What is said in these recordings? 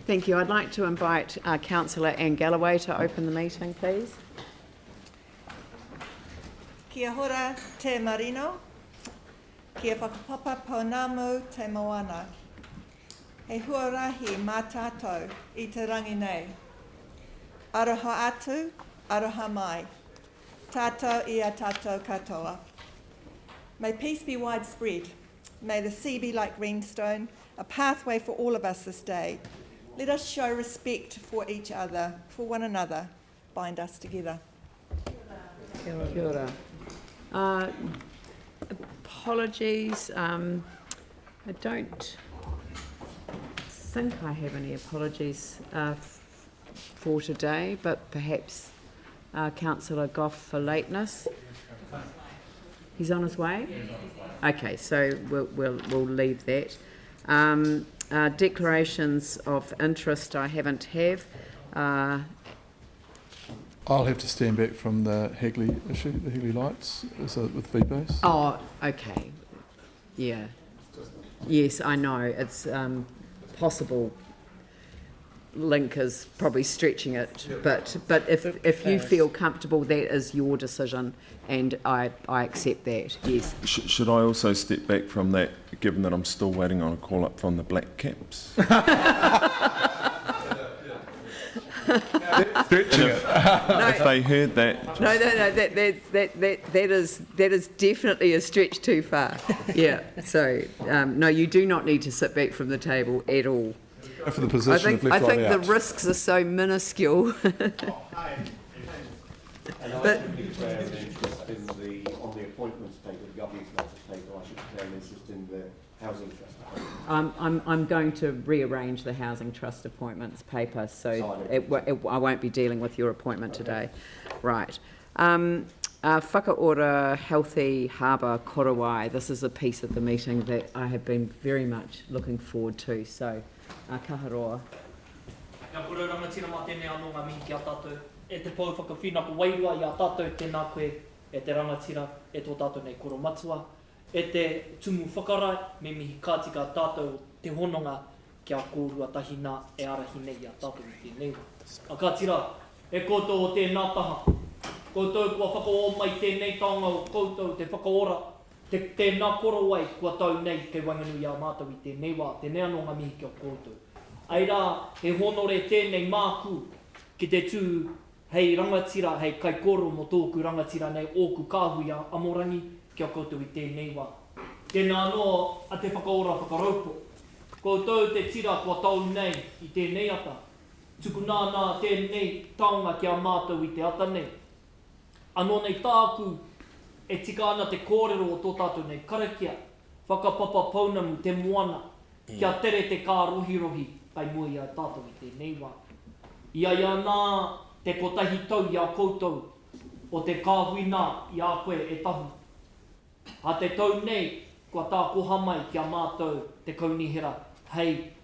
Thank you. I'd like to invite Councillor Anne Galloway to open the meeting, please. Kia hora te marino, kia whakapapa pounamu te moana. He huarahi mā tātou I te rangi nei. Aroha atu, aroha mai. Tātou I a tātou katoa. May peace be widespread. May the sea be like greenstone, a pathway for all of us this day. Let us show respect for each other, for one another. Bind us together. Kia ora. Apologies. I don't think I have any apologies for today, but perhaps Councillor Goff for lateness. He's on his way? Okay, so we'll leave that. Declarations of interest I haven't have. I'll have to stand back from the Hagley issue, the Hagley lights, with VBase. Oh, okay. Yeah. Yes, I know. It's possible. Link is probably stretching it, but if you feel comfortable, that is your decision, and I accept that. Yes. Should I also step back from that, given that I'm still waiting on a call up from the Black Caps? If they heard that, No, that is definitely a stretch too far. Yeah. So no, you do not need to sit back from the table at all. For the position I think the risks are so minuscule. And I should declare an interest in on the appointments paper, the government's notice paper. I should declare an interest in the housing trust appointment. I'm going to rearrange the housing trust appointments paper, so I won't be dealing with your appointment today. Right. Whakaora Healthy Harbour Korowai. This is a piece of the meeting that I have been very much looking forward to. So. Kaharoa. Kia kura rangatira mā tēnei anō ngā mihi ki a tātou. E te pau whakawhinako wairua I a tātou tēnā koe e te rangatira e tō tātou nei koro matua. E te tumu whakarai me mihi kātika tātou te hononga kia kōrua tahina e arahi nei a tātou I tēnei. A kātira, e koutou o tēnā taha. Koutou kua whakao mai tēnei taonga o koutou te whakaora. Tēnā korowai kua tau nei kei wanganui a mātou I tēnei wā, tēnei anō ngā mihi kia koutou. Ai rā, he honore tēnei māku ki te tū hei rangatira, hei kai koro mo tōku rangatira nei ōku kāhui a Amorangi kia koutou I tēnei wā. Tēnā anō a te whakaora whakaraupo. Koutou te tira kua tau nei I tēnei ata. Tuku nā tēnei taonga kia mātou I te ata nei. Anō nei tāku e tika ana te kōrero o tō tātou nei karakia, whakapapa pounamu te moana, kia tere te kā rohi ai mua I a tātou I tēnei wā. Ia nā te kotahi tau I a koutou, o te kāhuina I a koe e tahu. A te tau nei, kua tā koha mai kia mātou te kaunihera, hei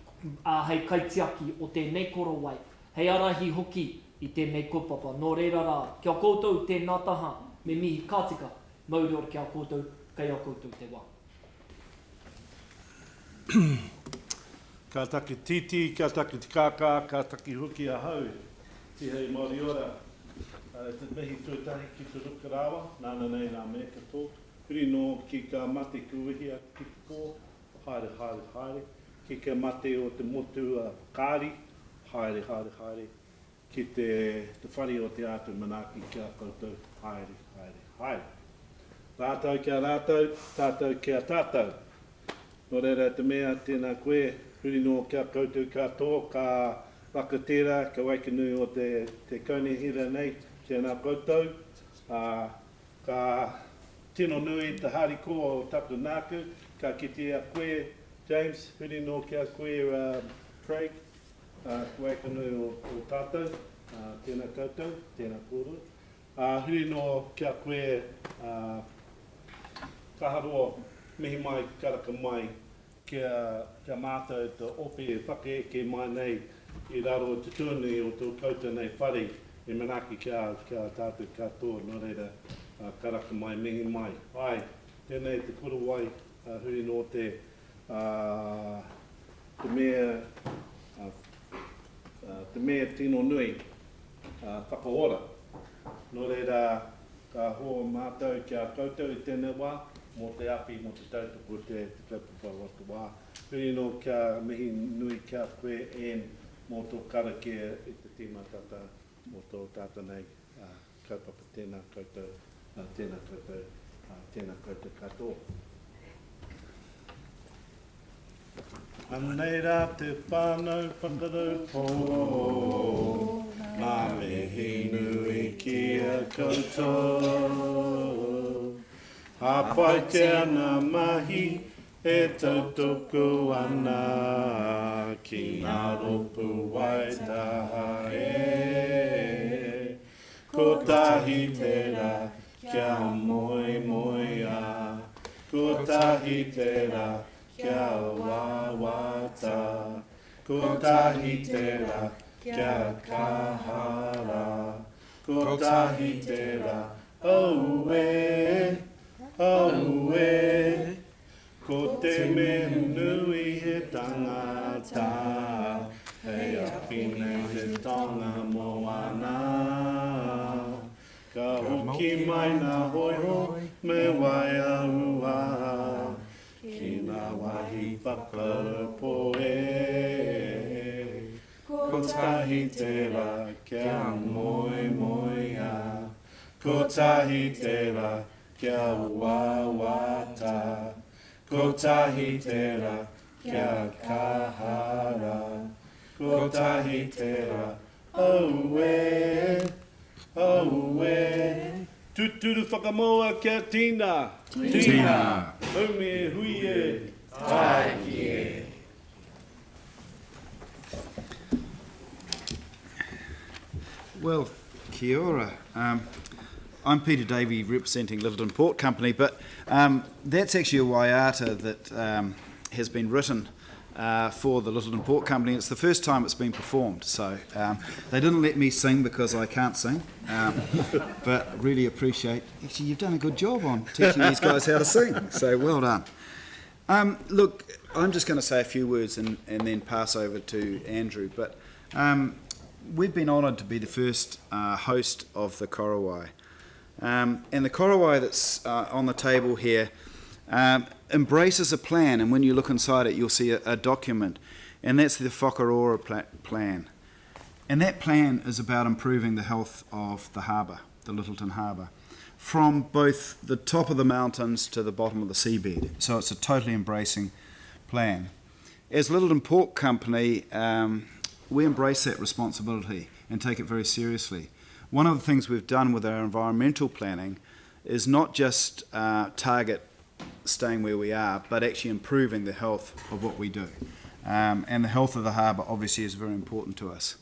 kaitiaki o tēnei korowai, hei arahi hoki I tēnei kopapa. Nō reira rā, kia koutou tēnā taha, me mihi kātika, mauri ora kia koutou, kai a koutou te wā. Ka taki titi, ka taki tikaka, ka taki huki a hau. Ti hei mauri ora. Te mehi tuatahi ki te rukarawa, nāna nei nā me kato. Huri no ki ka mate kuwihia ki ko, haere. Ki ka mate o te motu kāri, haere. Ki te whare o te atu manaki kia koutou, haere. Rātou kia rātou, tātou kia tātou. Nō reira te mea tēnā koe, huri no kia koutou katoa, ka whakatera, ka waikanui o te kaunihira nei, tēnā koutou. Ka tino nui te hariko o taku nāku, ka kitea koe, James, huri no kia koe, Craig, ka waikanui o tātou, tēnā koutou, tēnā kōrua. Huri no kia koe, kaharoa mihi mai, karaka mai, kia mātou te ope whakeeke mai nei I raro te tūnei o tō koutou nei whare E manaki kia tātou katoa, nō reira karaka mai, mihi mai. Ai, tēnei te korowai, huri no te mea te mea tino nui whakaora. Nō reira, ka hoa mātou kia koutou I tēnei wā, mō te api, mō te tautoko te kaupapa watu wā. Huri no kia mihi nui kia koe en mō tō karakia I te tīmatata mō tō tāta nei kaupapa tēnā koutou, tēnā koutou katoa. Anei rā te whānau whakarau pō, ngā mihi nui kia koutou. Hapai te ana mahi e tautoko ana ki ngā ropu waitaha e. Ko tahi tērā kia moi moi a, ko tahi tērā kia wawata, ko tahi tērā kia kahara, ko tahi tērā au e, ko te me nui he tangata, hei api nei te tonga moana. Ka hoki mai nā hoiho me wai aua, ki ngā wahi whakarapo e. Ko tahi tērā kia moi moi a, ko tahi tērā kia wawata, ko tahi tērā kia kahara, ko tahi tērā aue. Tuturu whakamoa kia tina. Tina. Haume hui e. Tai e. Well, kia ora. I'm Peter Davey representing Littleton Port Company, but that's actually a waiata that has been written for the Littleton Port Company. It's the first time it's been performed, so they didn't let me sing because I can't sing, but really appreciate, actually you've done a good job on teaching these guys how to sing, so well done. Look, I'm just going to say a few words and then pass over to Andrew, but we've been honoured to be the first host of the Korowai. And the Korowai that's on the table here embraces a plan, and when you look inside it you'll see a document, and that's the Whakaora plan. And that plan is about improving the health of the harbour, the Littleton Harbour, from both the top of the mountains to the bottom of the seabed. So it's a totally embracing plan. As Littleton Port Company, we embrace that responsibility and take it very seriously. One of the things we've done with our environmental planning is not just target staying where we are, but actually improving the health of what we do. And the health of the harbour obviously is very important to us.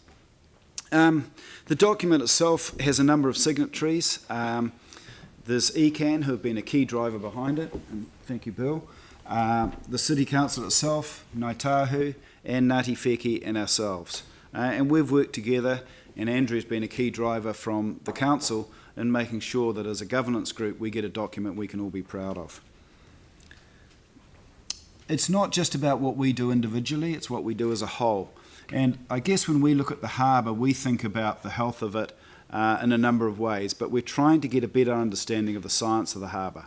The document itself has a number of signatories. There's ECAN, who have been a key driver behind it, and thank you, Bill. The City Council itself, Ngāi Tahu, and Ngāti Wheki and ourselves. And we've worked together, and Andrew's been a key driver from the Council in making sure that as a governance group we get a document we can all be proud of. It's not just about what we do individually, it's what we do as a whole. And I guess when we look at the harbour, we think about the health of it in a number of ways, but we're trying to get a better understanding of the science of the harbour.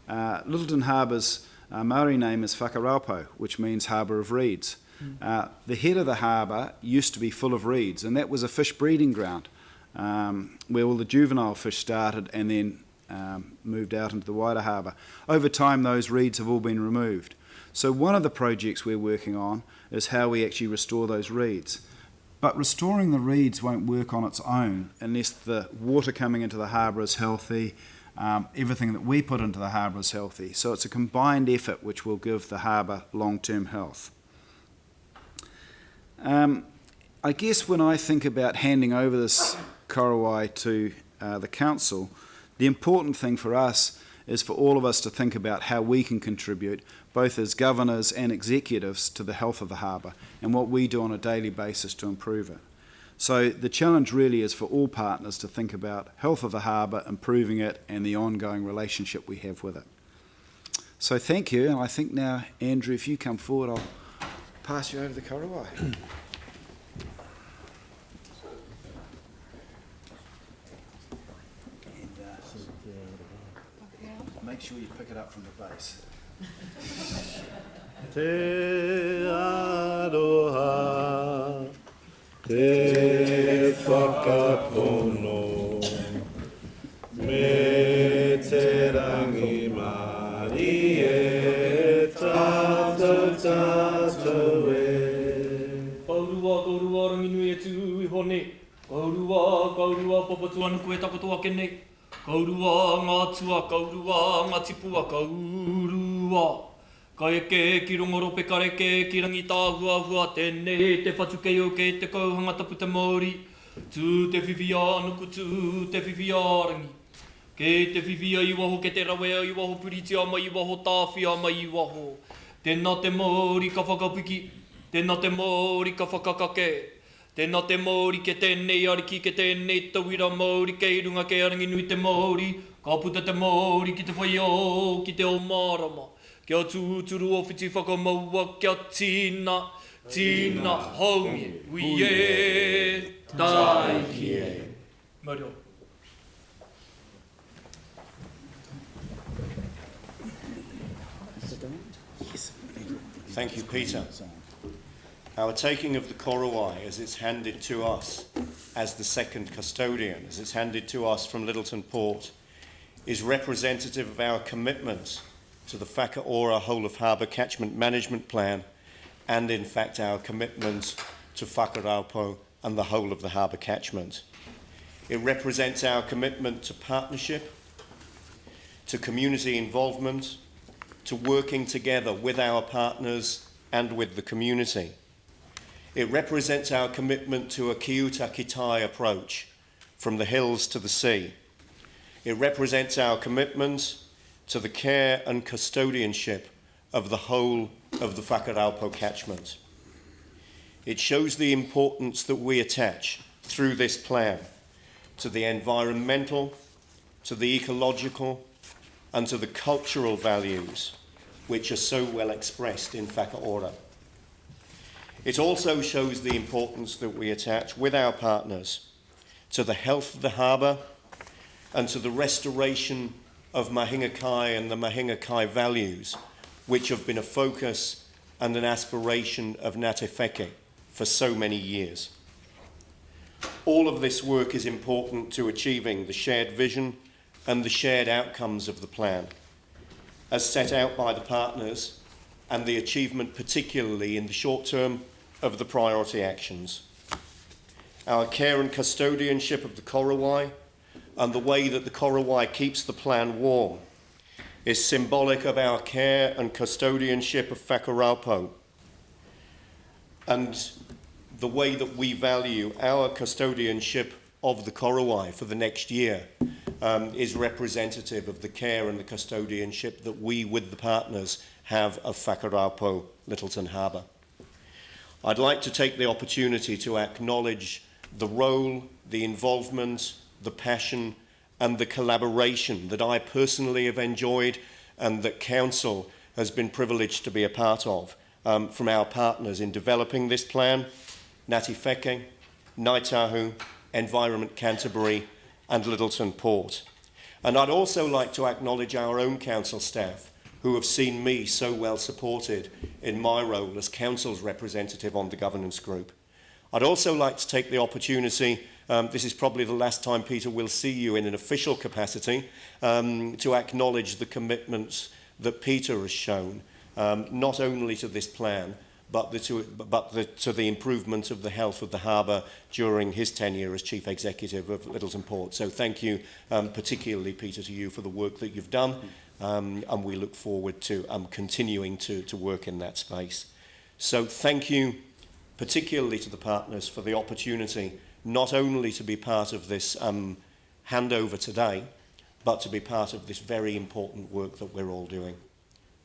Littleton Harbour's Māori name is Whakaraupo, which means harbour of reeds. The head of the harbour used to be full of reeds, and that was a fish breeding ground where all the juvenile fish started and then moved out into the wider harbour. Over time, those reeds have all been removed. So one of the projects we're working on is how we actually restore those reeds. But restoring the reeds won't work on its own unless the water coming into the harbour is healthy, everything that we put into the harbour is healthy. So it's a combined effort which will give the harbour long-term health. I guess when I think about handing over this Korowai to the Council, the important thing for us is for all of us to think about how we can contribute, both as governors and executives, to the health of the harbour and what we do on a daily basis to improve it. So the challenge really is for all partners to think about health of the harbour, improving it, and the ongoing relationship we have with it. So thank you, and I think now, Andrew, if you come forward, I'll pass you over the Korowai. make sure you pick it up from the bass. Te aroha, te whakapono, me te rangi mari e tātou tātou e. Kaurua, rangi nui e tū I hone. Kaurua, papatua nuku e takotoa kene. Kaurua, ngā tua, kaurua, ngā tipua, kaurua. Ka eke, ki rongorope kareke, ki rangi tāhua, tēnei, te whatukei o ke te kauhanga tapu te Māori. Tū te whiwhia, nuku tū te whiwhia rangi. Ke te whiwhia I waho, ke te rawea I waho, puritia mai I waho, tāwhia mai I waho. Tēnā te Māori ka whakapiki, tēnā te Māori ka whakakake. Tēnā te Māori ke tēnei ariki, ke tēnei tauira Māori, kei runga ke arangi nui te Māori. Ka puta te Māori ki te whaiao, ki te o mārama. Kia tūturu o whiti whakamaua, kia tīna haungi. Uie, tai ki e. Mario. Thank you, Peter. Our taking of the korowai, as it's handed to us as the second custodian, as it's handed to us from Littleton Port, is representative of our commitment to the Whakaora Whole of Harbour Catchment Management Plan and, in fact, our commitment to Whakaraupo and the whole of the harbour catchment. It represents our commitment to partnership, to community involvement, to working together with our partners and with the community. It represents our commitment to a Kiuta Kitai approach, from the hills to the sea. It represents our commitment to the care and custodianship of the whole of the Whakaraupo catchment. It shows the importance that we attach through this plan to the environmental, to the ecological, and to the cultural values which are so well expressed in Whakaora. It also shows the importance that we attach with our partners to the health of the harbour and to the restoration of Mahinga Kai and the Mahinga Kai values, which have been a focus and an aspiration of Ngāti Wheke for so many years. All of this work is important to achieving the shared vision and the shared outcomes of the plan, as set out by the partners, and the achievement particularly in the short term of the priority actions. Our care and custodianship of the korowai and the way that the korowai keeps the plan warm is symbolic of our care and custodianship of Whakaraupo and the way that we value our custodianship of the korowai for the next year is representative of the care and the custodianship that we, with the partners, have of Whakaraupo Littleton Harbour. I'd like to take the opportunity to acknowledge the role, the involvement, the passion and the collaboration that I personally have enjoyed and that Council has been privileged to be a part of from our partners in developing this plan, Ngāti Wheke, Ngāi Tahu, Environment Canterbury and Littleton Port. And I'd also like to acknowledge our own council staff who have seen me so well supported in my role as Council's representative on the governance group. I'd also like to take the opportunity, this is probably the last time, Peter, we'll see you in an official capacity, to acknowledge the commitments that Peter has shown, not only to this plan, but to the improvement of the health of the harbour during his tenure as Chief Executive of Littleton Port. So thank you, particularly, Peter, to you for the work that you've done, and we look forward to continuing to work in that space. So thank you, particularly to the partners, for the opportunity not only to be part of this handover today, but to be part of this very important work that we're all doing.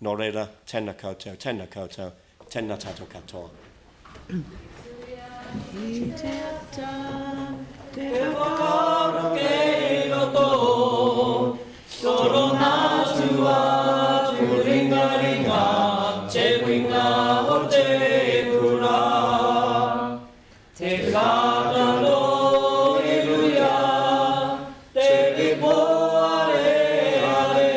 Nō reira, tēnā koutou, tēnā koutou, tēnā tātou katoa. Te whakaro kei roto, toro nātua, tu ringa ringa, te winga o te kura. Te kātaro e ruia, te ripo are are,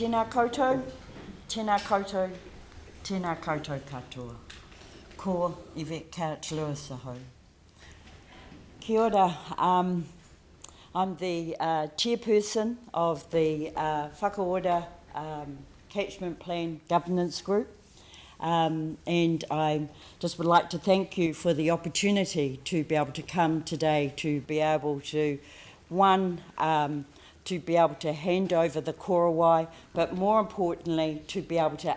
Tēnā koutou, tēnā koutou, tēnā koutou katoa. Ko Yvette Couch Lewis ahau. Kia ora, I'm the chairperson of the Whakaora Catchment Plan Governance Group, and I just would like to thank you for the opportunity to be able to come today to be able to, to be able to hand over the korowai, but more importantly, to be able to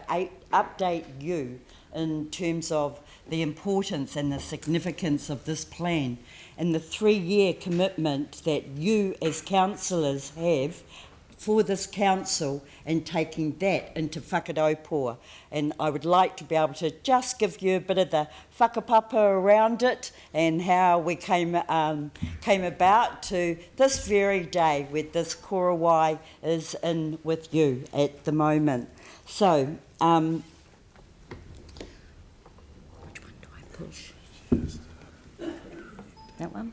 update you in terms of the importance and the significance of this plan and the 3-year commitment that you as councillors have for this council and taking that into whakaraupua. And I would like to be able to just give you a bit of the whakapapa around it and how we came about to this very day where this korowai is in with you at the moment. So, which one do I push? That one?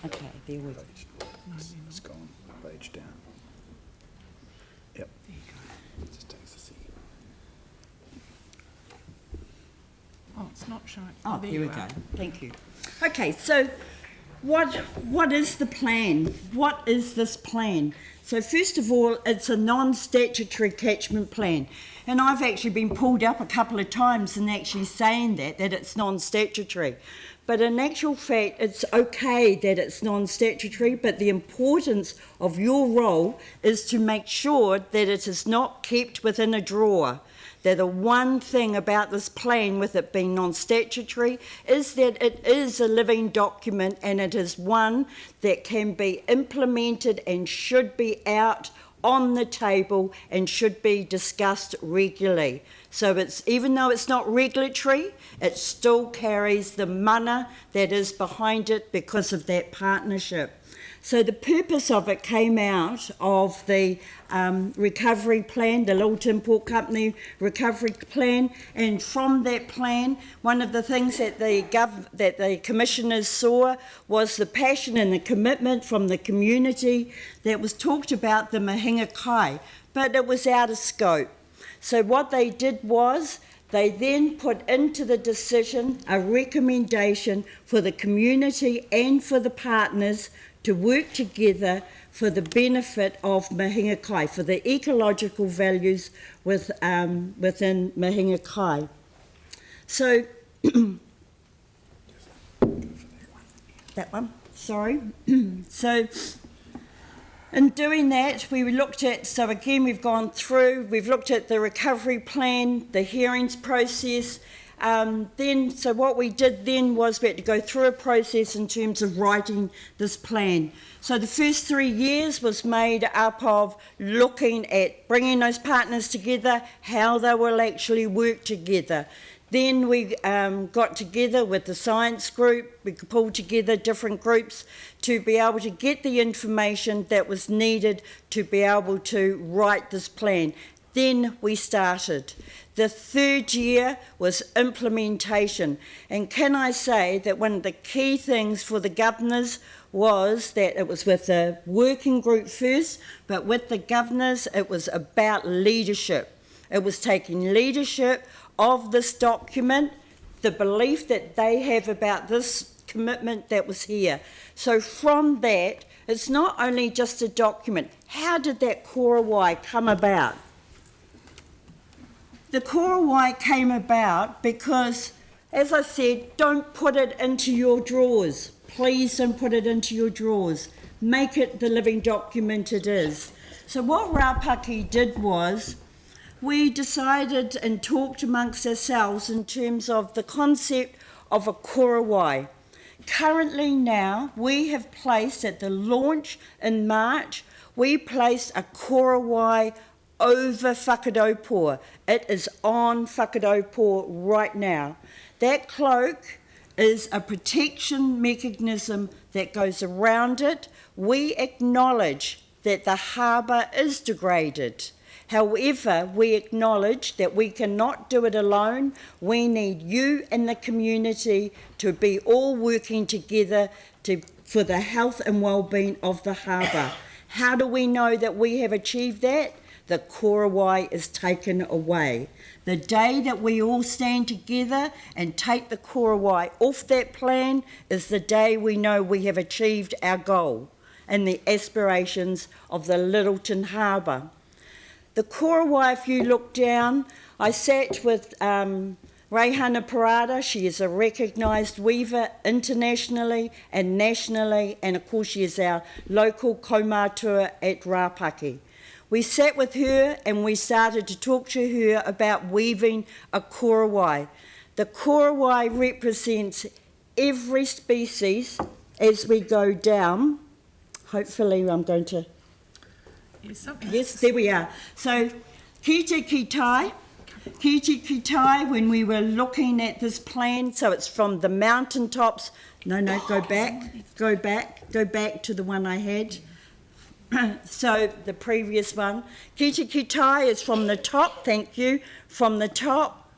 Okay, there we go. It's gone. Page down. Yep. There you go. It just takes a second. Oh, it's not showing. Oh, there we go. Thank you. Okay, so what is the plan? What is this plan? So first of all, it's a non-statutory catchment plan. And I've actually been pulled up a couple of times in actually saying that it's non-statutory. But in actual fact, it's okay that it's non-statutory, but the importance of your role is to make sure that it is not kept within a drawer. That the one thing about this plan, with it being non-statutory, is that it is a living document and it is one that can be implemented and should be out on the table and should be discussed regularly. So it's, even though it's not regulatory, it still carries the mana that is behind it because of that partnership. So the purpose of it came out of the recovery plan, the Littleton Port Company recovery plan, and from that plan, one of the things that the commissioners saw was the passion and the commitment from the community that was talked about the Mahinga Kai, but it was out of scope. So what they did was they then put into the decision a recommendation for the community and for the partners to work together for the benefit of Mahinga Kai, for the ecological values within Mahinga Kai. So, that one, sorry. So, in doing that, we looked at, so again, we've looked at the recovery plan, the hearings process. So what we did then was we had to go through a process in terms of writing this plan. So the first 3 years was made up of looking at bringing those partners together, how they will actually work together. Then we got together with the science group, we pulled together different groups to be able to get the information that was needed to be able to write this plan. Then we started. The 3rd year was implementation. And can I say that one of the key things for the governors was that it was with the working group first, but with the governors it was about leadership. It was taking leadership of this document, the belief that they have about this commitment that was here. So from that, it's not only just a document. How did that korowai come about? The korowai came about because, as I said, don't put it into your drawers. Please don't put it into your drawers. Make it the living document it is. So what Rapaki did was, we decided and talked amongst ourselves in terms of the concept of a korowai. Currently now, we have placed at the launch in March, we placed a korowai over Whakaraupua. It is on Whakaraupua right now. That cloak is a protection mechanism that goes around it. We acknowledge that the harbour is degraded. However, we acknowledge that we cannot do it alone. We need you and the community to be all working together for the health and well-being of the harbour. How do we know that we have achieved that? The korowai is taken away. The day that we all stand together and take the korowai off that plan is the day we know we have achieved our goal and the aspirations of the Littleton Harbour. The korowai, if you look down, I sat with Reihana Parada. She is a recognised weaver internationally and nationally, and of course she is our local kaumātua at Rapaki. We sat with her and we started to talk to her about weaving a korowai. The korowai represents every species as we go down. Hopefully I'm going to... Yes, there we are. So, kite ki tai, when we were looking at this plan, so it's from the mountaintops. No, go back to the one I had. So the previous one. Kite ki tai is from the top, thank you, from the top.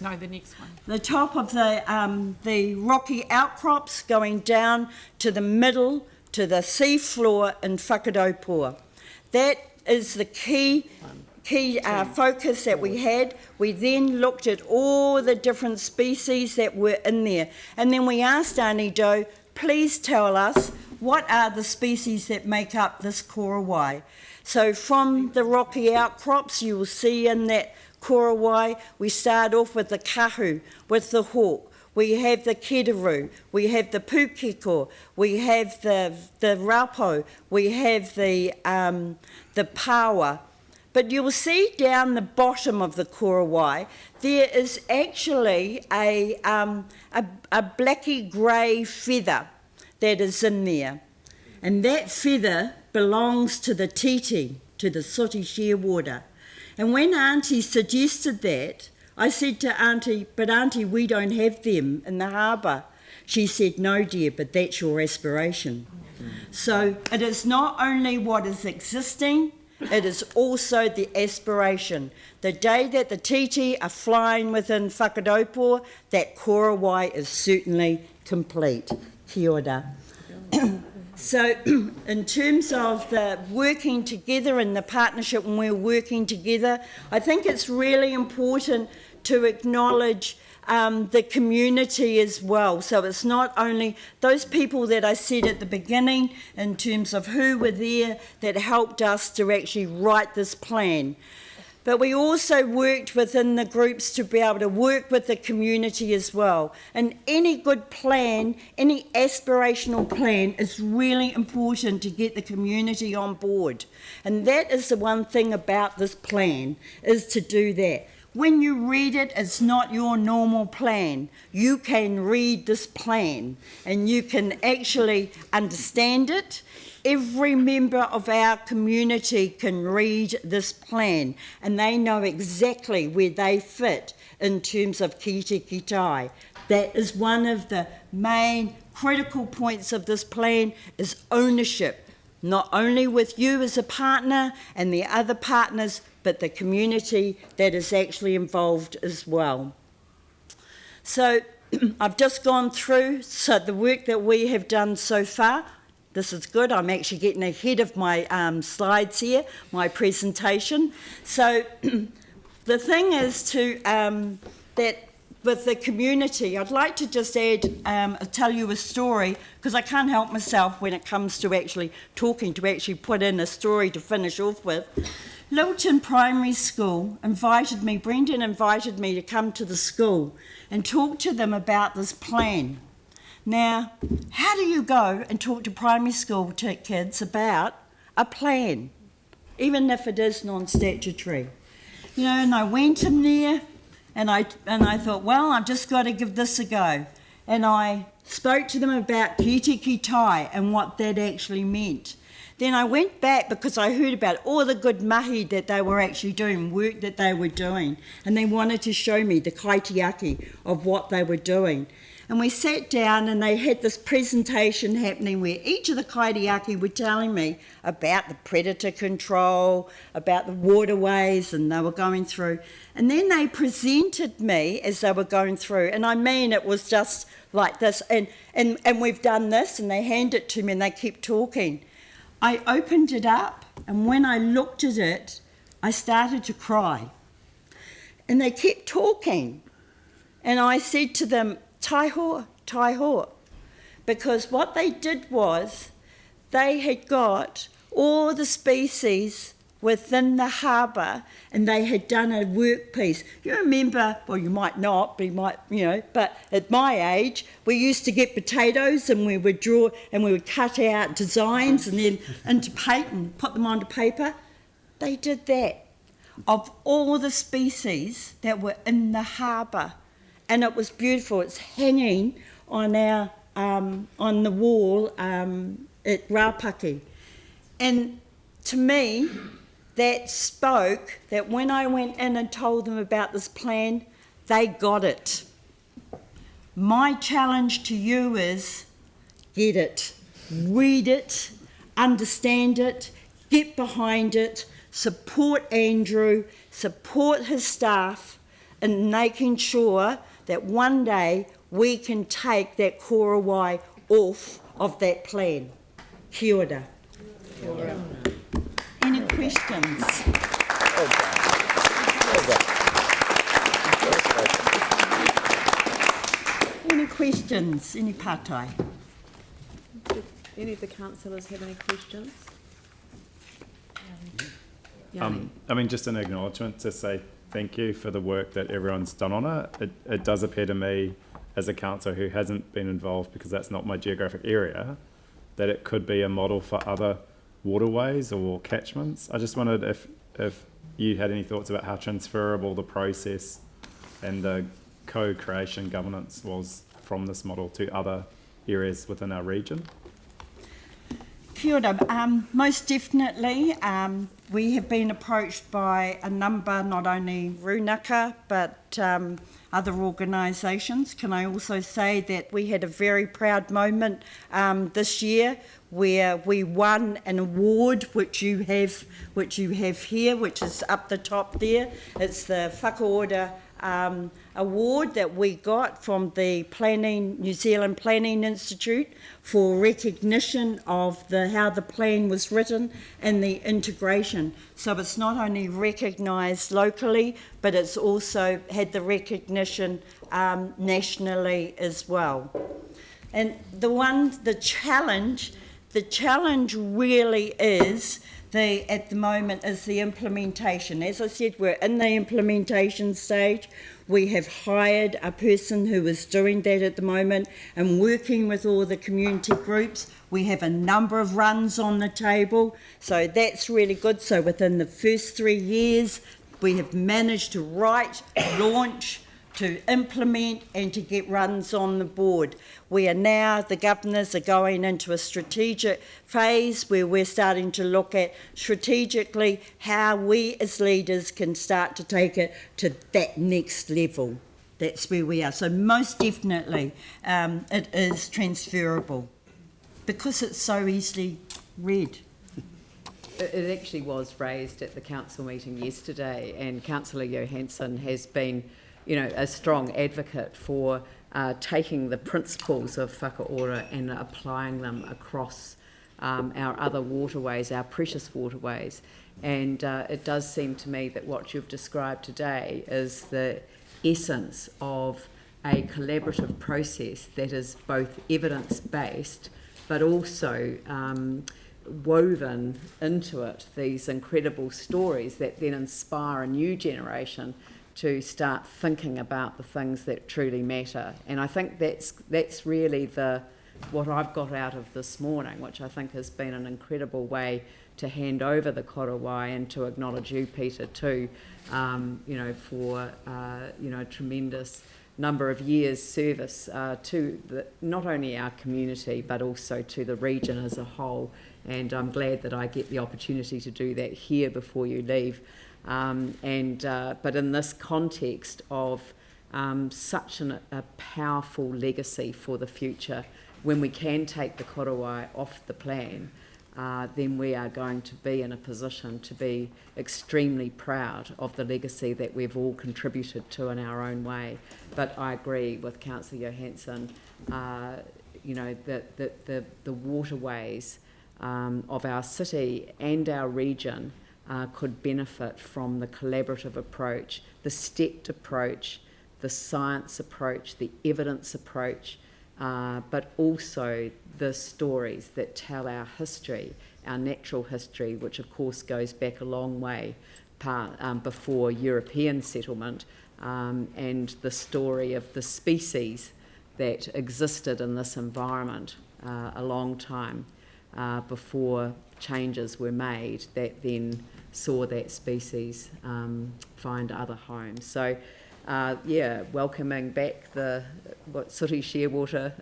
No, the next one. The top of the rocky outcrops going down to the middle, to the sea floor in Whakaraupua. That is the key focus that we had. We then looked at all the different species that were in there. And then we asked Auntie Doe, please tell us what are the species that make up this korowai. So from the rocky outcrops, you will see in that korowai, we start off with the kahu, with the hawk. We have the kereru, we have the pukeko, we have the raupo, we have the pawa. But you will see down the bottom of the korowai, there is actually a blacky grey feather that is in there. And that feather belongs to the titi, to the sooty shearwater. And when Auntie suggested that, I said to Auntie, but Auntie, we don't have them in the harbour. She said, no dear, but that's your aspiration. So it is not only what is existing, it is also the aspiration. The day that the titi are flying within Whakaraupua, that korowai is certainly complete. Kia ora. So in terms of the working together and the partnership when we're working together, I think it's really important to acknowledge the community as well. So it's not only those people that I said at the beginning in terms of who were there that helped us to actually write this plan. But we also worked within the groups to be able to work with the community as well. And any good plan, any aspirational plan is really important to get the community on board. And that is the one thing about this plan, is to do that. When you read it, it's not your normal plan. You can read this plan and you can actually understand it. Every member of our community can read this plan and they know exactly where they fit in terms of kite ki tai. That is one of the main critical points of this plan, is ownership, not only with you as a partner and the other partners, but the community that is actually involved as well. So I've just gone through the work that we have done so far. This is good. I'm actually getting ahead of my slides here, my presentation. So the thing is that with the community, I'd like to just tell you a story, because I can't help myself when it comes to actually talking, to actually put in a story to finish off with. Littleton Primary School Brendan invited me to come to the school and talk to them about this plan. Now, how do you go and talk to primary school kids about a plan, even if it is non-statutory? You know, and I went in there and I thought, well, I've just got to give this a go. And I spoke to them about kite ki tai and what that actually meant. Then I went back because I heard about all the good mahi that they were actually doing, work that they were doing, and they wanted to show me the kaitiaki of what they were doing. And we sat down and they had this presentation happening where each of the kaitiaki were telling me about the predator control, about the waterways, and they were going through. And then they presented me as they were going through, and I mean it was just like this, and we've done this, and they hand it to me and they keep talking. I opened it up, and when I looked at it, I started to cry. And they kept talking. And I said to them, taihoa, taihoa. Because what they did was they had got all the species within the harbour, and they had done a work piece. You remember, well, you might not, but you might, but at my age, we used to get potatoes and we would draw and we would cut out designs and then into paint and put them onto paper. They did that of all the species that were in the harbour, and it was beautiful. It's hanging on our on the wall at Rapaki, and to me, that spoke that when I went in and told them about this plan, they got it. My challenge to you is get it, read it, understand it, get behind it, support Andrew, support his staff in making sure that one day we can take that korowai off of that plan. Kia ora. Kia ora. Any questions? Any questions? Any patai? Did any of the councillors have any questions? Just an acknowledgement to say thank you for the work that everyone's done on it. It does appear to me, as a councillor who hasn't been involved because that's not my geographic area, that it could be a model for other waterways or catchments. I just wondered if you had any thoughts about how transferable the process and the co-creation governance was from this model to other areas within our region. Kia ora. Most definitely, we have been approached by a number, not only Runaka, but other organisations. Can I also say that we had a very proud moment this year where we won an award, which you have here, which is up the top there. It's the Whakaora award that we got from the New Zealand Planning Institute for recognition of how the plan was written and the integration. So it's not only recognised locally, but it's also had the recognition nationally as well. And the challenge really is at the moment is the implementation. As I said, we're in the implementation stage. We have hired a person who is doing that at the moment and working with all the community groups. We have a number of runs on the table, so that's really good. So within the first 3 years, we have managed to write, launch, to implement and to get runs on the board. The governors are going into a strategic phase where we're starting to look at strategically how we as leaders can start to take it to that next level. That's where we are. So most definitely it is transferable because it's so easily read. It actually was raised at the council meeting yesterday, and Councillor Johansson has been a strong advocate for taking the principles of whakaora and applying them across our other waterways, our precious waterways. And it does seem to me that what you've described today is the essence of a collaborative process that is both evidence-based but also woven into it these incredible stories that then inspire a new generation to start thinking about the things that truly matter. And I think that's really what I've got out of this morning, which I think has been an incredible way to hand over the korowai and to acknowledge you, Peter, too, for a tremendous number of years' service to not only our community but also to the region as a whole. And I'm glad that I get the opportunity to do that here before you leave. But in this context of such a powerful legacy for the future, when we can take the korowai off the plan, then we are going to be in a position to be extremely proud of the legacy that we've all contributed to in our own way. But I agree with Councillor Johansson, that the waterways of our city and our region could benefit from the collaborative approach, the stepped approach, the science approach, the evidence approach, but also the stories that tell our history, our natural history, which of course goes back a long way before European settlement, and the story of the species that existed in this environment a long time before changes were made that then saw that species find other homes. So welcoming back Sooty Shearwater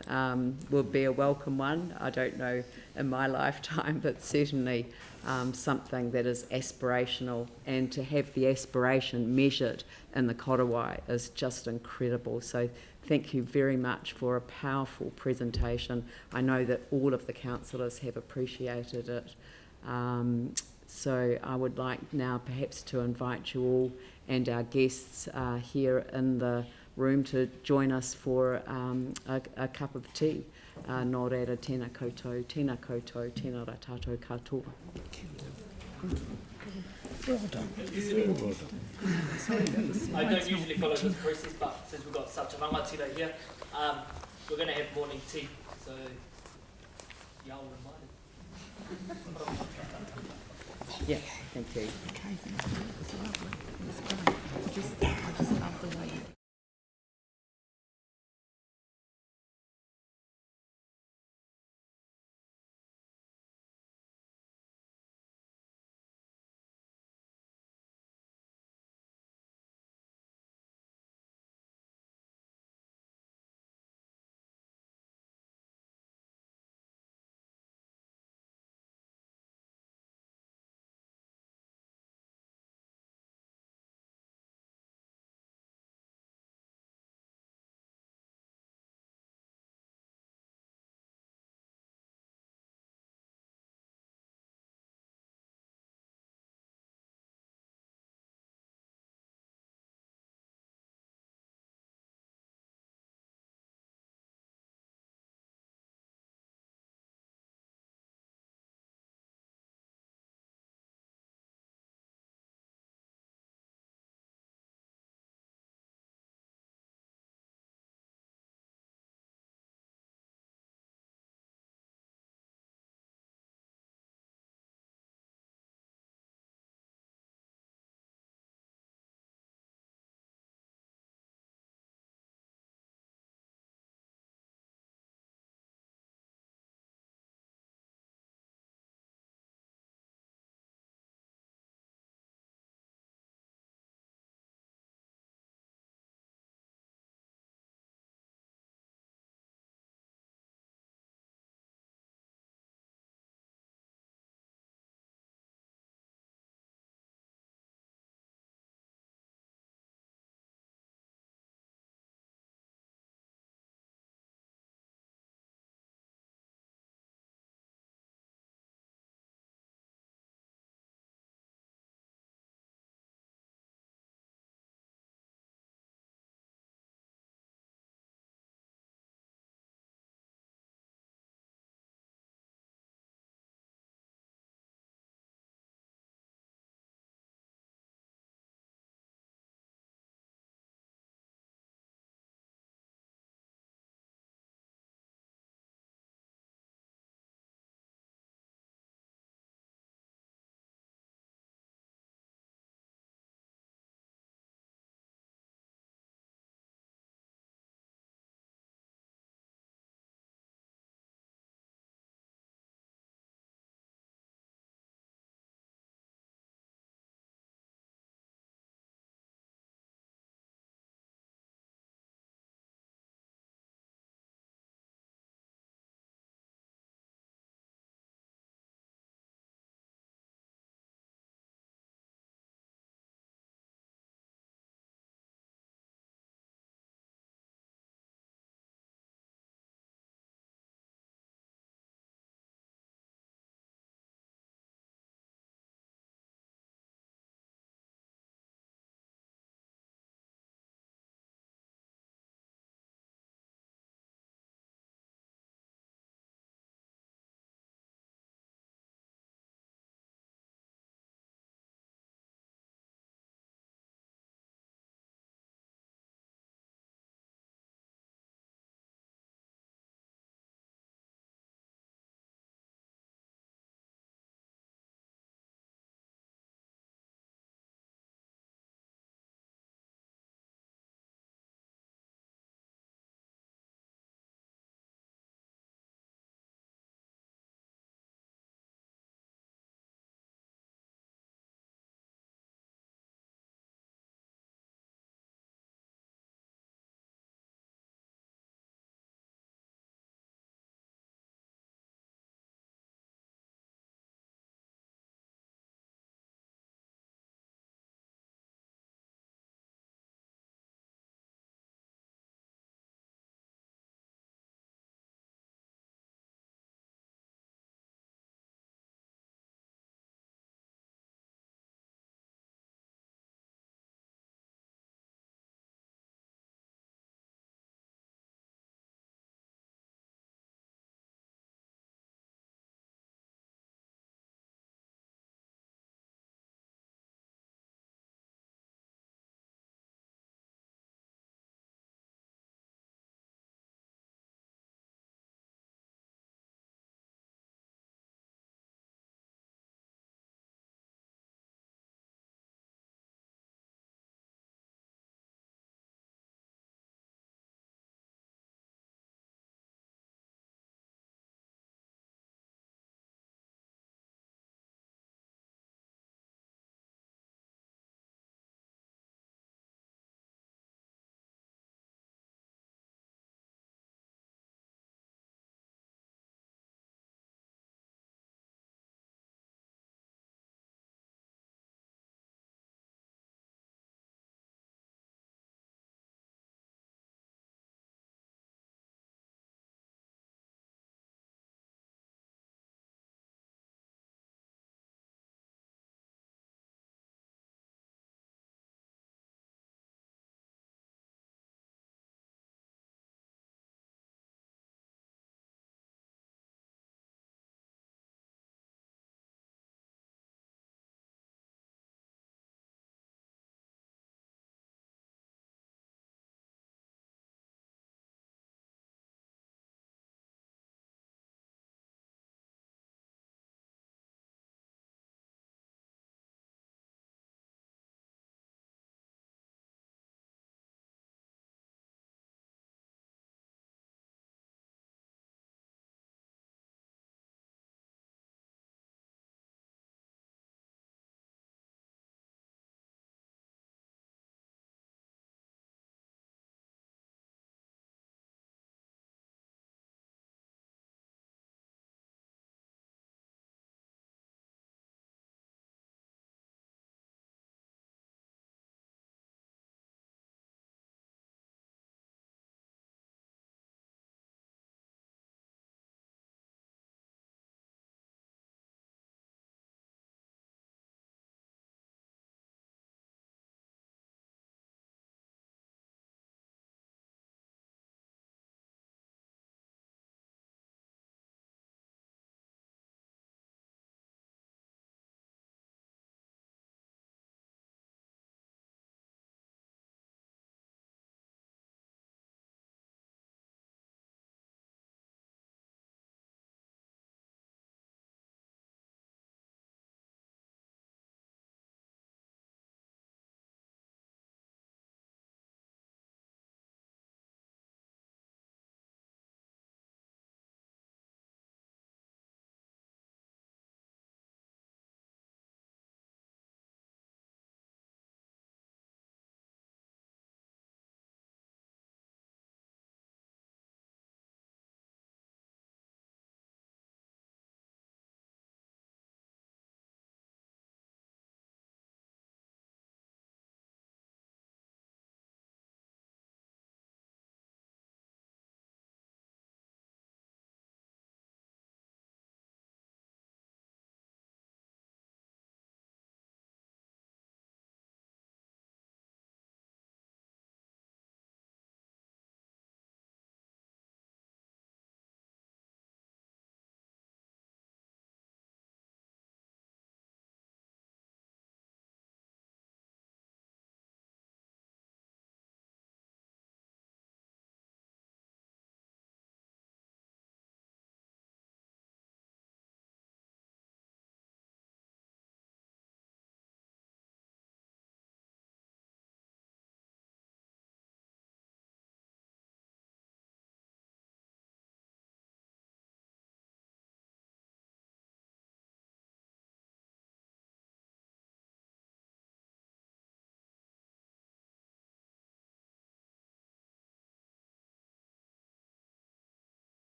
will be a welcome one. I don't know in my lifetime, but certainly something that is aspirational, and to have the aspiration measured in the Korowai is just incredible. So thank you very much for a powerful presentation. I know that all of the councillors have appreciated it. So I would like now perhaps to invite you all and our guests here in the room to join us for a cup of tea. Nō reira, tēnā koutou, tēnā rā tātou katoa. I don't usually follow this process, but since we've got such a rangatira here, we're going to have morning tea, so you're all invited. Yeah, thank you. Okay, thank you. It was lovely. It was great. I just love the way you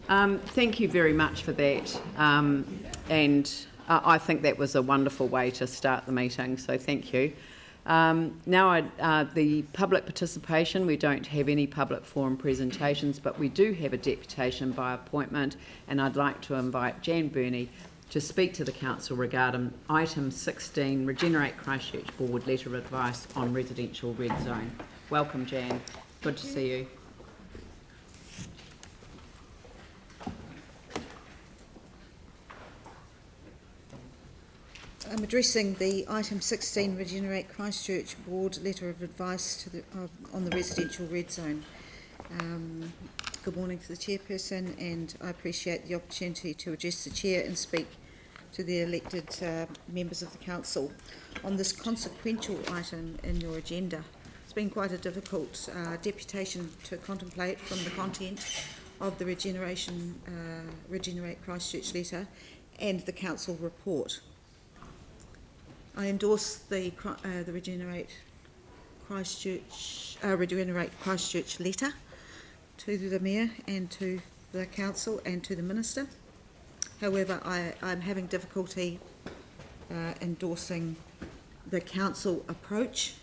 Thank you very much for that. I think that was a wonderful way to start the meeting, so thank you. Now, the public participation, we don't have any public forum presentations, but we do have a deputation by appointment, and I'd like to invite Jan Burney to speak to the council regarding item 16, Regenerate Christchurch Board Letter of Advice on Residential Red Zone. Welcome, Jan. Good to see you. I'm addressing the item 16 Regenerate Christchurch Board Letter of Advice to on the residential red zone. Good morning to the chairperson, and I appreciate the opportunity to address the chair and speak to the elected members of the council on this consequential item in your agenda. It's been quite a difficult deputation to contemplate from the content of the Regenerate Christchurch letter and the council report. I endorse the Regenerate Christchurch letter to the Mayor and to the Council and to the Minister. However, I'm having difficulty endorsing the Council approach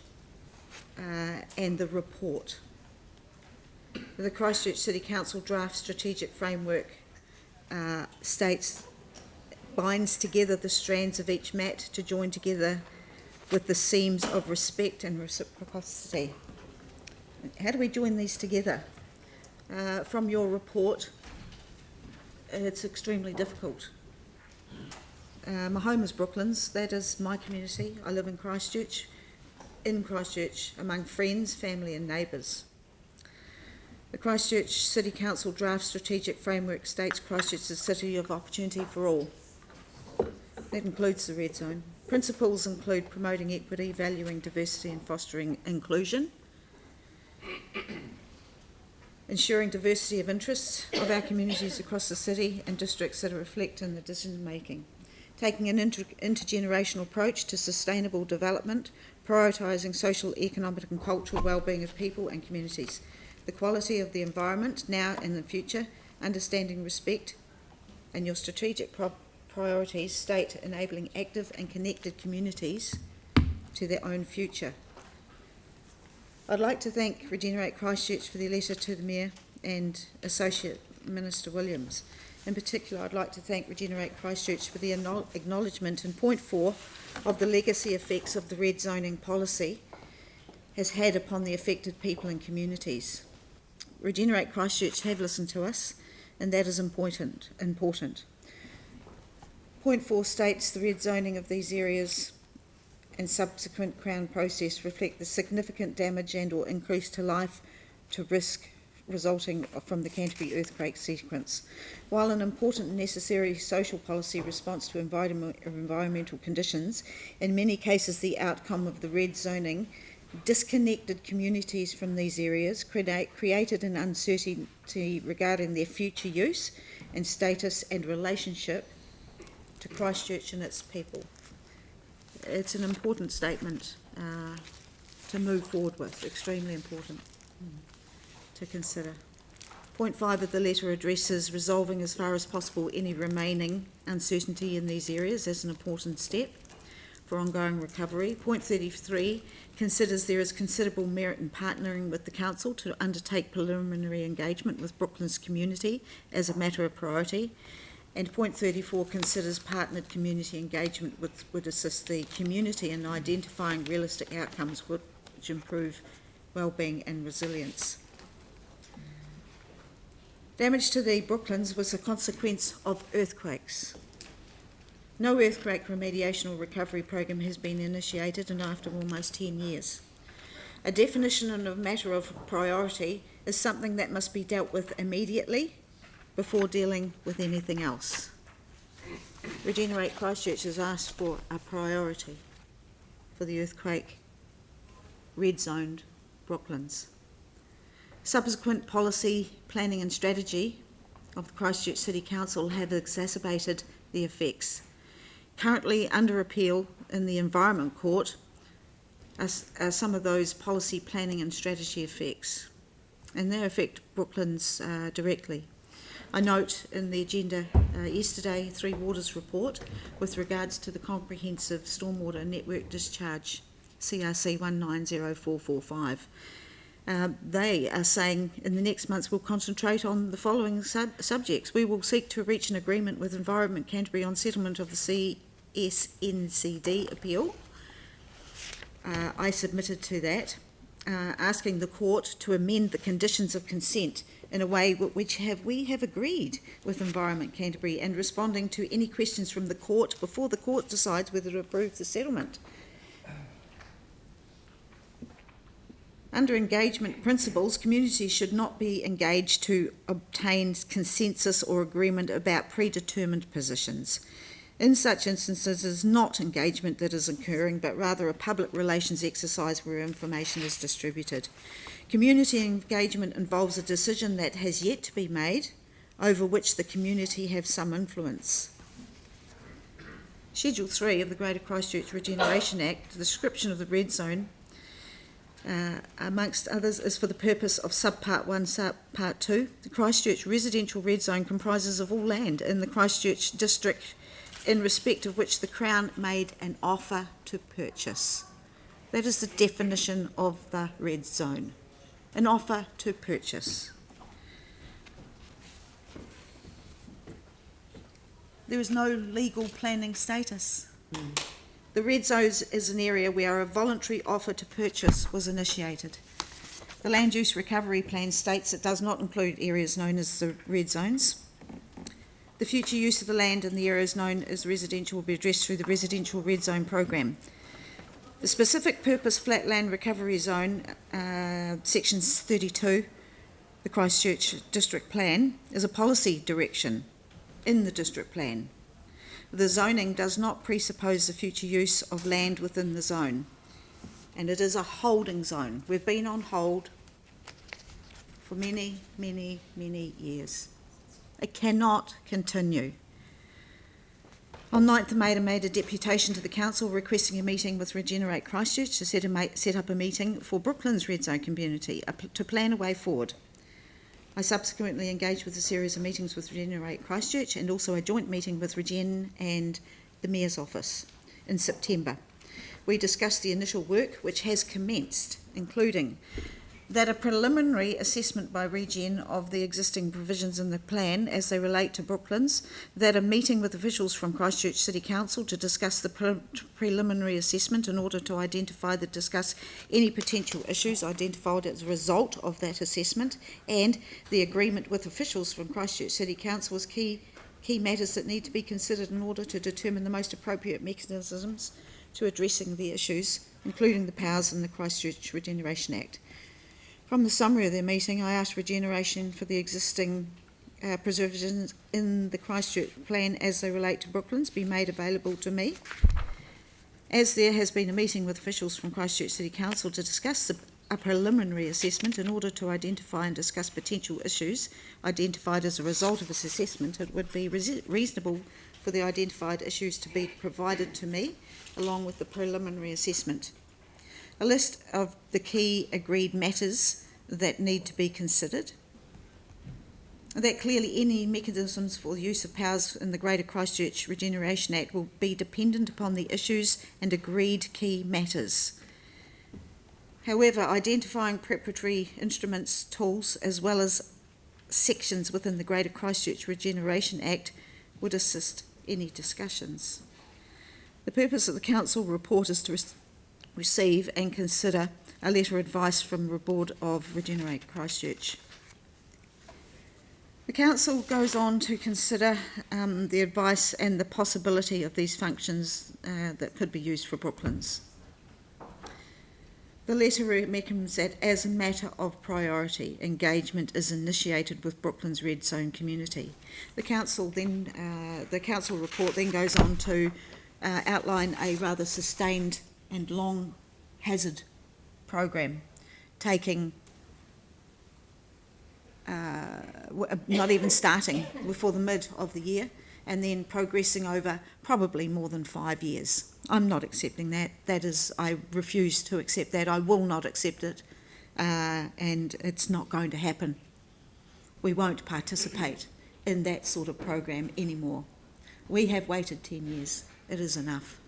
and the report. The Christchurch City Council draft strategic framework binds together the strands of each mat to join together with the seams of respect and reciprocity. How do we join these together? From your report, it's extremely difficult. My home is Brooklands, that is my community. I live in Christchurch, among friends, family and neighbours. The Christchurch City Council draft strategic framework states Christchurch is a city of opportunity for all. That includes the red zone. Principles include promoting equity, valuing diversity and fostering inclusion, ensuring diversity of interests of our communities across the city and districts that are reflected in the decision making, taking an intergenerational approach to sustainable development, prioritising social, economic and cultural well-being of people and communities, the quality of the environment now and in the future, understanding respect, and your strategic priorities state enabling active and connected communities to their own future. I'd like to thank Regenerate Christchurch for their letter to the Mayor and Associate Minister Williams. In particular, I'd like to thank Regenerate Christchurch for the acknowledgement in point 4 of the legacy effects of the red zoning policy has had upon the affected people and communities. Regenerate Christchurch have listened to us, and that is important. Point 4 states the red zoning of these areas and subsequent Crown process reflect the significant damage and or increase to life to risk resulting from the Canterbury earthquake sequence. While an important and necessary social policy response to environmental conditions, in many cases the outcome of the red zoning disconnected communities from these areas, created an uncertainty regarding their future use and status and relationship to Christchurch and its people. It's an important statement to move forward with, extremely important to consider. Point 5 of the letter addresses resolving as far as possible any remaining uncertainty in these areas as an important step for ongoing recovery. Point 33 considers there is considerable merit in partnering with the Council to undertake preliminary engagement with Brooklands community as a matter of priority. And point 34 considers partnered community engagement which would assist the community in identifying realistic outcomes which improve wellbeing and resilience. Damage to the Brooklands was a consequence of earthquakes. No earthquake remediation or recovery program has been initiated, and after almost 10 years. A definition of a matter of priority is something that must be dealt with immediately before dealing with anything else. Regenerate Christchurch has asked for a priority for the earthquake red-zoned Brooklands. Subsequent policy, planning and strategy of the Christchurch City Council have exacerbated the effects. Currently under appeal in the Environment Court are some of those policy, planning and strategy effects, and they affect Brooklands directly. I note in the agenda yesterday, Three Waters report with regards to the comprehensive stormwater network discharge, CRC 190445. They are saying in the next months we'll concentrate on the following subjects. We will seek to reach an agreement with Environment Canterbury on settlement of the CSNCD appeal. I submitted to that, asking the court to amend the conditions of consent in a way which we have agreed with Environment Canterbury, and responding to any questions from the court before the court decides whether to approve the settlement. Under engagement principles, communities should not be engaged to obtain consensus or agreement about predetermined positions. In such instances, it is not engagement that is occurring, but rather a public relations exercise where information is distributed. Community engagement involves a decision that has yet to be made, over which the community have some influence. Schedule 3 of the Greater Christchurch Regeneration Act, the description of the red zone, amongst others, is for the purpose of subpart 1, subpart 2. The Christchurch residential red zone comprises of all land in the Christchurch district in respect of which the Crown made an offer to purchase. That is the definition of the red zone, an offer to purchase. There is no legal planning status. The red zone is an area where a voluntary offer to purchase was initiated. The Land Use Recovery Plan states it does not include areas known as the red zones. The future use of the land in the areas known as residential will be addressed through the Residential Red Zone Program. The Specific Purpose Flatland Recovery Zone, Section 32, the Christchurch District Plan, is a policy direction in the District Plan. The zoning does not presuppose the future use of land within the zone, and it is a holding zone. We've been on hold for many, many, many years. It cannot continue. On 9th of May, I made a deputation to the council requesting a meeting with Regenerate Christchurch to set up a meeting for Brooklands Red Zone community to plan a way forward. I subsequently engaged with a series of meetings with Regenerate Christchurch and also a joint meeting with Regen and the Mayor's Office in September. We discussed the initial work which has commenced, including that a preliminary assessment by Regen of the existing provisions in the plan as they relate to Brooklands, that a meeting with officials from Christchurch City Council to discuss the preliminary assessment in order to discuss any potential issues identified as a result of that assessment, and the agreement with officials from Christchurch City Council as key matters that need to be considered in order to determine the most appropriate mechanisms to addressing the issues, including the powers in the Christchurch Regeneration Act. From the summary of their meeting, I asked Regeneration for the existing provisions in the Christchurch plan as they relate to Brooklands be made available to me. As there has been a meeting with officials from Christchurch City Council to discuss a preliminary assessment in order to identify and discuss potential issues identified as a result of this assessment, it would be reasonable for the identified issues to be provided to me along with the preliminary assessment. A list of the key agreed matters that need to be considered. That clearly any mechanisms for the use of powers in the Greater Christchurch Regeneration Act will be dependent upon the issues and agreed key matters. However, identifying preparatory instruments, tools, as well as sections within the Greater Christchurch Regeneration Act would assist any discussions. The purpose of the Council report is to receive and consider a letter of advice from the Board of Regenerate Christchurch. The Council goes on to consider the advice and the possibility of these functions that could be used for Brooklands. The letter recommends that as a matter of priority, engagement is initiated with Brooklands Red Zone community. The Council report then goes on to outline a rather sustained and long hazard program, taking not even starting before the mid of the year and then progressing over probably more than 5 years. I'm not accepting that. I refuse to accept that. I will not accept it, and it's not going to happen. We won't participate in that sort of program anymore. We have waited 10 years. It is enough.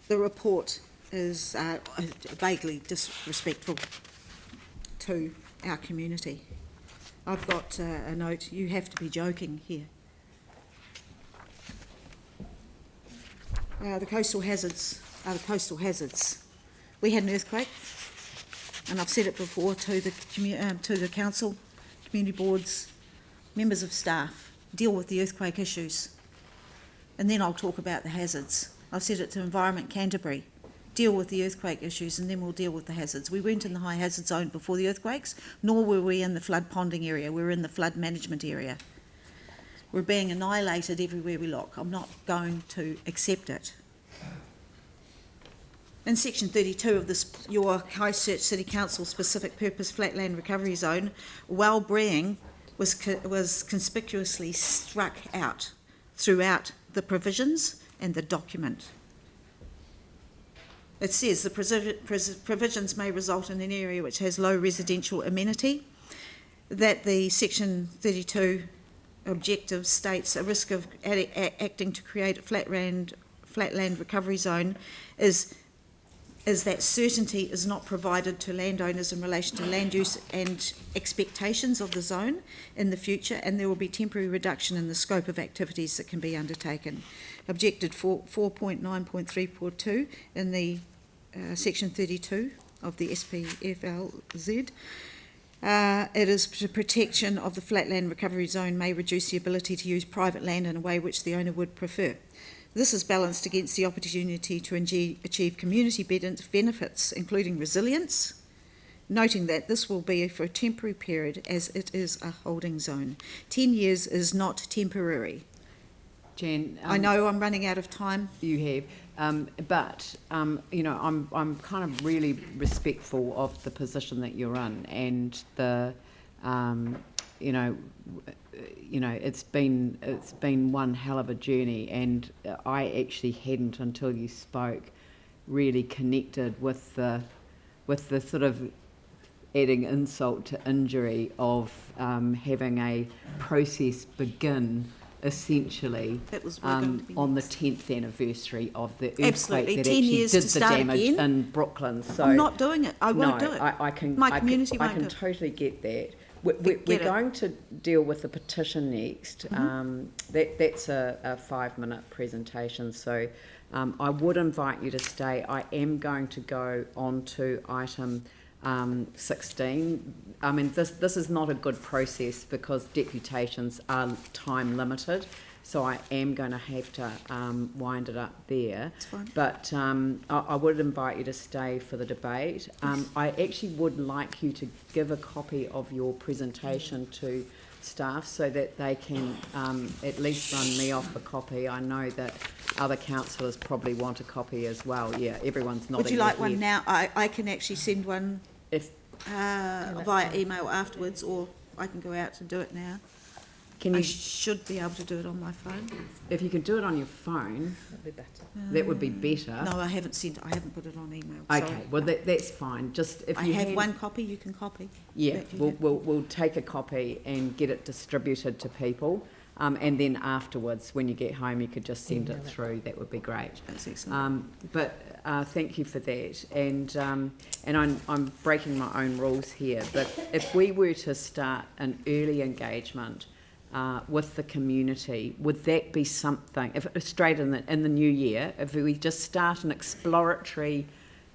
The report is vaguely disrespectful to our community. I've got a note, you have to be joking here. The coastal hazards are the coastal hazards. We had an earthquake, and I've said it before to the council, community boards, members of staff, deal with the earthquake issues. And then I'll talk about the hazards. I've said it to Environment Canterbury, deal with the earthquake issues and then we'll deal with the hazards. We weren't in the high hazard zone before the earthquakes, nor were we in the flood ponding area. We were in the flood management area. We're being annihilated everywhere we look. I'm not going to accept it. In section 32 of this, your Christchurch City Council specific purpose flatland recovery zone, well-being was conspicuously struck out throughout the provisions and the document. It says the provisions may result in an area which has low residential amenity, that the section 32 objective states a risk of acting to create a flatland recovery zone is that certainty is not provided to landowners in relation to land use and expectations of the zone in the future, and there will be temporary reduction in the scope of activities that can be undertaken. Objective 4.9.342 in the section 32 of the SPFLZ. It is the protection of the flatland recovery zone may reduce the ability to use private land in a way which the owner would prefer. This is balanced against the opportunity to achieve community benefits, including resilience, noting that this will be for a temporary period as it is a holding zone. 10 years is not temporary. Jen, I know I'm running out of time. You have, but you know, I'm kind of really respectful of the position that you're in, and the you know, it's been one hell of a journey, and I actually hadn't, until you spoke, really connected with the sort of adding insult to injury of having a process begin essentially on the 10th anniversary of the earthquake Absolutely. that 10 actually years did to the start damage again. in Brooklyn. So I'm not doing it. I won't do it. I can. My community I won't can do it. totally get that. We're going to deal with the petition next. That's a 5-minute presentation, so I would invite you to stay. I am going to go on to item 16. I mean, this is not a good process because deputations are time limited, so I am going to have to wind it up there. That's fine. But I would invite you to stay for the debate. I actually would like you to give a copy of your presentation to staff so that they can at least run me off a copy. I know that other councillors probably want a copy as well. Yeah, everyone's nodding. Would you like their one head. now? I can actually send one If via email afterwards, or I can go out to do it now. I should be able to do it on my phone. If you could do it on your phone, that would be better. No, I haven't put it on email. Okay, Sorry. well that's fine. Just if I you have one copy, you can copy. Yeah, that you have. we'll take a copy and get it distributed to people, and then afterwards, when you get home, you could just send it through. That would be great. That's excellent. But thank you for that. And I'm breaking my own rules here. But if we were to start an early engagement with the community, would that be something? If straight in the new year, if we just start an exploratory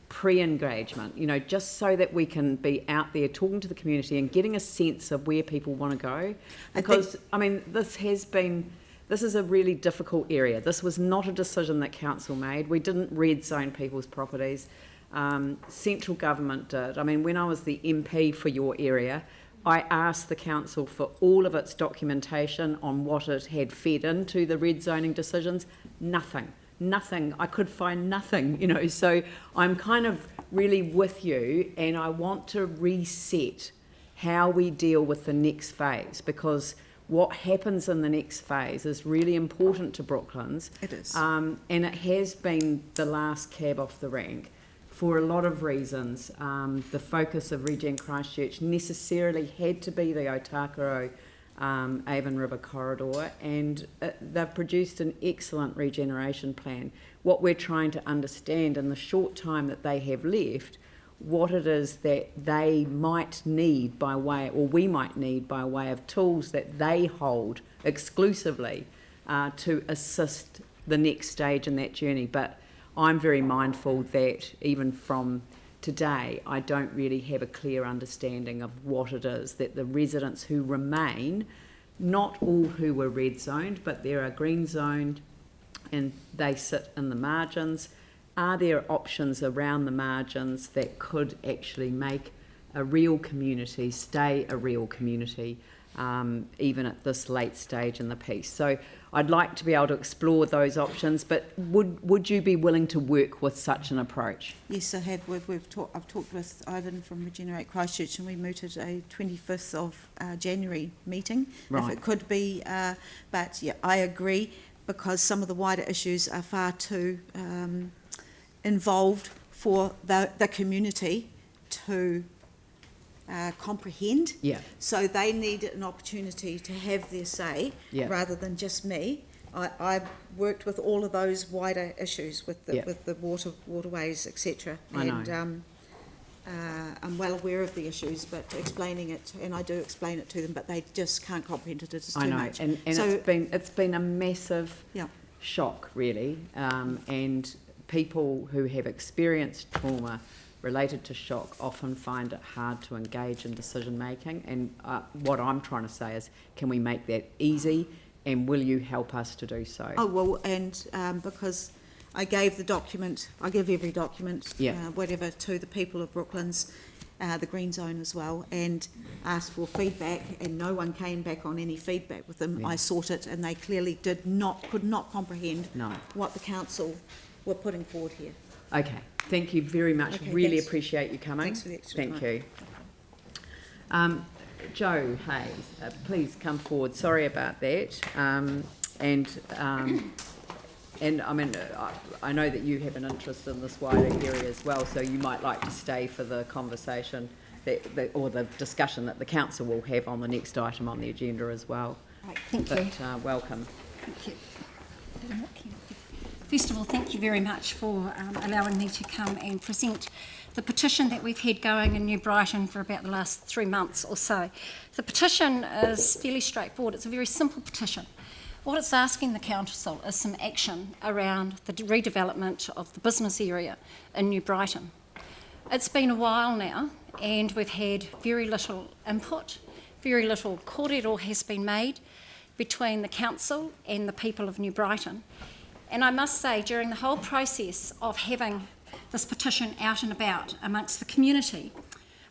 pre-engagement, you know, just so that we can be out there talking to the community and getting a sense of where people want to go, because I mean, this is a really difficult area. This was not a decision that council made. We didn't red zone people's properties. Central government did. I mean, when I was the MP for your area, I asked the council for all of its documentation on what it had fed into the red zoning decisions. Nothing. I could find nothing, you know. So I'm kind of really with you, and I want to reset how we deal with the next phase, because what happens in the next phase is really important to Brooklands. It is. And it has been the last cab off the rank for a lot of reasons. The focus of Regen Christchurch necessarily had to be the Otakaro Avon River Corridor, and they've produced an excellent regeneration plan. What we're trying to understand in the short time that they have left, what it is that they might need by way, or we might need by way of tools that they hold exclusively to assist the next stage in that journey. But I'm very mindful that even from today, I don't really have a clear understanding of what it is that the residents who remain, not all who were red zoned, but there are green zoned and they sit in the margins. Are there options around the margins that could actually make a real community stay a real community, even at this late stage in the piece? So I'd like to be able to explore those options, but would you be willing to work with such an approach? Yes, I have. I've talked with Ivan from Regenerate Christchurch, and we mooted a 25th of January meeting, Right. if it could be. But yeah, I agree, because some of the wider issues are far too involved for the community to comprehend. Yeah. So they need an opportunity to have their say, Yeah. rather than just me. I worked with all of those wider issues with the Yeah. waterways, etc. I know. And I'm well aware of the issues, but explaining it, and I do explain it to them, but they just can't comprehend it. It's too I know, much. and So- it's been a massive Yeah. shock, really, and people who have experienced trauma related to shock often find it hard to engage in decision making. And what I'm trying to say is, can we make that easy, and will you help us to do so? Oh, well, and because I gave the document, I give every document, Yeah. whatever, to the people of Brooklands, the Green Zone as well, and asked for feedback, and no one came back on any feedback with them. Yeah. I sought it, and they clearly could not comprehend No. what the council were putting forward here. Okay, thank you very much. Okay, Really thanks. appreciate you coming. Thanks for the extra Thank time. you. Joe Hayes, please come forward. Sorry about that. And I mean, I know that you have an interest in this wider area as well, so you might like to stay for the conversation or the discussion that the council will have on the next item on the agenda as well. Right, thank you. But welcome. Thank you. First of all, thank you very much for allowing me to come and present the petition that we've had going in New Brighton for about the last 3 months or so. The petition is fairly straightforward. It's a very simple petition. What it's asking the council is some action around the redevelopment of the business area in New Brighton. It's been a while now, and we've had very little input, very little kōrero has been made between the council and the people of New Brighton. And I must say, during the whole process of having this petition out and about amongst the community,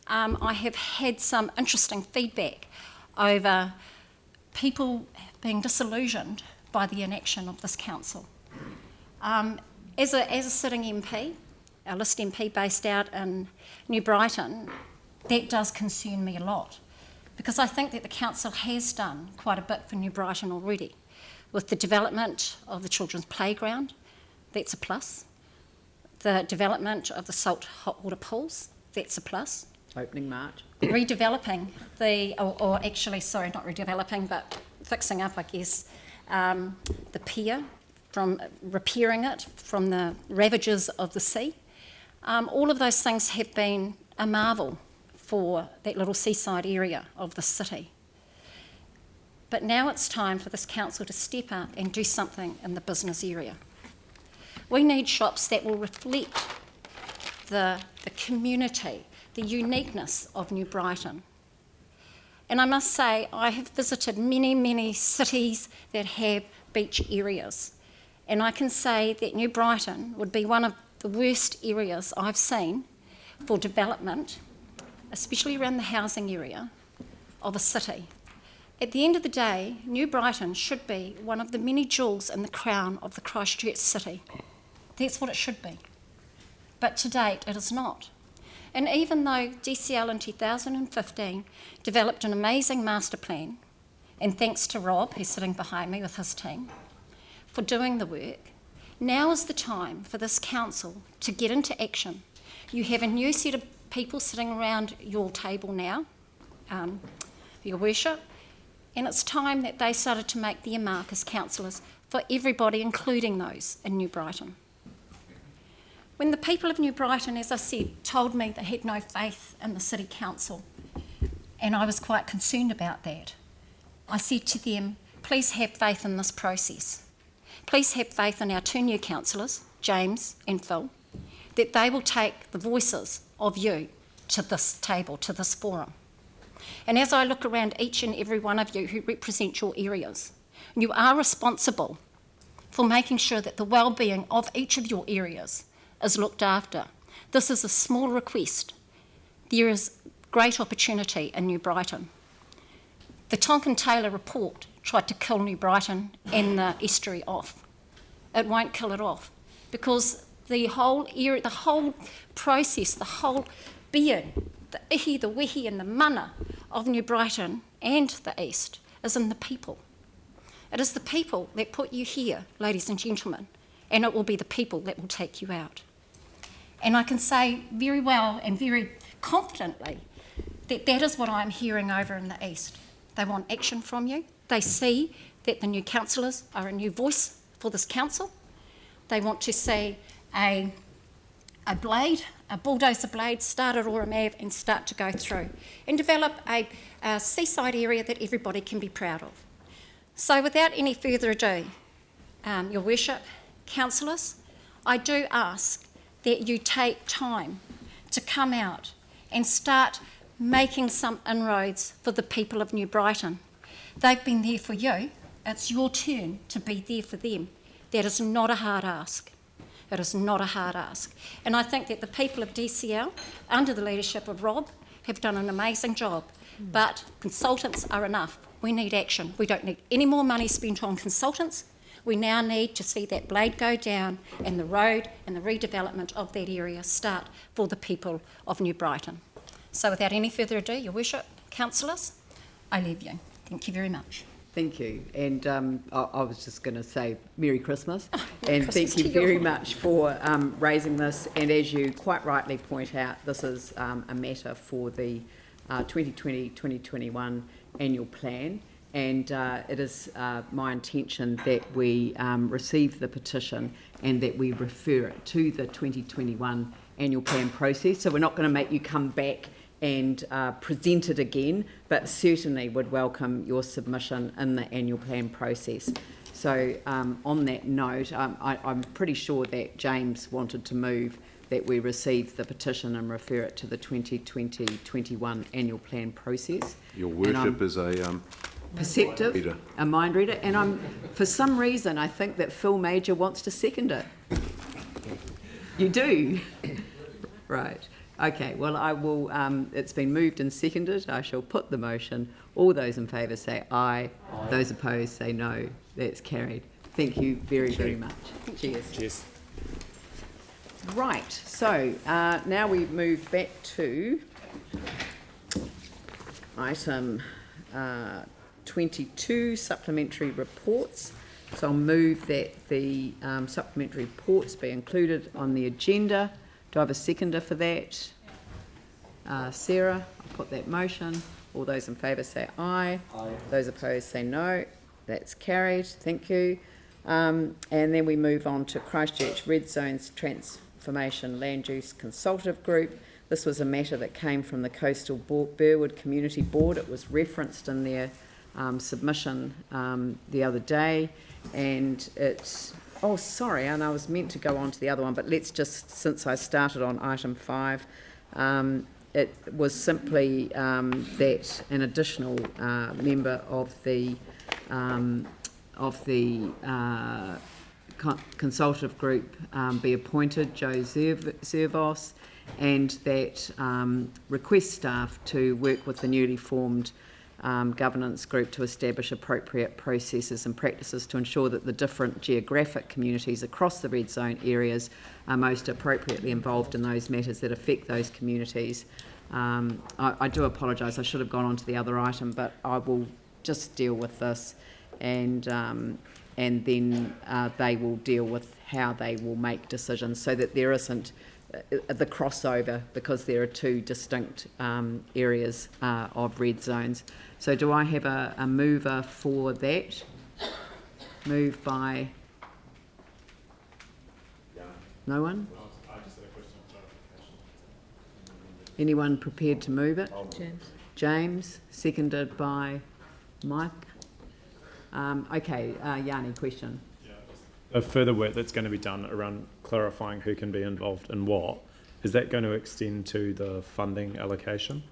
I have had some interesting feedback over people being disillusioned by the inaction of this council. As a sitting MP, a list MP based out in New Brighton, that does concern me a lot, because I think that the council has done quite a bit for New Brighton already. With the development of the children's playground, that's a plus. The development of the salt hot water pools, that's a plus. Opening March. Redeveloping or actually, sorry, not redeveloping, but fixing up, I guess, the pier, from repairing it from the ravages of the sea. All of those things have been a marvel for that little seaside area of the city. But now it's time for this council to step up and do something in the business area. We need shops that will reflect the community, the uniqueness of New Brighton. And I must say, I have visited many, many cities that have beach areas. And I can say that New Brighton would be one of the worst areas I've seen for development, especially around the housing area of a city. At the end of the day, New Brighton should be one of the many jewels in the crown of the Christchurch city. That's what it should be. But to date, it is not. And even though DCL in 2015 developed an amazing master plan, and thanks to Rob, who's sitting behind me with his team, for doing the work, now is the time for this council to get into action. You have a new set of people sitting around your table now, your worship. and it's time that they started to make their mark as councillors for everybody, including those in New Brighton. When the people of New Brighton, as I said, told me they had no faith in the City Council, and I was quite concerned about that, I said to them, please have faith in this process. Please have faith in our two new councillors, James and Phil, that they will take the voices of you to this table, to this forum. And as I look around each and every one of you who represent your areas, you are responsible for making sure that the well-being of each of your areas is looked after. This is a small request. There is great opportunity in New Brighton. The Tonkin Taylor report tried to kill New Brighton and the estuary off. It won't kill it off because the whole area, the whole process, the whole being, the ihi, the wehi and the mana of New Brighton and the East is in the people. It is the people that put you here, ladies and gentlemen, and it will be the people that will take you out. And I can say very well and very confidently that that is what I'm hearing over in the East. They want action from you. They see that the new councillors are a new voice for this council. They want to see a bulldozer blade, start at Ora Ave and start to go through and develop a seaside area that everybody can be proud of. So without any further ado, Your Worship, councillors, I do ask that you take time to come out and start making some inroads for the people of New Brighton. They've been there for you. It's your turn to be there for them. That is not a hard ask. It is not a hard ask. And I think that the people of DCL, under the leadership of Rob, have done an amazing job. But consultants are enough. We need action. We don't need any more money spent on consultants. We now need to see that blade go down and the road and the redevelopment of that area start for the people of New Brighton. So without any further ado, Your Worship, councillors, I leave you. Thank you very much. Thank you. And I was just going to say Merry Christmas. Merry and Christmas thank you to you. very much for raising this. And as you quite rightly point out, this is a matter for the 2020-2021 annual plan. And it is my intention that we receive the petition and that we refer it to the 2021 annual plan process. So we're not going to make you come back and present it again, but certainly would welcome your submission in the annual plan process. So on that note, I'm pretty sure that James wanted to move that we receive the petition and refer it to the 2020-21 annual plan process. Your Worship is a perceptive, reader. A mind reader, and for some reason I think that Phil Major wants to second it. You do? Right. Okay, well, I will, it's been moved and seconded. I shall put the motion. All those in favour say aye. Those opposed say no. That's carried. Thank you very, very much. Cheers. Cheers. Right, so now we move back to item 22, supplementary reports. So I'll move that the supplementary reports be included on the agenda. Do I have a seconder for that? Sarah, I'll put that motion. All those in favour say aye. Aye. Those opposed say no. That's carried. Thank you. And then we move on to Christchurch Red Zones Transformation Land Use Consultative Group. This was a matter that came from the Coastal Burwood Community Board. It was referenced in their submission the other day, and it's oh, sorry, and I was meant to go on to the other one, but let's just, since I started on item 5, it was simply that an additional member of the consultative group be appointed, Joe Zervos, and that request staff to work with the newly formed governance group to establish appropriate processes and practices to ensure that the different geographic communities across the red zone areas are most appropriately involved in those matters that affect those communities. I do apologise, I should have gone on to the other item, but I will just deal with this, and then they will deal with how they will make decisions so that there isn't the crossover, because there are two distinct areas of red zones. So do I have a mover for that? Moved by... No one? Anyone prepared to move it? James. James, seconded by Mike. Okay, Yanni, question. A further work that's going to be done around clarifying who can be involved in what, is that going to extend to the funding allocation?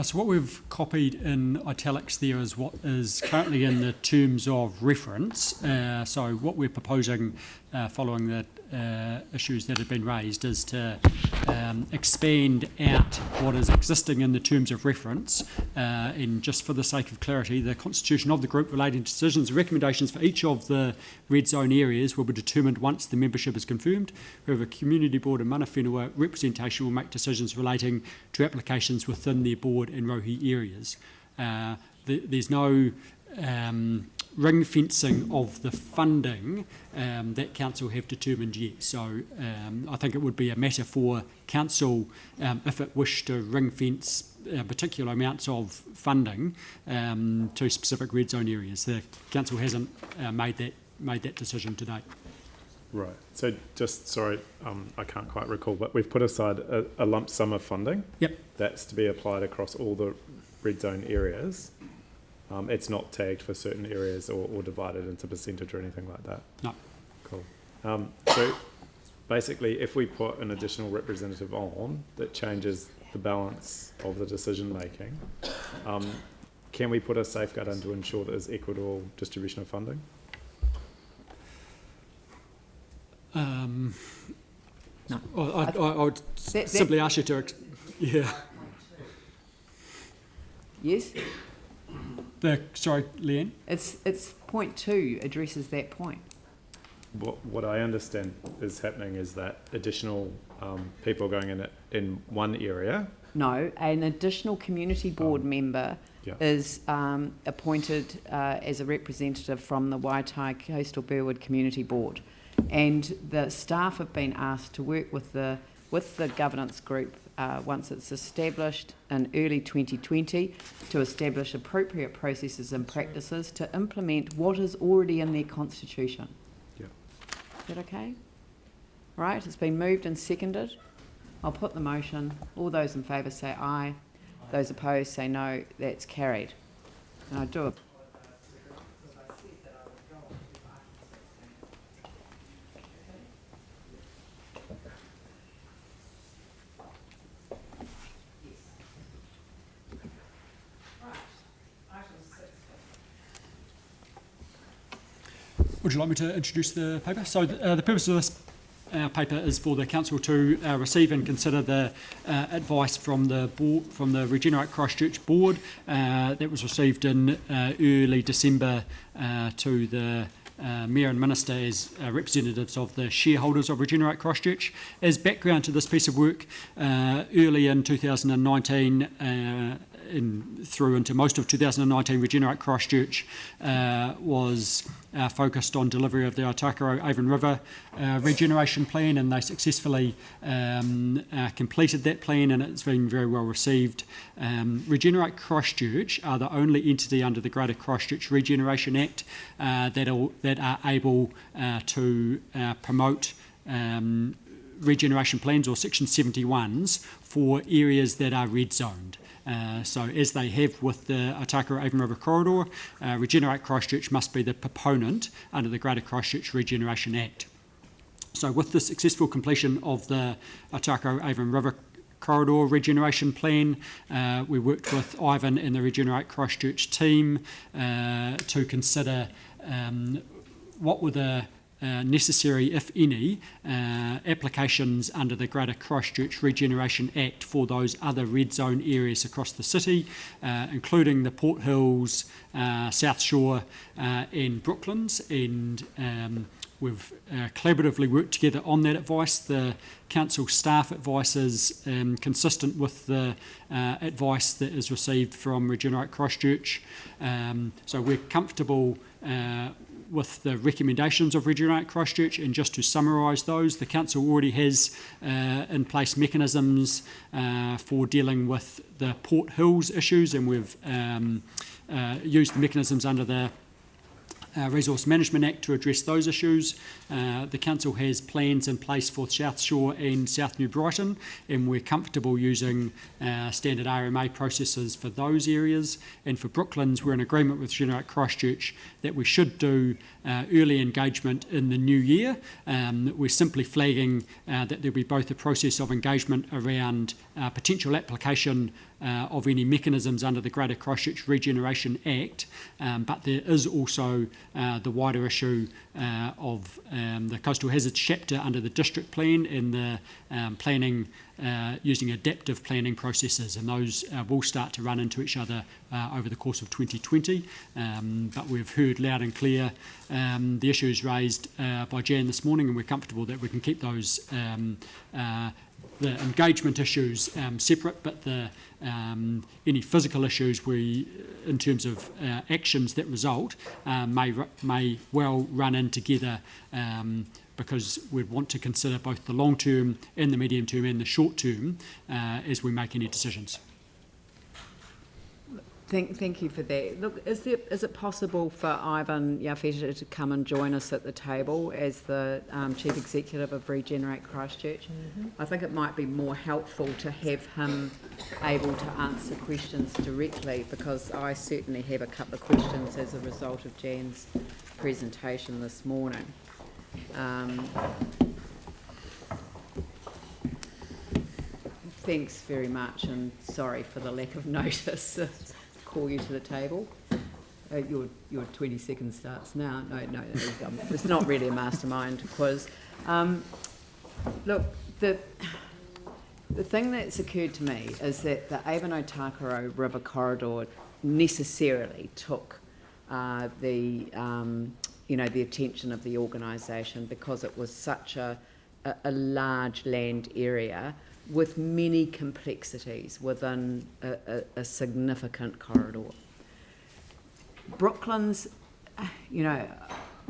So what we've copied in italics there is what is currently in the terms of reference. So what we're proposing following the issues that have been raised is to expand out what is existing in the terms of reference, and just for the sake of clarity, the constitution of the group relating to decisions and recommendations for each of the red zone areas will be determined once the membership is confirmed. However, community board and mana whenua representation will make decisions relating to applications within their board and rohi areas. There's no ring fencing of the funding that council have determined yet. So I think it would be a matter for council, if it wished to ring fence particular amounts of funding to specific red zone areas. The council hasn't made that decision to date. Right. So just, sorry, I can't quite recall, but we've put aside a lump sum of funding. Yep. That's to be applied across all the red zone areas. It's not tagged for certain areas or divided into percentage or anything like that. No. Cool. So basically, if we put an additional representative on that changes the balance of the decision making, can we put a safeguard in to ensure that there's equitable distribution of funding? No. I would simply ask you to... Yeah. Yes? Sorry, Leanne? It's point 2 addresses that point. What I understand is happening is that additional people are going in one area. No, an additional community board member is appointed as a representative from the Waitai Coastal Burwood Community Board, and the staff have been asked to work with the governance group once it's established in early 2020 to establish appropriate processes and practices to implement what is already in their constitution. Yeah. Is that okay? Right, it's been moved and seconded. I'll put the motion. All those in favour say aye. Those opposed say no. That's carried. And I do it. Would you like me to introduce the paper? So the purpose of this paper is for the council to receive and consider the advice from the board, from the Regenerate Christchurch board that was received in early December to the Mayor and Minister as representatives of the shareholders of Regenerate Christchurch. As background to this piece of work, early in 2019 through into most of 2019, Regenerate Christchurch was focused on delivery of the Aotearoa Avon River regeneration plan, and they successfully completed that plan, and it's been very well received. Regenerate Christchurch are the only entity under the Greater Christchurch Regeneration Act that are able to promote regeneration plans or Section 71s for areas that are red zoned. So as they have with the Aotearoa Avon River Corridor, Regenerate Christchurch must be the proponent under the Greater Christchurch Regeneration Act. So with the successful completion of the Aotearoa Avon River Corridor Regeneration Plan, we worked with Ivan and the Regenerate Christchurch team to consider what were the necessary, if any, applications under the Greater Christchurch Regeneration Act for those other red zone areas across the city, including the Port Hills, South Shore and Brooklands, and we've collaboratively worked together on that advice. The council staff advice is consistent with the advice that is received from Regenerate Christchurch. So we're comfortable with the recommendations of Regenerate Christchurch, and just to summarise those, the council already has in place mechanisms for dealing with the Port Hills issues, and we've used the mechanisms under the Resource Management Act to address those issues. The council has plans in place for South Shore and South New Brighton, and we're comfortable using standard RMA processes for those areas. And for Brooklands, we're in agreement with Regenerate Christchurch that we should do early engagement in the new year. We're simply flagging that there'll be both a process of engagement around potential application of any mechanisms under the Greater Christchurch Regeneration Act, but there is also the wider issue of the coastal hazards chapter under the district plan and the planning using adaptive planning processes, and those will start to run into each other over the course of 2020. But we've heard loud and clear the issues raised by Jan this morning, and we're comfortable that we can keep those the engagement issues separate, but the any physical issues we, in terms of actions that result, may well run in together, because we'd want to consider both the long term and the medium term and the short term as we make any decisions. Thank you for that. Look, is it possible for Ivan Yafeta to come and join us at the table as the Chief Executive of Regenerate Christchurch? I think it might be more helpful to have him able to answer questions directly, because I certainly have a couple of questions as a result of Jan's presentation this morning. Thanks very much, and sorry for the lack of notice. Call you to the table. Your 20 seconds starts now. No, it's not really a mastermind quiz. Look, the thing that's occurred to me is that the Avon-Otakaro River Corridor necessarily took the attention of the organisation, because it was such a large land area with many complexities within a significant corridor. Brooklands,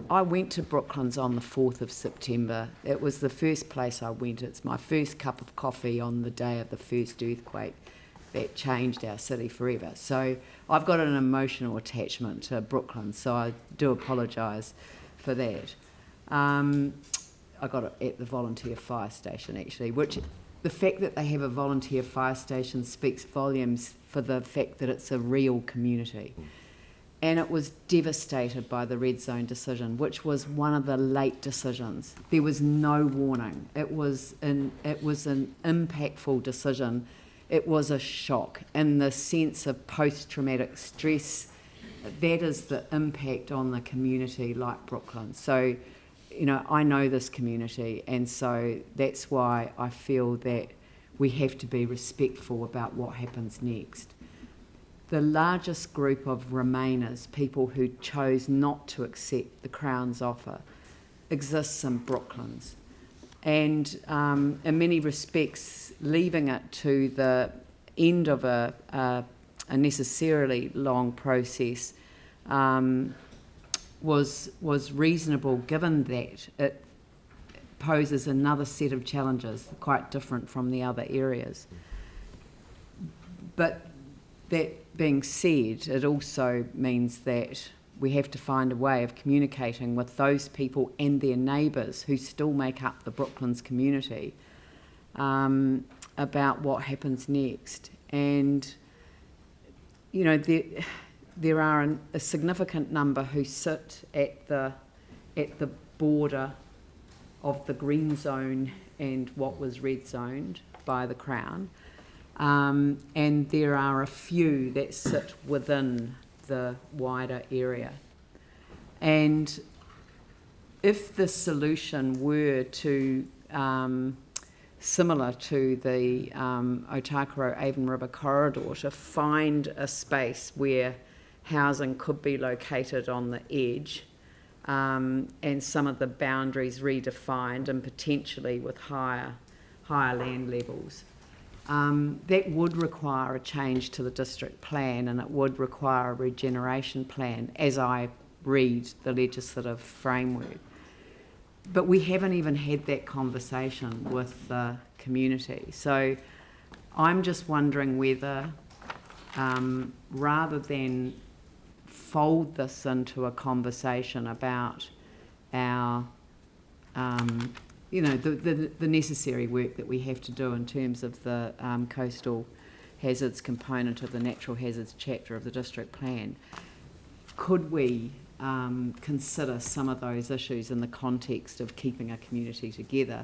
I went to Brooklands on the 4th of September. It was the first place I went. It's my first cup of coffee on the day of the first earthquake that changed our city forever. So I've got an emotional attachment to Brooklands, so I do apologise for that. I got it at the volunteer fire station, actually, which the fact that they have a volunteer fire station speaks volumes for the fact that it's a real community. And it was devastated by the red zone decision, which was one of the late decisions. There was no warning. It was an impactful decision. It was a shock in the sense of post-traumatic stress. That is the impact on the community like Brooklands. So, I know this community, and so that's why I feel that we have to be respectful about what happens next. The largest group of Remainers, people who chose not to accept the Crown's offer, exists in Brooklands. And in many respects, leaving it to the end of a necessarily long process was reasonable, given that it poses another set of challenges quite different from the other areas. But that being said, it also means that we have to find a way of communicating with those people and their neighbours who still make up the Brooklands community about what happens next. And, there are a significant number who sit at the border of the green zone and what was red zoned by the Crown, and there are a few that sit within the wider area. And if the solution were to, similar to the Otakaro-Avon River corridor, to find a space where housing could be located on the edge, and some of the boundaries redefined and potentially with higher land levels. That would require a change to the district plan, and it would require a regeneration plan as I read the legislative framework. But we haven't even had that conversation with the community. So I'm just wondering whether, rather than fold this into a conversation about our, the necessary work that we have to do in terms of the coastal hazards component of the natural hazards chapter of the district plan, could we consider some of those issues in the context of keeping a community together?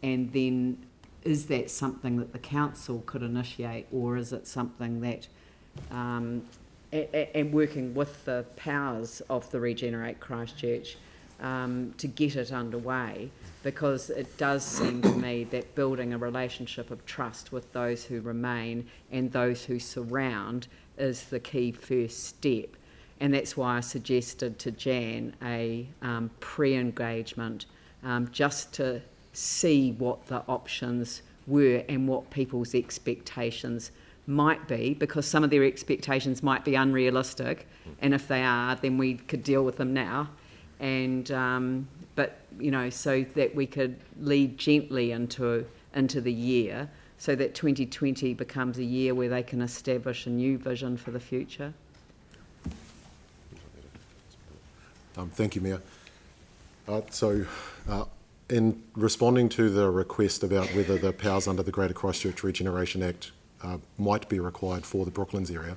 And then is that something that the council could initiate, or is it something that, and working with the powers of the Regenerate Christchurch to get it underway? Because it does seem to me that building a relationship of trust with those who remain and those who surround is the key first step. And that's why I suggested to Jan a pre-engagement just to see what the options were and what people's expectations might be, because some of their expectations might be unrealistic, and if they are, then we could deal with them now. And but so that we could lead gently into the year, so that 2020 becomes a year where they can establish a new vision for the future. Thank you, Mayor. In responding to the request about whether the powers under the Greater Christchurch Regeneration Act might be required for the Brooklands area,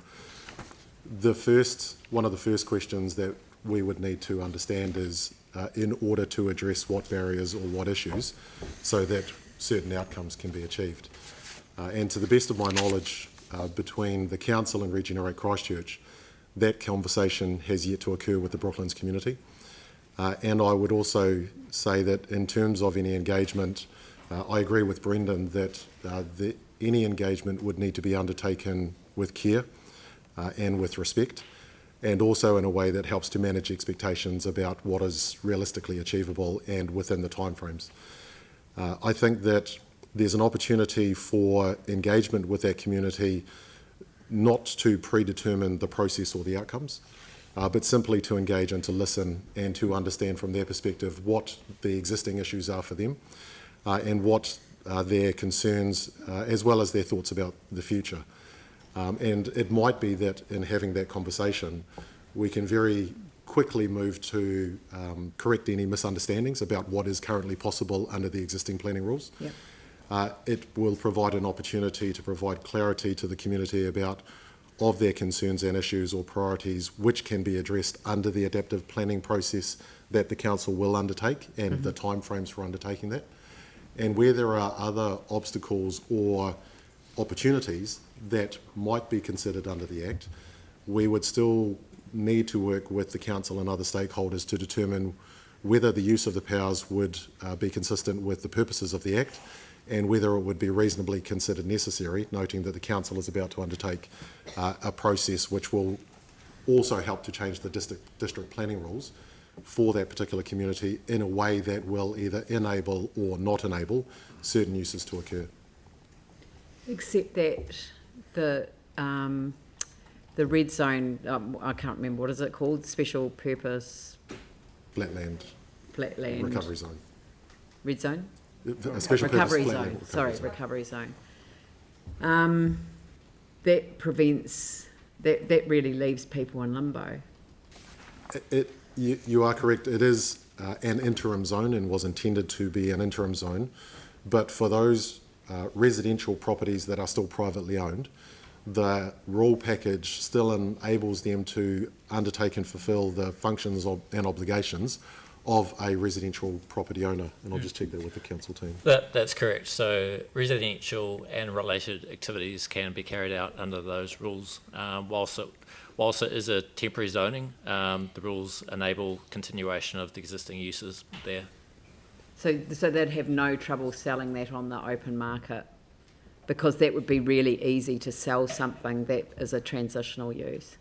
one of the first questions that we would need to understand is in order to address what barriers or what issues so that certain outcomes can be achieved. And to the best of my knowledge, between the Council and Regenerate Christchurch, that conversation has yet to occur with the Brooklands community. And I would also say that in terms of any engagement, I agree with Brendan that any engagement would need to be undertaken with care and with respect, and also in a way that helps to manage expectations about what is realistically achievable and within the timeframes. I think that there's an opportunity for engagement with that community, not to predetermine the process or the outcomes, but simply to engage and to listen and to understand from their perspective what the existing issues are for them and what their concerns as well as their thoughts about the future. And it might be that in having that conversation, we can very quickly move to correct any misunderstandings about what is currently possible under the existing planning rules. Yep. It will provide an opportunity to provide clarity to the community about of their concerns and issues or priorities which can be addressed under the adaptive planning process that the council will undertake and the timeframes for undertaking that. And where there are other obstacles or opportunities that might be considered under the Act, we would still need to work with the council and other stakeholders to determine whether the use of the powers would be consistent with the purposes of the Act and whether it would be reasonably considered necessary, noting that the council is about to undertake a process which will also help to change the district planning rules for that particular community in a way that will either enable or not enable certain uses to occur. Except that the red zone, I can't remember, what is it called? Special purpose... Flatland. Recovery zone. Red zone? A special recovery purpose zone. flatland Recovery zone. That prevents, that really leaves people in limbo. You are correct. It is an interim zone and was intended to be an interim zone. But for those residential properties that are still privately owned, the rule package still enables them to undertake and fulfil the functions and obligations of a residential property owner. And I'll just check that with the council team. That's correct. So residential and related activities can be carried out under those rules. Whilst it is a temporary zoning, the rules enable continuation of the existing uses there. So they'd have no trouble selling that on the open market, because that would be really easy to sell something that is a transitional use.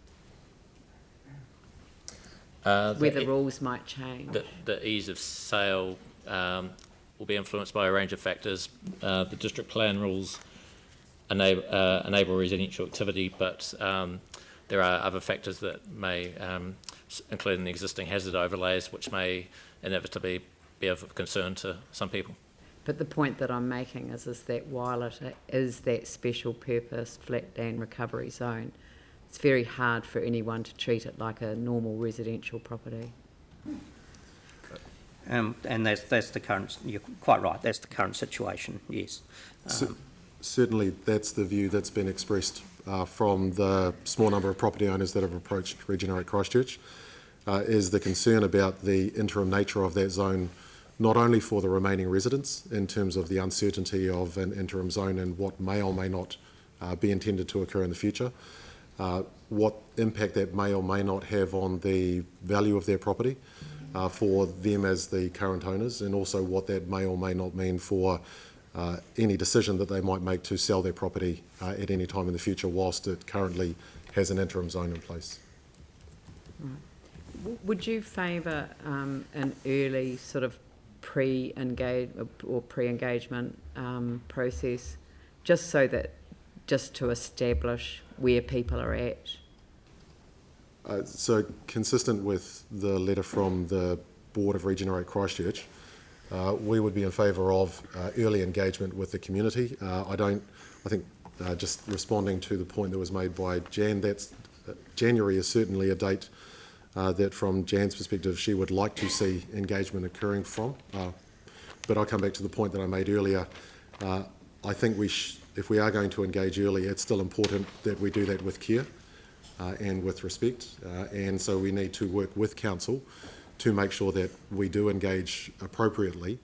where the rules might change? The ease of sale will be influenced by a range of factors. The district plan rules enable residential activity, but there are other factors that may, including the existing hazard overlays, which may inevitably be of concern to some people. But the point that I'm making is that while it is that special purpose flat land recovery zone, it's very hard for anyone to treat it like a normal residential property. And that's the current, you're quite right, that's the current situation, yes. Certainly that's the view that's been expressed from the small number of property owners that have approached Regenerate Christchurch, is the concern about the interim nature of that zone, not only for the remaining residents in terms of the uncertainty of an interim zone and what may or may not be intended to occur in the future, what impact that may or may not have on the value of their property for them as the current owners, and also what that may or may not mean for any decision that they might make to sell their property at any time in the future whilst it currently has an interim zone in place. Right. Would you favour an early sort of pre-engagement process, just to establish where people are at? So consistent with the letter from the Board of Regenerate Christchurch, we would be in favour of early engagement with the community. Just responding to the point that was made by Jan, January is certainly a date that from Jan's perspective she would like to see engagement occurring from. But I'll come back to the point that I made earlier. I think if we are going to engage early, it's still important that we do that with care and with respect. And so we need to work with council to make sure that we do engage appropriately,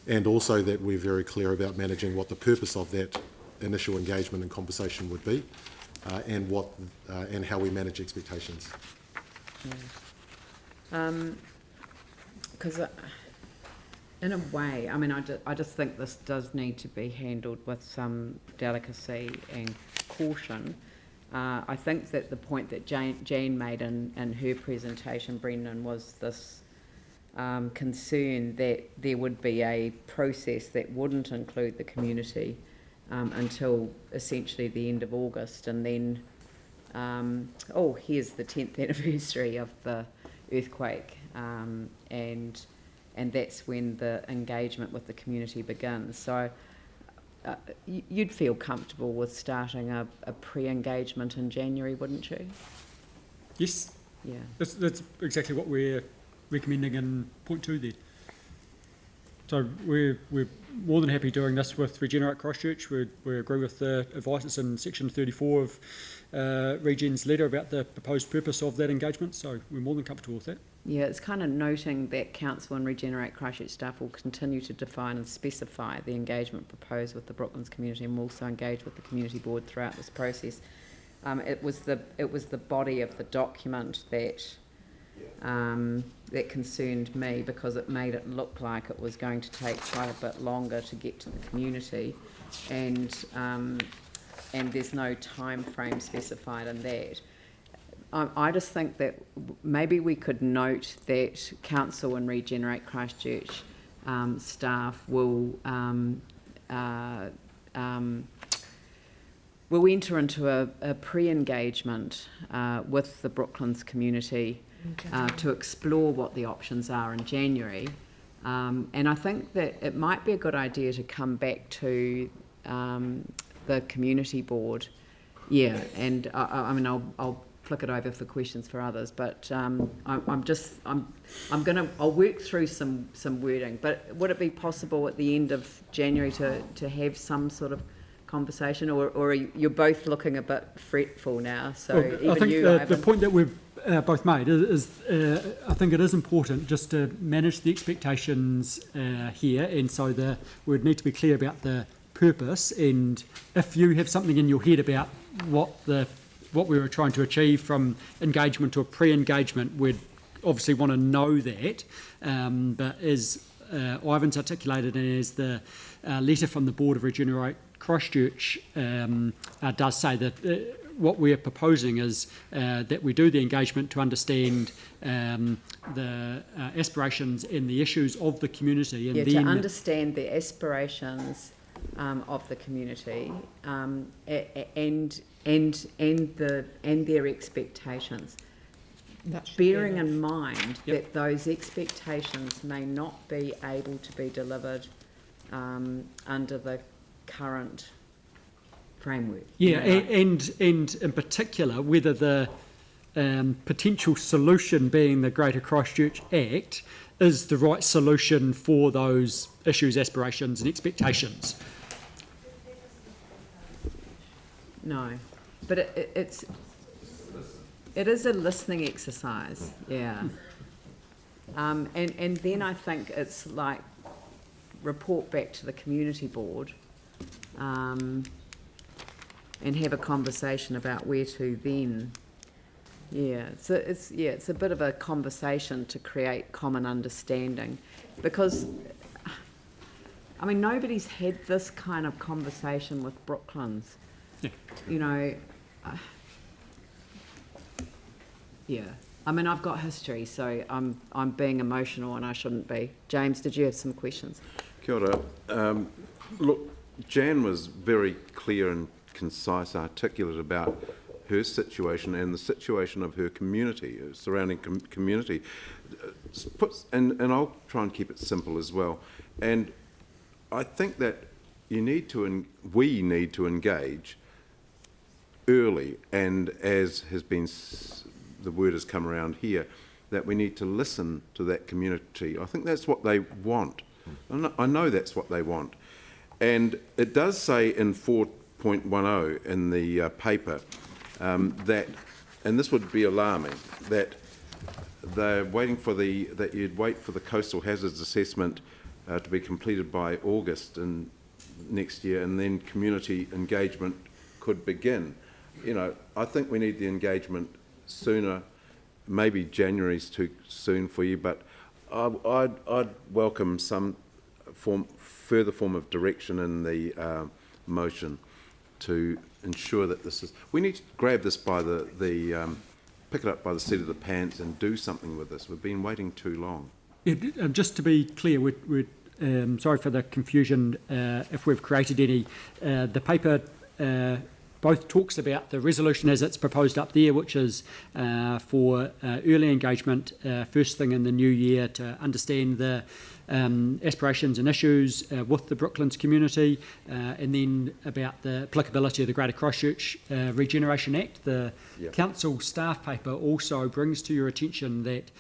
and also that we're very clear about managing what the purpose of that initial engagement and conversation would be, and how we manage expectations. Because in a way, I mean, I just think this does need to be handled with some delicacy and caution. I think that the point that Jane made in her presentation, Brendan, was this concern that there would be a process that wouldn't include the community until essentially the end of August, and then here's the 10th anniversary of the earthquake, and that's when the engagement with the community begins. So you'd feel comfortable with starting a pre-engagement in January, wouldn't you? Yes. Yeah. That's exactly what we're recommending in point 2 there. So we're more than happy doing this with Regenerate Christchurch. We agree with the advice that's in section 34 of Regen's letter about the proposed purpose of that engagement, so we're more than comfortable with that. Yeah, it's kind of noting that Council and Regenerate Christchurch staff will continue to define and specify the engagement proposed with the Brooklands community, and will also engage with the community board throughout this process. It was the body of the document that that concerned me, because it made it look like it was going to take quite a bit longer to get to the community, and there's no time frame specified in that. I just think that maybe we could note that Council and Regenerate Christchurch staff will enter into a pre-engagement with the Brooklands community to explore what the options are in January. And I think that it might be a good idea to come back to the community board. Yeah, and I mean, I'll flick it over for questions for others, but I'll work through some wording. But would it be possible at the end of January to have some sort of conversation, or are you're both looking a bit fretful now? So well, even I think you, the point that we've both made is I think it is important just to manage the expectations here, and so we'd need to be clear about the purpose. And if you have something in your head about what we were trying to achieve from engagement or pre-engagement, we'd obviously want to know that. But as Ivan's articulated, and as the letter from the Board of Regenerate Christchurch does say, that what we're proposing is that we do the engagement to understand the aspirations and the issues of the community, and to then understand the aspirations of the community and their expectations. Bearing in mind that those expectations may not be able to be delivered under the current framework. And in particular, whether the potential solution being the Greater Christchurch Act is the right solution for those issues, aspirations and expectations. No, but it is a listening exercise, yeah. And then I think it's like report back to the community board and have a conversation about where to then. Yeah, so it's a bit of a conversation to create common understanding, because I mean nobody's had this kind of conversation with Brooklands. Yeah. You know. Yeah, I mean I've got history, so I'm being emotional and I shouldn't be. James, did you have some questions? Kia ora. Look, Jan was very clear and concise, articulate about her situation and the situation of her community, her surrounding community. And I'll try and keep it simple as well. And I think that we need to engage early, and as has been, the word has come around here, that we need to listen to that community. I think that's what they want. I know that's what they want. And it does say in 4.10 in the paper that, and this would be alarming, that they're waiting for that you'd wait for the coastal hazards assessment to be completed by August next year, and then community engagement could begin. You know, I think we need the engagement sooner. Maybe January's too soon for you, but I'd welcome some further form of direction in the motion to ensure that this is. We need to grab this by pick it up by the seat of the pants and do something with this. We've been waiting too long. Yeah, just to be clear, we're sorry for the confusion if we've created any. The paper both talks about the resolution as it's proposed up there, which is for early engagement first thing in the new year to understand the aspirations and issues with the Brooklands community, and then about the applicability of the Greater Christchurch Regeneration Act. The council staff paper also brings to your attention that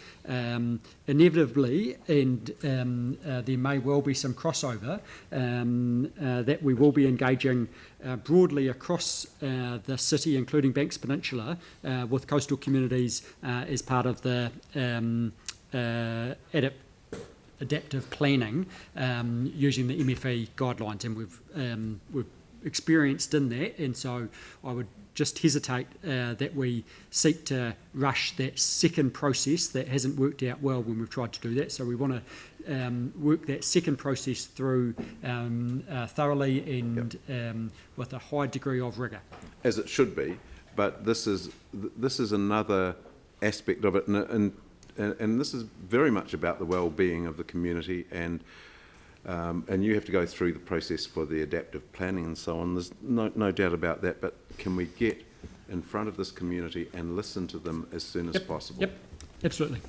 inevitably, and there may well be some crossover, that we will be engaging broadly across the city, including Banks Peninsula, with coastal communities as part of the adaptive planning using the MFE guidelines, and we've experienced in that, and so I would just hesitate that we seek to rush that second process that hasn't worked out well when we've tried to do that. So we want to work that second process through thoroughly and with a high degree of rigour. As it should be, but this is another aspect of it, and this is very much about the well-being of the community, and you have to go through the process for the adaptive planning and so on. There's no doubt about that, but can we get in front of this community and listen to them as soon as possible? Yep, absolutely.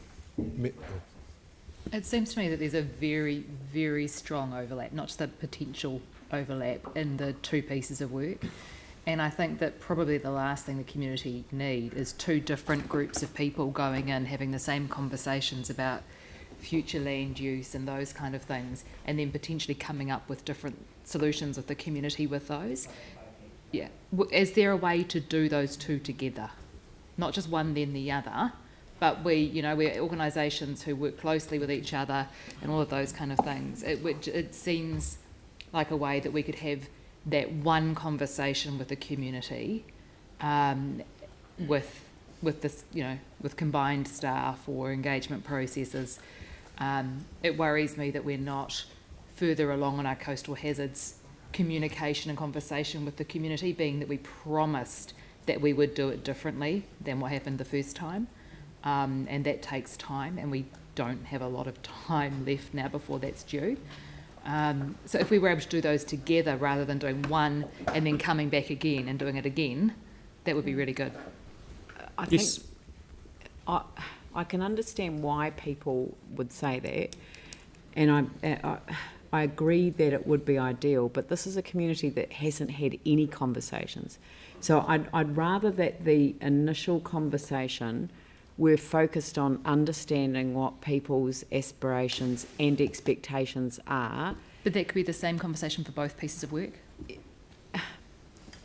It seems to me that there's a very, very strong overlap, not just a potential overlap in the two pieces of work. And I think that probably the last thing the community need is two different groups of people going in, having the same conversations about future land use and those kind of things, and then potentially coming up with different solutions with the community with those. Yeah. Is there a way to do those two together? Not just one then the other, but we're organisations who work closely with each other and all of those kind of things. It seems like a way that we could have that one conversation with the community, with this, with combined staff or engagement processes. It worries me that we're not further along on our coastal hazards communication and conversation with the community, being that we promised that we would do it differently than what happened the first time, and that takes time, and we don't have a lot of time left now before that's due. So if we were able to do those together rather than doing one and then coming back again and doing it again, that would be really good. I think I can understand why people would say that, and I agree that it would be ideal, but this is a community that hasn't had any conversations. So I'd rather that the initial conversation were focused on understanding what people's aspirations and expectations are. But that could be the same conversation for both pieces of work?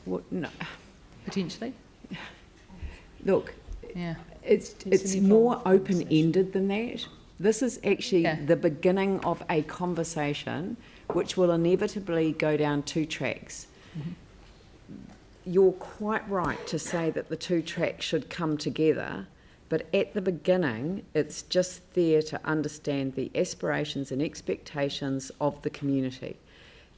Well, no. Potentially? Look, yeah. It's more open-ended than that. This is actually the beginning of a conversation which will inevitably go down two tracks. Mm-hmm. You're quite right to say that the two tracks should come together, but at the beginning, it's just there to understand the aspirations and expectations of the community.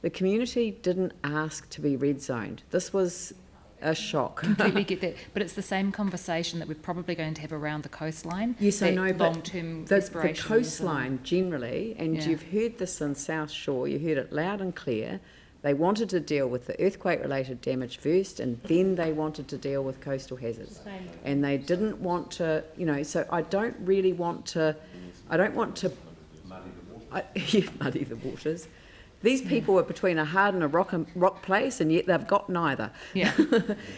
The community didn't ask to be red zoned. This was a shock. Completely get that, but it's the same conversation that we're probably going to have around the coastline. Yes, I know, but long-term the aspirations. coastline generally, and you've heard this in South Shore, you heard it loud and clear, they wanted to deal with the earthquake-related damage first, and then they wanted to deal with coastal hazards. And they didn't want to, so I don't want to muddy the waters. These people are between a hard and a rock place, and yet they've got neither. Yeah.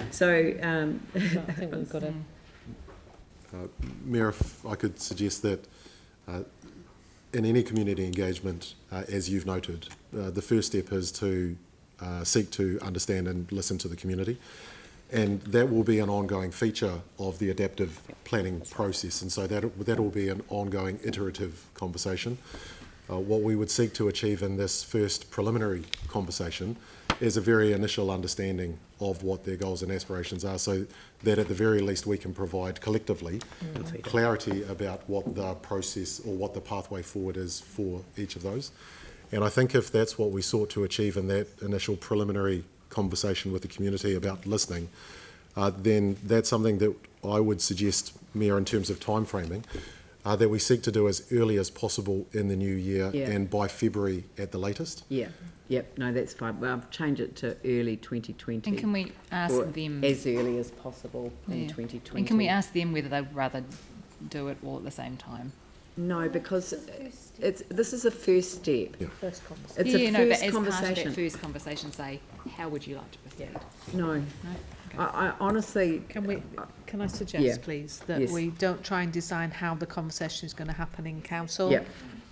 So I think we've got to. Mayor, if I could suggest that in any community engagement, as you've noted, the first step is to seek to understand and listen to the community. And that will be an ongoing feature of the adaptive planning process. And so that will be an ongoing iterative conversation. What we would seek to achieve in this first preliminary conversation is a very initial understanding of what their goals and aspirations are, so that at the very least we can provide collectively clarity about what the process or what the pathway forward is for each of those. And I think if that's what we sought to achieve in that initial preliminary conversation with the community about listening, then that's something that I would suggest, Mayor, in terms of time framing, that we seek to do as early as possible in the new year and by February at the latest. Yeah, yep, no, that's fine. Well, I've changed it to early 2020. And can we ask them... As early as possible in 2020. And can we ask them whether they'd rather do it all at the same time? No, because this is a first step. First conversation. It's a but first as conversation. part of that first conversation, say, how would you like to proceed? No. Okay. I honestly... Can I suggest, please, that we don't try and design how the conversation is going to happen in council,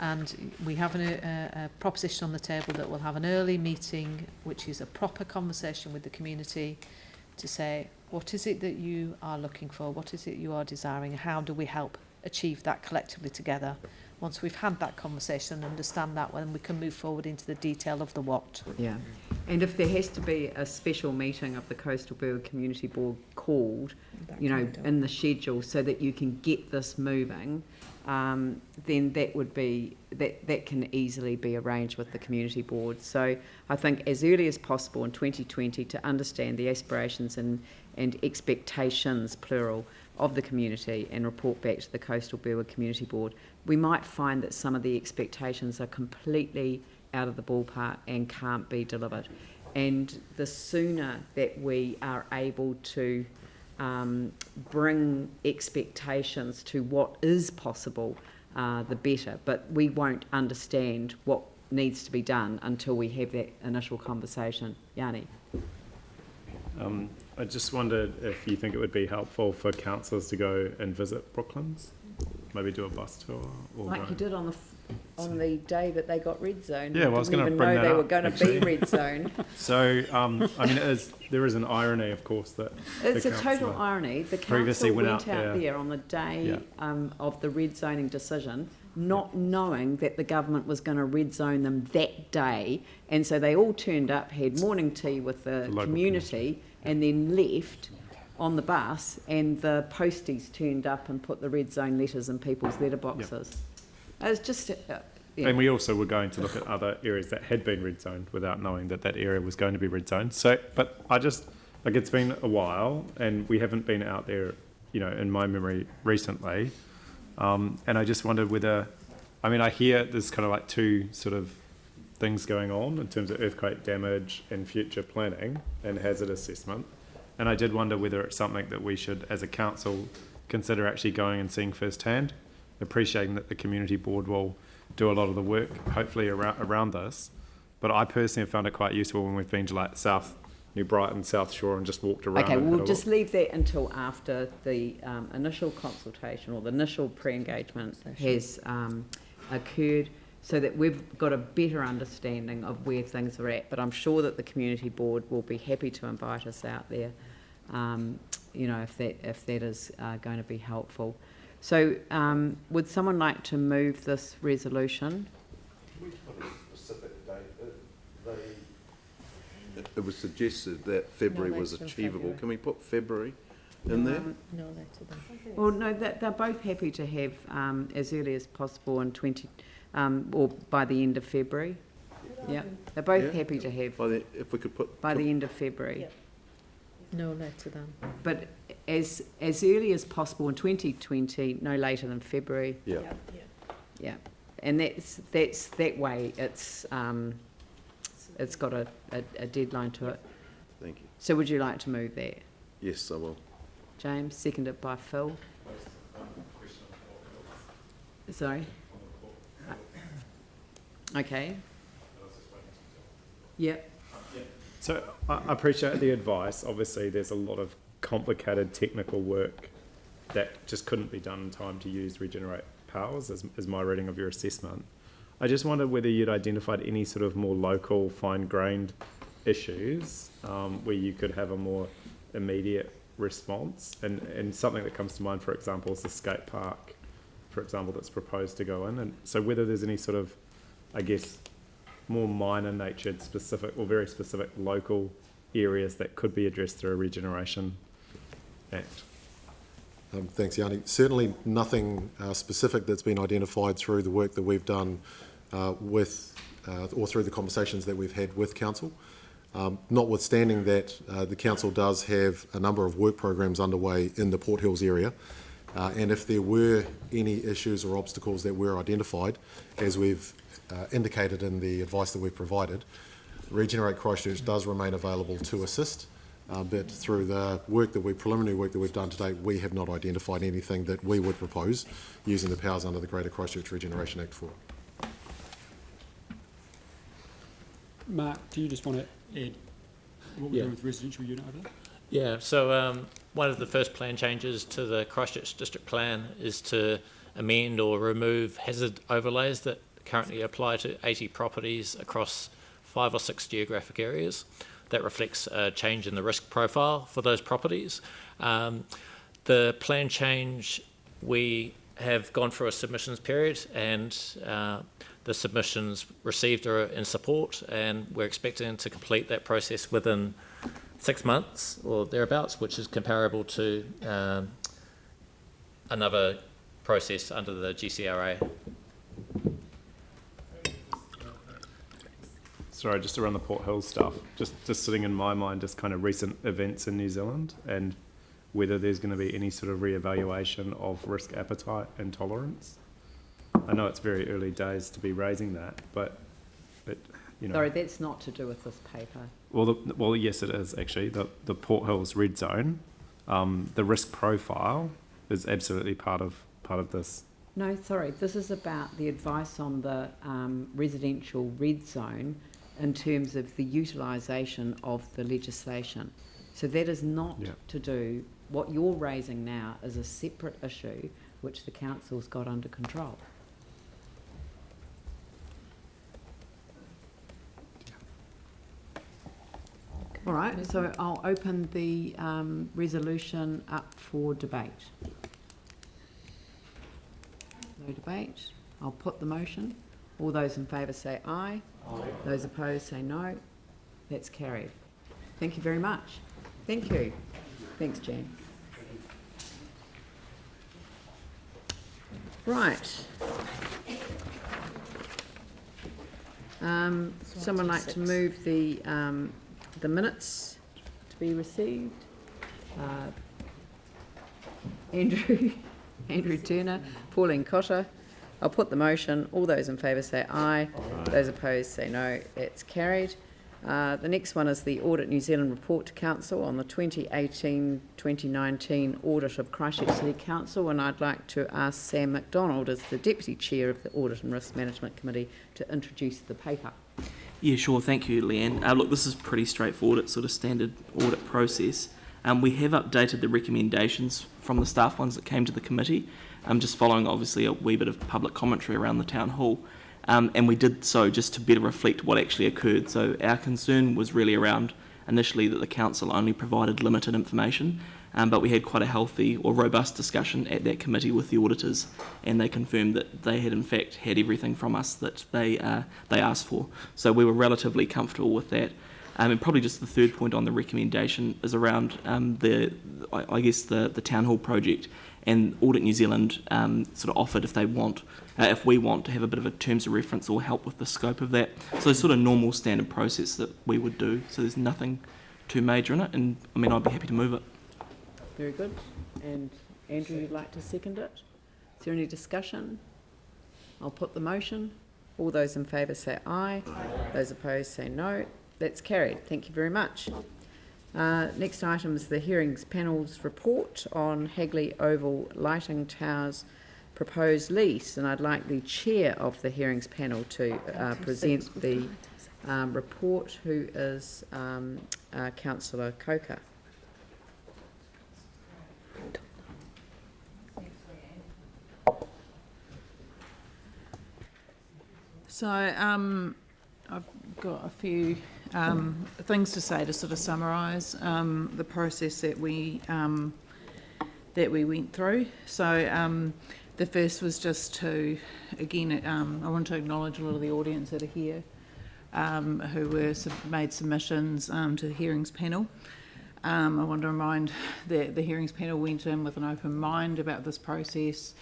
and we have a proposition on the table that we'll have an early meeting, which is a proper conversation with the community to say, what is it that you are looking for, what is it you are desiring, how do we help achieve that collectively together. Once we've had that conversation and understand that, then we can move forward into the detail of the what. Yeah, and if there has to be a special meeting of the Coastal Bird Community Board called, in the schedule so that you can get this moving, then that would be, that can easily be arranged with the community board. So I think as early as possible in 2020 to understand the aspirations and expectations, plural, of the community and report back to the Coastal Berewa Community Board. We might find that some of the expectations are completely out of the ballpark and can't be delivered. And the sooner that we are able to bring expectations to what is possible, the better. But we won't understand what needs to be done until we have that initial conversation. Yanni. I just wondered if you think it would be helpful for councillors to go and visit Brooklands, maybe do a bus tour. Or like you did on the day that they got red zone. Yeah, well, I was going to bring that up. They were going to be red zone. So, I mean, there is an irony, of course, that it's a total irony. The council went out there on the day of the red zoning decision, not knowing that the government was going to red zone them that day, and so they all turned up, had morning tea with the community, and then left on the bus, and the posties turned up and put the red zone letters in people's letterboxes. It was just... And we also were going to look at other areas that had been red zoned without knowing that that area was going to be red zoned. So, but I just like it's been a while and we haven't been out there, you know, in my memory recently. And I just wondered whether, I mean, I hear there's kind of like two sort of things going on in terms of earthquake damage and future planning and hazard assessment. And I did wonder whether it's something that we should, as a council, consider actually going and seeing firsthand, appreciating that the community board will do a lot of the work, hopefully around this. But I personally have found it quite useful when we've been to like South New Brighton, South Shore, and just walked around. Okay, we'll just leave that until after the initial consultation or the initial pre-engagement has occurred, so that we've got a better understanding of where things are at. But I'm sure that the community board will be happy to invite us out there, you know, if that is going to be helpful. So would someone like to move this resolution? Can we put a specific date? It was suggested that February was achievable. February. Can we put February in there? No, that's them. Well, no, they're both happy to have as early as possible in or by the end of February. Yeah, they're both happy to have if we could put by the end of February. No later than. But as early as possible in 2020, no later than February. Yeah. Yeah, and that's that way. It's got a deadline to it. Thank you. So would you like to move that? Yes, I will. James, seconded by Phil. Sorry. Okay. Yep. So I appreciate the advice. Obviously, there's a lot of complicated technical work that just couldn't be done in time to use regenerate powers, is my reading of your assessment. I just wondered whether you'd identified any sort of more local, fine-grained issues where you could have a more immediate response. And something that comes to mind, for example, is the skate park, for example, that's proposed to go in. And so whether there's any sort of, I guess, more minor natured specific or very specific local areas that could be addressed through a Regeneration Act. Thanks, Yanni. Certainly nothing specific that's been identified through the work that we've done or through the conversations that we've had with Council. Notwithstanding that, the Council does have a number of work programs underway in the Port Hills area. And if there were any issues or obstacles that were identified, as we've indicated in the advice that we've provided, Regenerate Christchurch does remain available to assist. But through the preliminary work that we've done to date, we have not identified anything that we would propose using the powers under the Greater Christchurch Regeneration Act for. Mark, do you just want to add what we're doing with the residential unit over there? Yeah, so one of the first plan changes to the Christchurch District Plan is to amend or remove hazard overlays that currently apply to 80 properties across 5 or 6 geographic areas. That reflects a change in the risk profile for those properties. The plan change, we have gone through a submissions period, and the submissions received are in support, and we're expecting to complete that process within 6 months or thereabouts, which is comparable to another process under the GCRA. Sorry, just around the Port Hills stuff, just sitting in my mind, just kind of recent events in New Zealand and whether there's going to be any sort of re-evaluation of risk appetite and tolerance. I know it's very early days to be raising that, but you know. Sorry, that's not to do with this paper. Well, yes, it is actually. The Port Hills red zone, the risk profile is absolutely part of this. No, sorry, this is about the advice on the residential red zone in terms of the utilisation of the legislation. So that is not to do, what you're raising now is a separate issue which the council's got under control. All right, so I'll open the resolution up for debate. No debate. I'll put the motion. All those in favour say aye. Aye. Those opposed say no. That's carried. Thank you very much. Thank you. Thanks, Jan. Right. Someone like to move the minutes to be received. Andrew Turner, Pauline Cotter. I'll put the motion. All those in favour say aye. Those opposed say no. It's carried. The next one is the Audit New Zealand report to Council on the 2018-2019 audit of Christchurch City Council, and I'd like to ask Sam MacDonald, as the Deputy Chair of the Audit and Risk Management Committee, to introduce the paper. Yeah, sure. Thank you, Leanne. Look, this is pretty straightforward. It's sort of standard audit process. We have updated the recommendations from the staff ones that came to the committee, just following obviously a wee bit of public commentary around the town hall. And we did so just to better reflect what actually occurred. So our concern was really around initially that the council only provided limited information, but we had quite a healthy or robust discussion at that committee with the auditors, and they confirmed that they had in fact had everything from us that they asked for. So we were relatively comfortable with that. And probably just the third point on the recommendation is around the town hall project, and Audit New Zealand sort of offered if we want to have a bit of a terms of reference or help with the scope of that. So it's sort of normal standard process that we would do. So there's nothing too major in it, and I mean I'd be happy to move it. Very good. And Andrew, you'd like to second it? Is there any discussion? I'll put the motion. All those in favour say aye. Those opposed say no. That's carried. Thank you very much. Next item is the Hearings Panel's report on Hagley Oval Lighting Towers proposed lease, and I'd like the Chair of the Hearings Panel to present the report, who is Councillor Coker. So I've got a few things to say to sort of summarise the process that we went through. So the first was just to, again, I want to acknowledge a lot of the audience that are here who made submissions to the hearings panel. I want to remind that the hearings panel went in with an open mind about this process.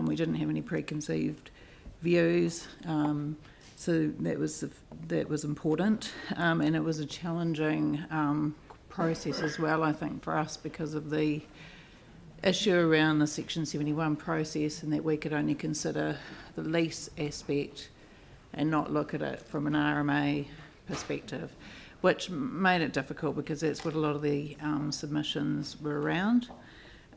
We didn't have any preconceived views. So that was important, and it was a challenging process as well, I think, for us because of the issue around the Section 71 process, and that we could only consider the lease aspect and not look at it from an RMA perspective, which made it difficult because that's what a lot of the submissions were around.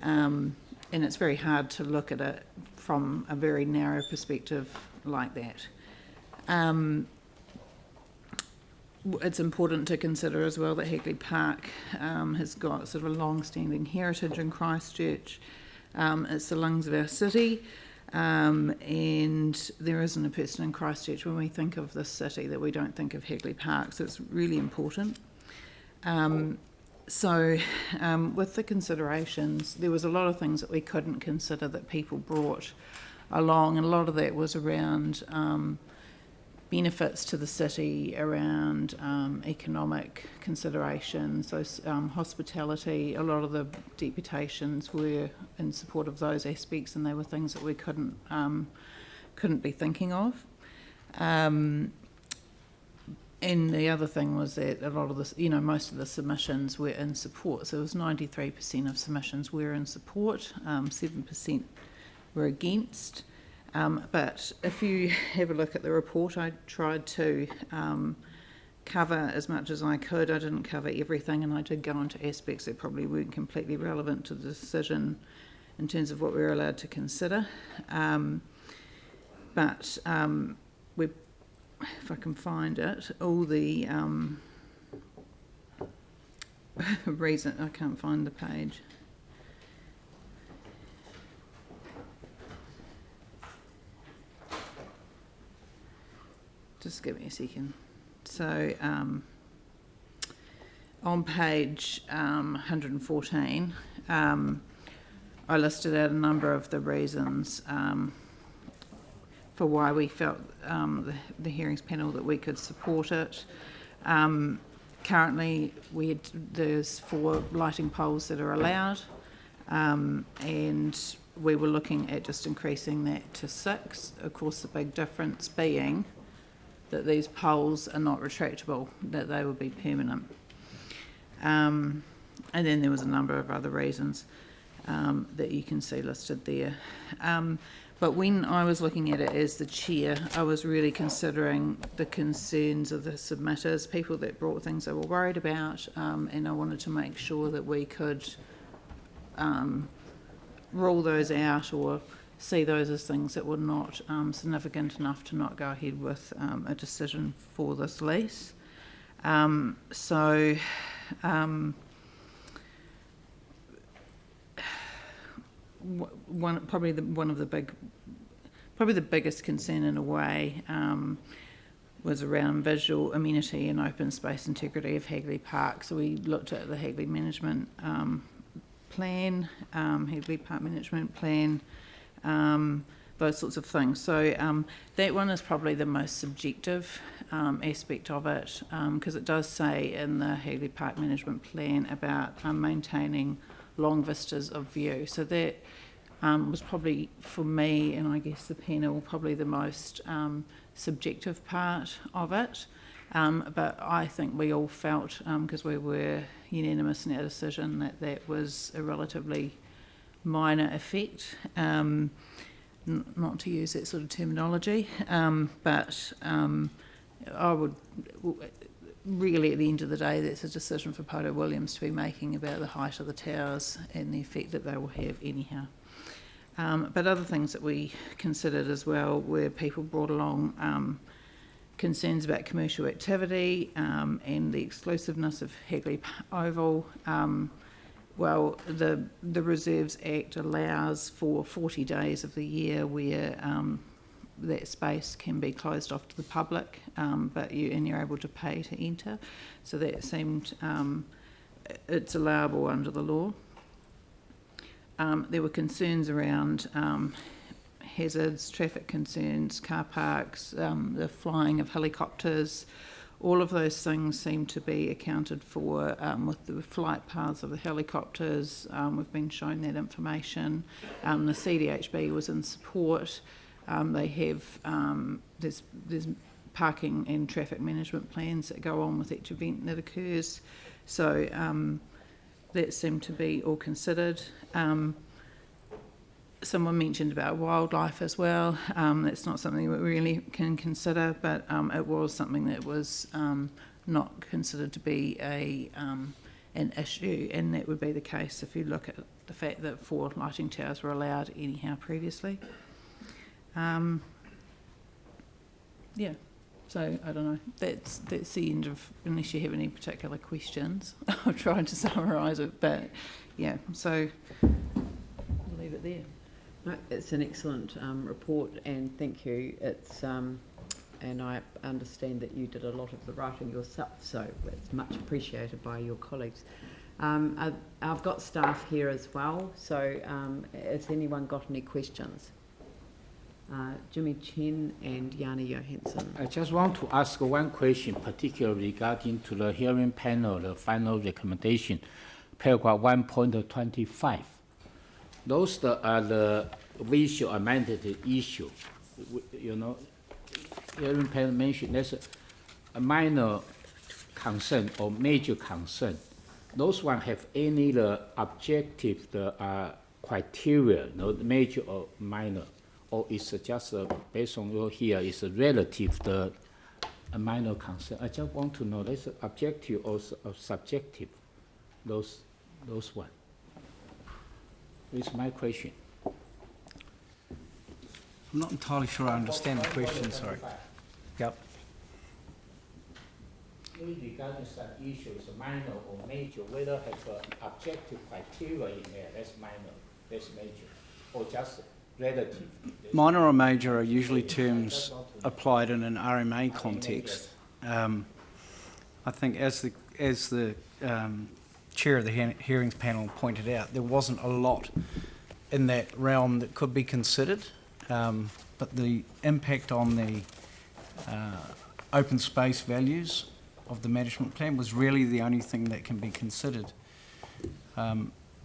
And it's very hard to look at it from a very narrow perspective like that. It's important to consider as well that Hagley Park has got sort of a long-standing heritage in Christchurch. It's the lungs of our city, and there isn't a person in Christchurch when we think of this city that we don't think of Hagley Park, so it's really important. So with the considerations, there was a lot of things that we couldn't consider that people brought along, and a lot of that was around benefits to the city, around economic considerations, so hospitality. A lot of the deputations were in support of those aspects, and they were things that we couldn't be thinking of. And the other thing was that a lot of this, most of the submissions were in support. So it was 93% of submissions were in support, 7% were against. But if you have a look at the report, I tried to cover as much as I could. I didn't cover everything, and I did go into aspects that probably weren't completely relevant to the decision in terms of what we were allowed to consider. But if I can find it, all the reason I can't find the page. Just give me a second. So on page 114, I listed out a number of the reasons for why we felt the hearings panel that we could support it. Currently, there's 4 lighting poles that are allowed, and we were looking at just increasing that to 6. Of course, the big difference being that these poles are not retractable, that they would be permanent. And then there was a number of other reasons that you can see listed there. But when I was looking at it as the chair, I was really considering the concerns of the submitters, people that brought things they were worried about, and I wanted to make sure that we could rule those out or see those as things that were not significant enough to not go ahead with a decision for this lease. Probably the biggest concern in a way was around visual amenity and open space integrity of Hagley Park. So we looked at the Hagley management plan, Hagley Park management plan, those sorts of things. So that one is probably the most subjective aspect of it, because it does say in the Hagley Park management plan about maintaining long vistas of view. So that was probably, for me, and I guess the panel, probably the most subjective part of it. But I think we all felt, because we were unanimous in our decision, that that was a relatively minor effect. Not to use that sort of terminology, but I would really, at the end of the day, that's a decision for Poto Williams to be making about the height of the towers and the effect that they will have anyhow. But other things that we considered as well were people brought along concerns about commercial activity and the exclusiveness of Hagley Oval. Well, the Reserves Act allows for 40 days of the year where that space can be closed off to the public, but you're able to pay to enter. So that seemed it's allowable under the law. There were concerns around hazards, traffic concerns, car parks, the flying of helicopters. All of those things seem to be accounted for with the flight paths of the helicopters. We've been shown that information. The CDHB was in support. They have there's parking and traffic management plans that go on with each event that occurs. So that seemed to be all considered. Someone mentioned about wildlife as well. That's not something we really can consider, but it was something that was not considered to be an issue, and that would be the case if you look at the fact that 4 lighting towers were allowed anyhow previously. Yeah, so I don't know. That's the end of, unless you have any particular questions. I'll try to summarise it, but yeah, so I'll leave it there. No, it's an excellent report, and thank you. It's and I understand that you did a lot of the writing yourself, so it's much appreciated by your colleagues. I've got staff here as well, so has anyone got any questions? Jimmy Chen and Yanni Johansson. I just want to ask one question, particularly regarding to the hearing panel, the final recommendation, paragraph 1.25. Those are the visual amenity issue. You know, hearing panel mentioned there's a minor concern or major concern. Those one have any objective criteria, no major or minor, or is just based on your here is a relative a minor concern. I just want to know that's objective or subjective. Those one. This is my question. I'm not entirely sure I understand the question, sorry. Yep. Regarding such issues, minor or major, whether have objective criteria in there, that's minor, that's major, or just relative. Minor or major are usually terms applied in an RMA context. I think as the chair of the hearings panel pointed out, there wasn't a lot in that realm that could be considered, but the impact on the open space values of the management plan was really the only thing that can be considered.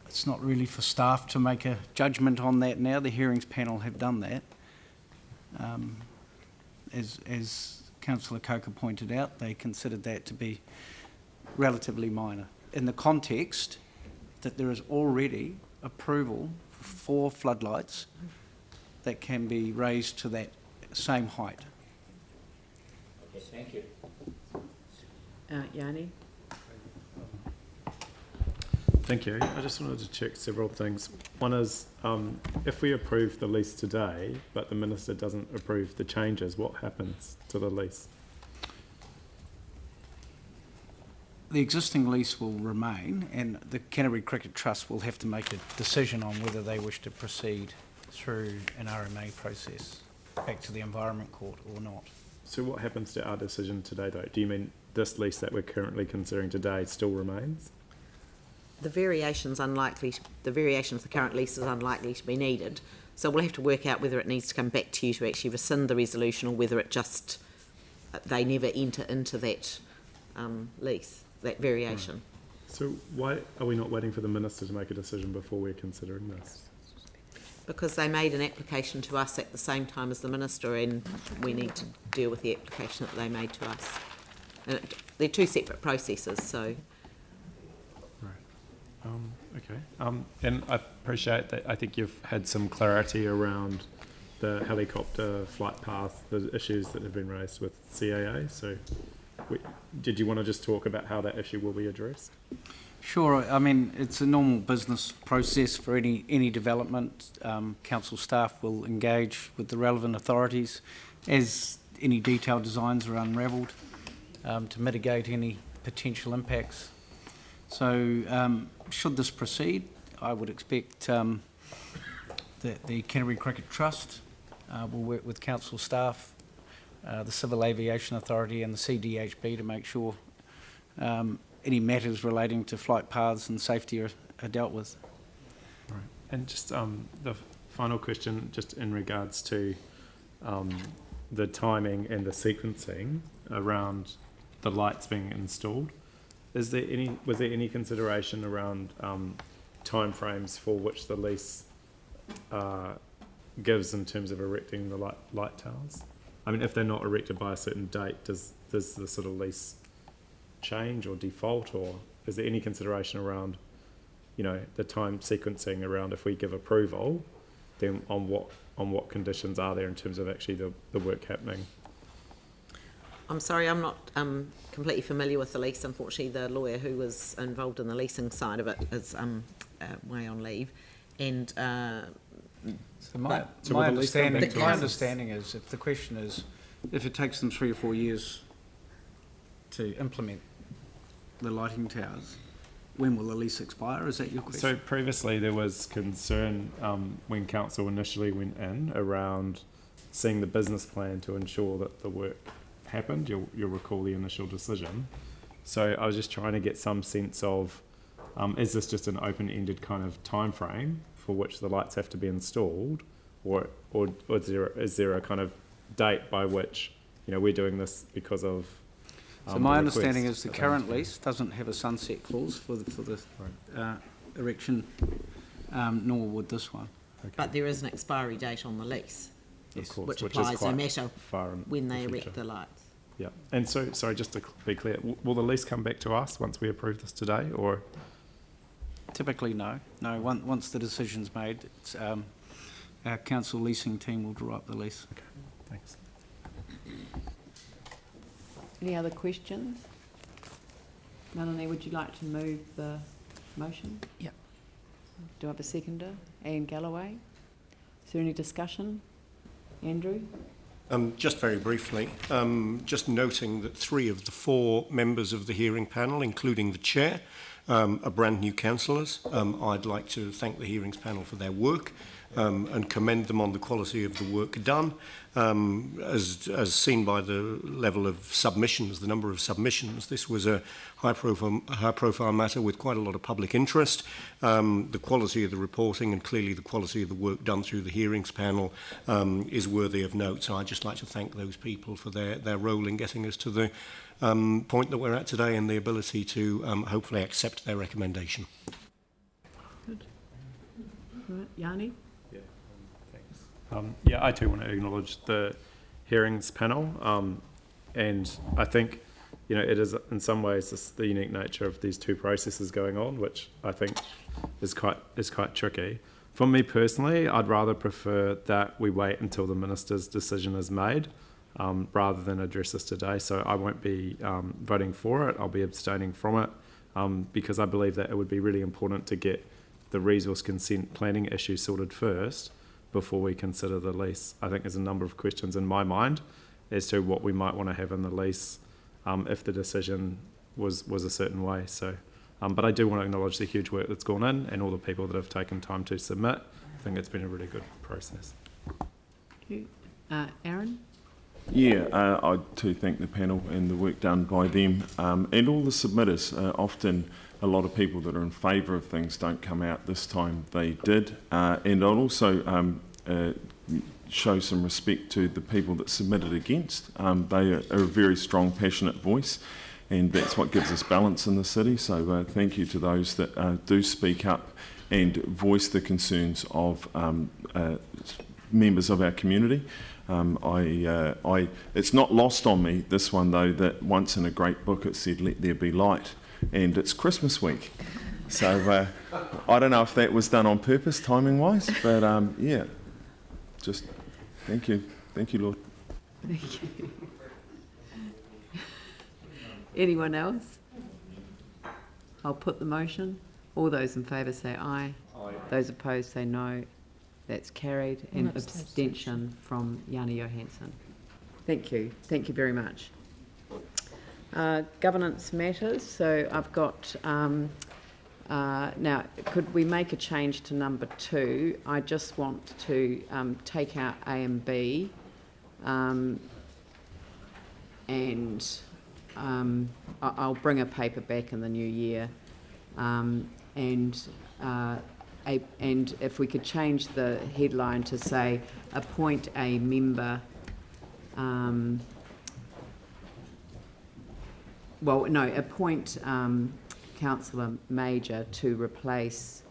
It's not really for staff to make a judgment on that now. The hearings panel have done that. As Councillor Coker pointed out, they considered that to be relatively minor. in the context that there is already approval for 4 floodlights that can be raised to that same height. Okay, thank you. Yanni? Thank you. I just wanted to check several things. One is, if we approve the lease today, but the minister doesn't approve the changes, what happens to the lease? The existing lease will remain, and the Canterbury Cricket Trust will have to make a decision on whether they wish to proceed through an RMA process back to the Environment Court or not. So what happens to our decision today, though? Do you mean this lease that we're currently considering today still remains? The variations of the current lease is unlikely to be needed. So we'll have to work out whether it needs to come back to you to actually rescind the resolution, or whether it just, they never enter into that lease, that variation. Right. So why are we not waiting for the minister to make a decision before we're considering this? Because they made an application to us at the same time as the minister, and we need to deal with the application that they made to us. And they're 2 separate processes, so... Okay. And I appreciate that. I think you've had some clarity around the helicopter flight path, the issues that have been raised with CAA. So did you want to just talk about how that issue will be addressed? Sure. I mean, it's a normal business process for any development. Council staff will engage with the relevant authorities as any detailed designs are unravelled to mitigate any potential impacts. So should this proceed, I would expect that the Canterbury Cricket Trust will work with council staff, the Civil Aviation Authority and the CDHB to make sure any matters relating to flight paths and safety are dealt with. Right. And just the final question, just in regards to the timing and the sequencing around the lights being installed. Was there any consideration around timeframes for which the lease gives in terms of erecting the light towers? I mean, if they're not erected by a certain date, does the sort of lease change or default, or is there any consideration around, you know, the time sequencing around if we give approval, then on what conditions are there in terms of actually the work happening? I'm sorry, I'm not completely familiar with the lease. Unfortunately, the lawyer who was involved in the leasing side of it is way on leave. And so my understanding is, if the question is, if it takes them 3 or 4 years to implement the lighting towers, when will the lease expire? Is that your question? So previously there was concern when council initially went in around seeing the business plan to ensure that the work happened. You'll recall the initial decision. So I was just trying to get some sense of, is this just an open-ended kind of time frame for which the lights have to be installed, or is there a kind of date by which, you know, we're doing this because of so my understanding is the current lease doesn't have a sunset clause for the erection, nor would this one. Okay. But there is an expiry date on the lease, yes, of course, which applies no matter when they erect future. the lights. Yeah, and so, sorry, just to be clear, will the lease come back to us once we approve this today, or? Typically, no. No, once the decision's made, it's, our council leasing team will draw up the lease. Okay, thanks. Any other questions? Melanie, would you like to move the motion? Yeah. Do I have a seconder? Anne Galloway. Is there any discussion? Andrew? Just very briefly, just noting that 3 of the 4 members of the hearing panel, including the chair, are brand new councillors. I'd like to thank the hearings panel for their work and commend them on the quality of the work done. As seen by the level of submissions, the number of submissions, this was a high-profile matter with quite a lot of public interest. The quality of the reporting and clearly the quality of the work done through the hearings panel is worthy of note. So I'd just like to thank those people for their role in getting us to the point that we're at today and the ability to hopefully accept their recommendation. Good. Right, Yanni? Yeah, thanks. Yeah, I too want to acknowledge the hearings panel, and I think, you know, it is in some ways the unique nature of these two processes going on, which I think is quite tricky. For me personally, I'd rather prefer that we wait until the minister's decision is made, rather than address this today. So I won't be voting for it. I'll be abstaining from it, because I believe that it would be really important to get the resource consent planning issue sorted first before we consider the lease. I think there's a number of questions in my mind as to what we might want to have in the lease if the decision was a certain way. So, but I do want to acknowledge the huge work that's gone in and all the people that have taken time to submit. I think it's been a really good process. Thank you. Aaron? Yeah, I too thank the panel and the work done by them and all the submitters. Often a lot of people that are in favour of things don't come out. This time they did. And I'd also show some respect to the people that submitted against. They are a very strong, passionate voice, and that's what gives us balance in the city. So thank you to those that do speak up and voice the concerns of members of our community. It's not lost on me, this one though, that once in a great book it said, "Let there be light," and it's Christmas week. So I don't know if that was done on purpose, timing-wise, but yeah, just thank you. Thank you, Lord. Thank you. Anyone else? I'll put the motion. All those in favour say aye. Aye. Those opposed say no. That's carried. And abstention from Jana Johansson. Thank you. Thank you very much. Governance matters. So I've got... now, could we make a change to number 2? I just want to take out A and B, and I'll bring a paper back in the new year, and if we could change the headline to say appoint a member. Appoint Councillor Major to replace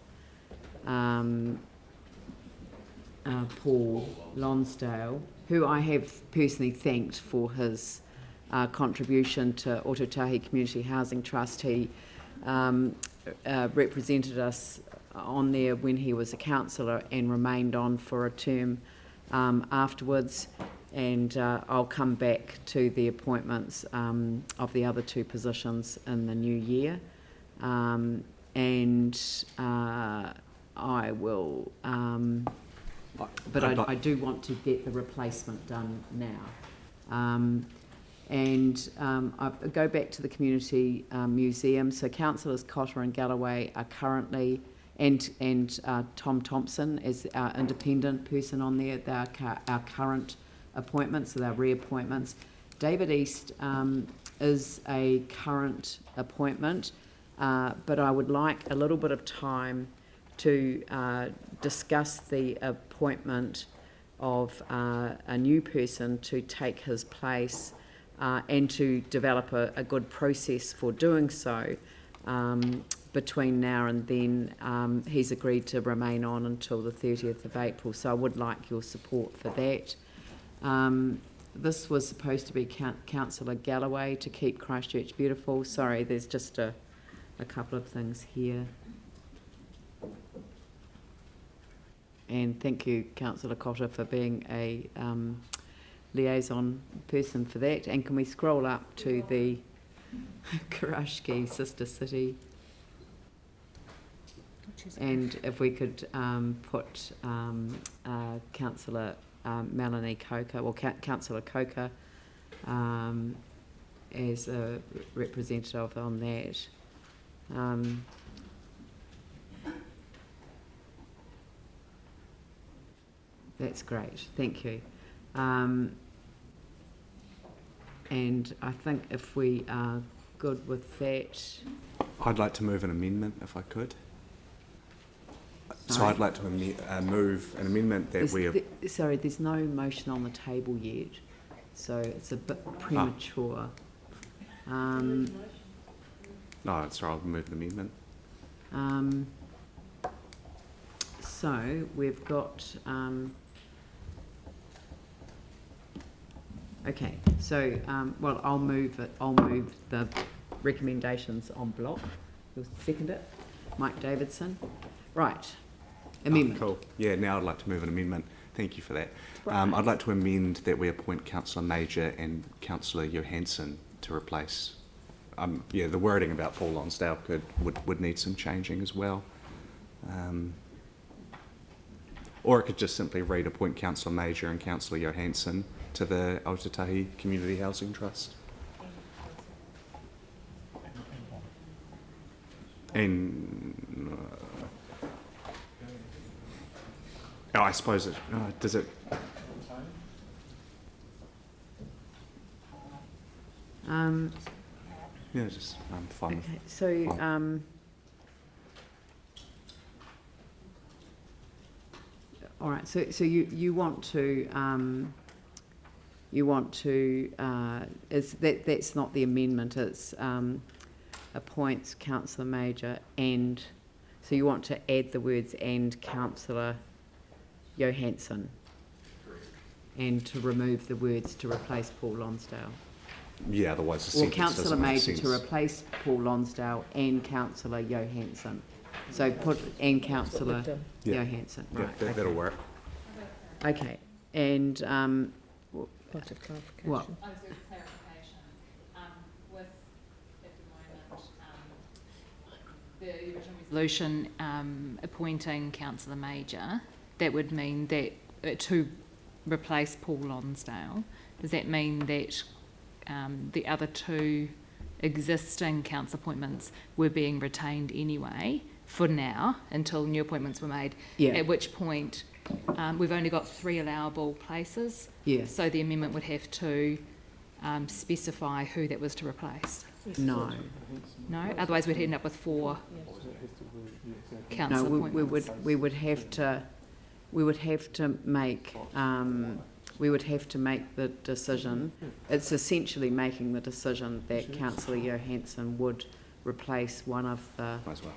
Paul Lonsdale, who I have personally thanked for his contribution to Ototahi Community Housing Trust. He represented us on there when he was a councillor and remained on for a term afterwards. And I'll come back to the appointments of the other 2 positions in the new year. I will, but I do want to get the replacement done now. I go back to the community museum. So councillors Cotter and Galloway are currently, and Tom Thompson is our independent person on there. They are our current appointments, so they're reappointments. David East is a current appointment. But I would like a little bit of time to discuss the appointment of a new person to take his place and to develop a good process for doing so. Between now and then, he's agreed to remain on until the 30th of April, so I would like your support for that. This was supposed to be Councillor Galloway to keep Christchurch beautiful. Sorry, there's just a couple of things here. And thank you, Councillor Cotter, for being a liaison person for that. And can we scroll up to the Karashki sister city? And if we could put Councillor Melanie Coker, or Councillor Coker, as a representative on that. That's great, thank you. And I think if we are good with that... I'd like to move an amendment, if I could. So I'd like to move an amendment that we have... Sorry, there's no motion on the table yet, so it's a bit premature. No, sorry, I'll move the amendment. So we've got Okay, so, well, I'll move the recommendations en bloc. You'll second it? Mike Davidson. Right. Amendment. Cool. Yeah, now I'd like to move an amendment. Thank you for that. I'd like to amend that we appoint Councillor Major and Councillor Johansson to replace. Yeah, the wording about Paul Lonsdale would need some changing as well. Or it could just simply read appoint Councillor Major and Councillor Johansson to the Aotearoa Community Housing Trust. And I suppose it does it. Yeah, just fine. Okay, so all right. So you want to is that's not the amendment. It's appoints Councillor Major and so you want to add the words and Councillor Johansson and to remove the words to replace Paul Lonsdale. Yeah, otherwise the or Councillor Major to replace Paul Lonsdale and Councillor Johansson. So put and Councillor Johansson. Yeah, Right, that'll work. Okay, and Point of clarification. what? The original resolution appointing Councillor Major, that would mean that to replace Paul Lonsdale, does that mean that the other two existing council appointments were being retained anyway for now until new appointments were made? Yeah. At which point we've only got 3 allowable places. Yeah. So the amendment would have to specify who that was to replace. No. No, otherwise we'd end up with 4 council No, appointments. we would have to make the decision. It's essentially making the decision that Councillor Johansson would replace one of the. As well.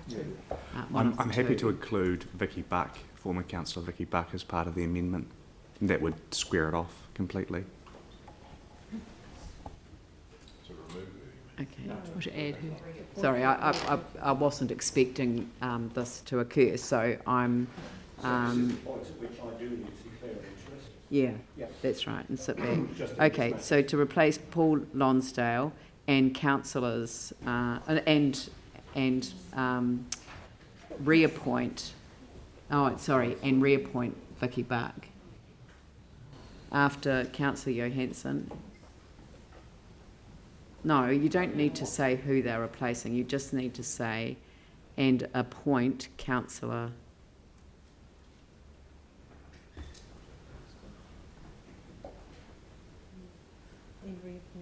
I'm happy to include Vicky Buck, former Councillor Vicky Buck, as part of the amendment. That would square it off completely. Okay. Or to add who? Sorry, I wasn't expecting this to occur, so I'm. Yeah, that's right, and sit back. Okay, so to replace Paul Lonsdale and councillors and reappoint. Oh, sorry, and reappoint Vicky Buck after Councillor Johansson. No, you don't need to say who they're replacing. You just need to say, and appoint councillor.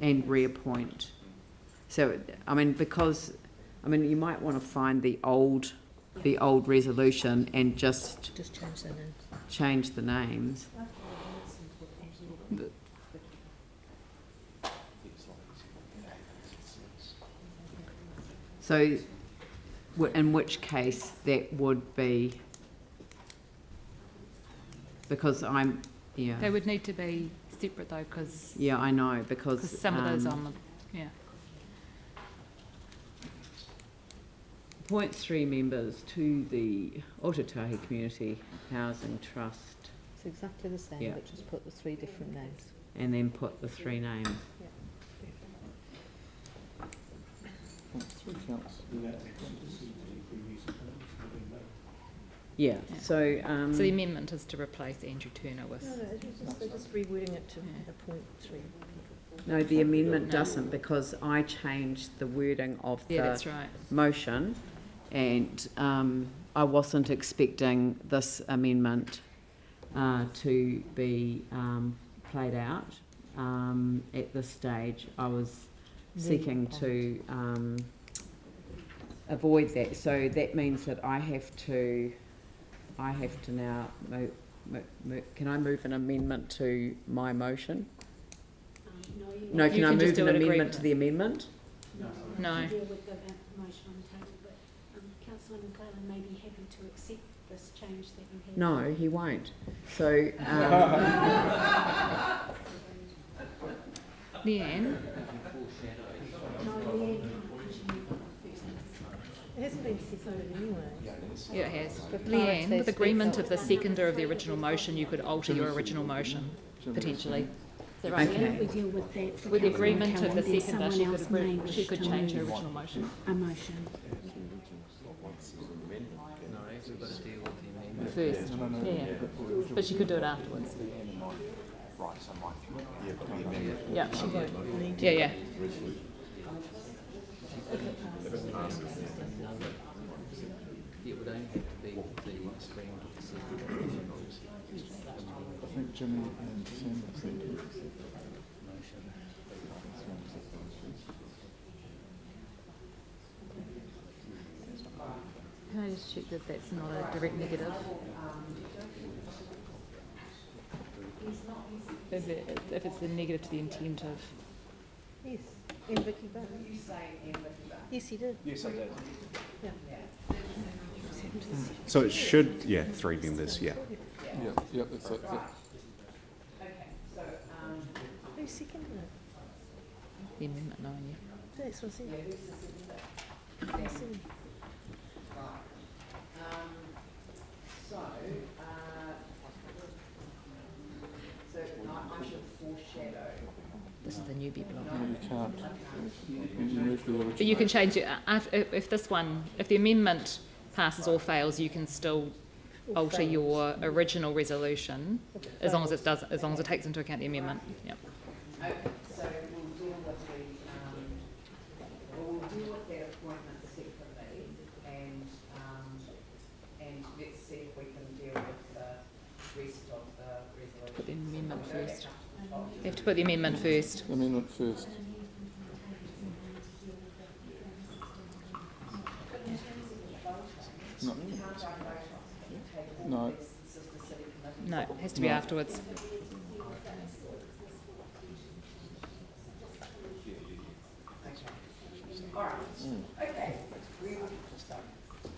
And reappoint. So, I mean, because, I mean, you might want to find the old resolution and just change the names. Change the names. So, in which case that would be, because yeah. They would need to be separate though, because. Yeah, I know, because. Some of those on the, yeah. Appoint 3 members to the Aotearoa Community Housing Trust. It's exactly the same, but just put the 3 different names. And then put the 3 names. Yeah, so... so the amendment is to replace Andrew Turner with... No, they're just rewording it to appoint 3. No, the amendment doesn't, because I changed the wording of the that's right. motion, and I wasn't expecting this amendment to be played out at this stage. I was seeking to avoid that, so that means that I have to now move, can I move an amendment to my motion? No, can I move an amendment to the amendment? No. Deal with the motion on the table, but Councillor McClellan may be happy to accept this change that you have. No, he won't. So, Leanne? It hasn't been seconded anyway. Yeah, it has. Leanne, with agreement of the seconder of the original motion, you could alter your original motion, potentially. Is that right, Okay. Leanne? We deal with that for With the Councillor agreement of the McCallum, then seconder, someone else may wish she could to change her move original motion. a motion. First, yeah. But she could do it afterwards. Yeah, she would. Yeah, yeah. It would only have to be the screen of the second. I think Jimmy and Sam have said Can I just check that that's not a direct negative? If it's the negative to the intent of... Yes, and Vicky Butt. Yes, he did. Yes, I did. Yeah. So it should, yeah, 3 members, yeah. Yeah, that's it. Who seconded it? The amendment, no, yeah. That's what I said. I should foreshadow. This is the newbie block. No, you can't. You move the original. But you can change it, if this one, if the amendment passes or fails, you can still alter your original resolution, as long as it does, as long as it takes into account the amendment, yeah. Okay, so we'll deal with that appointment separately, and let's see if we can deal with the rest of the resolution. Put the amendment first. You have to put the amendment first. Amendment first. No. No. No, it has to be afterwards. All right. Okay.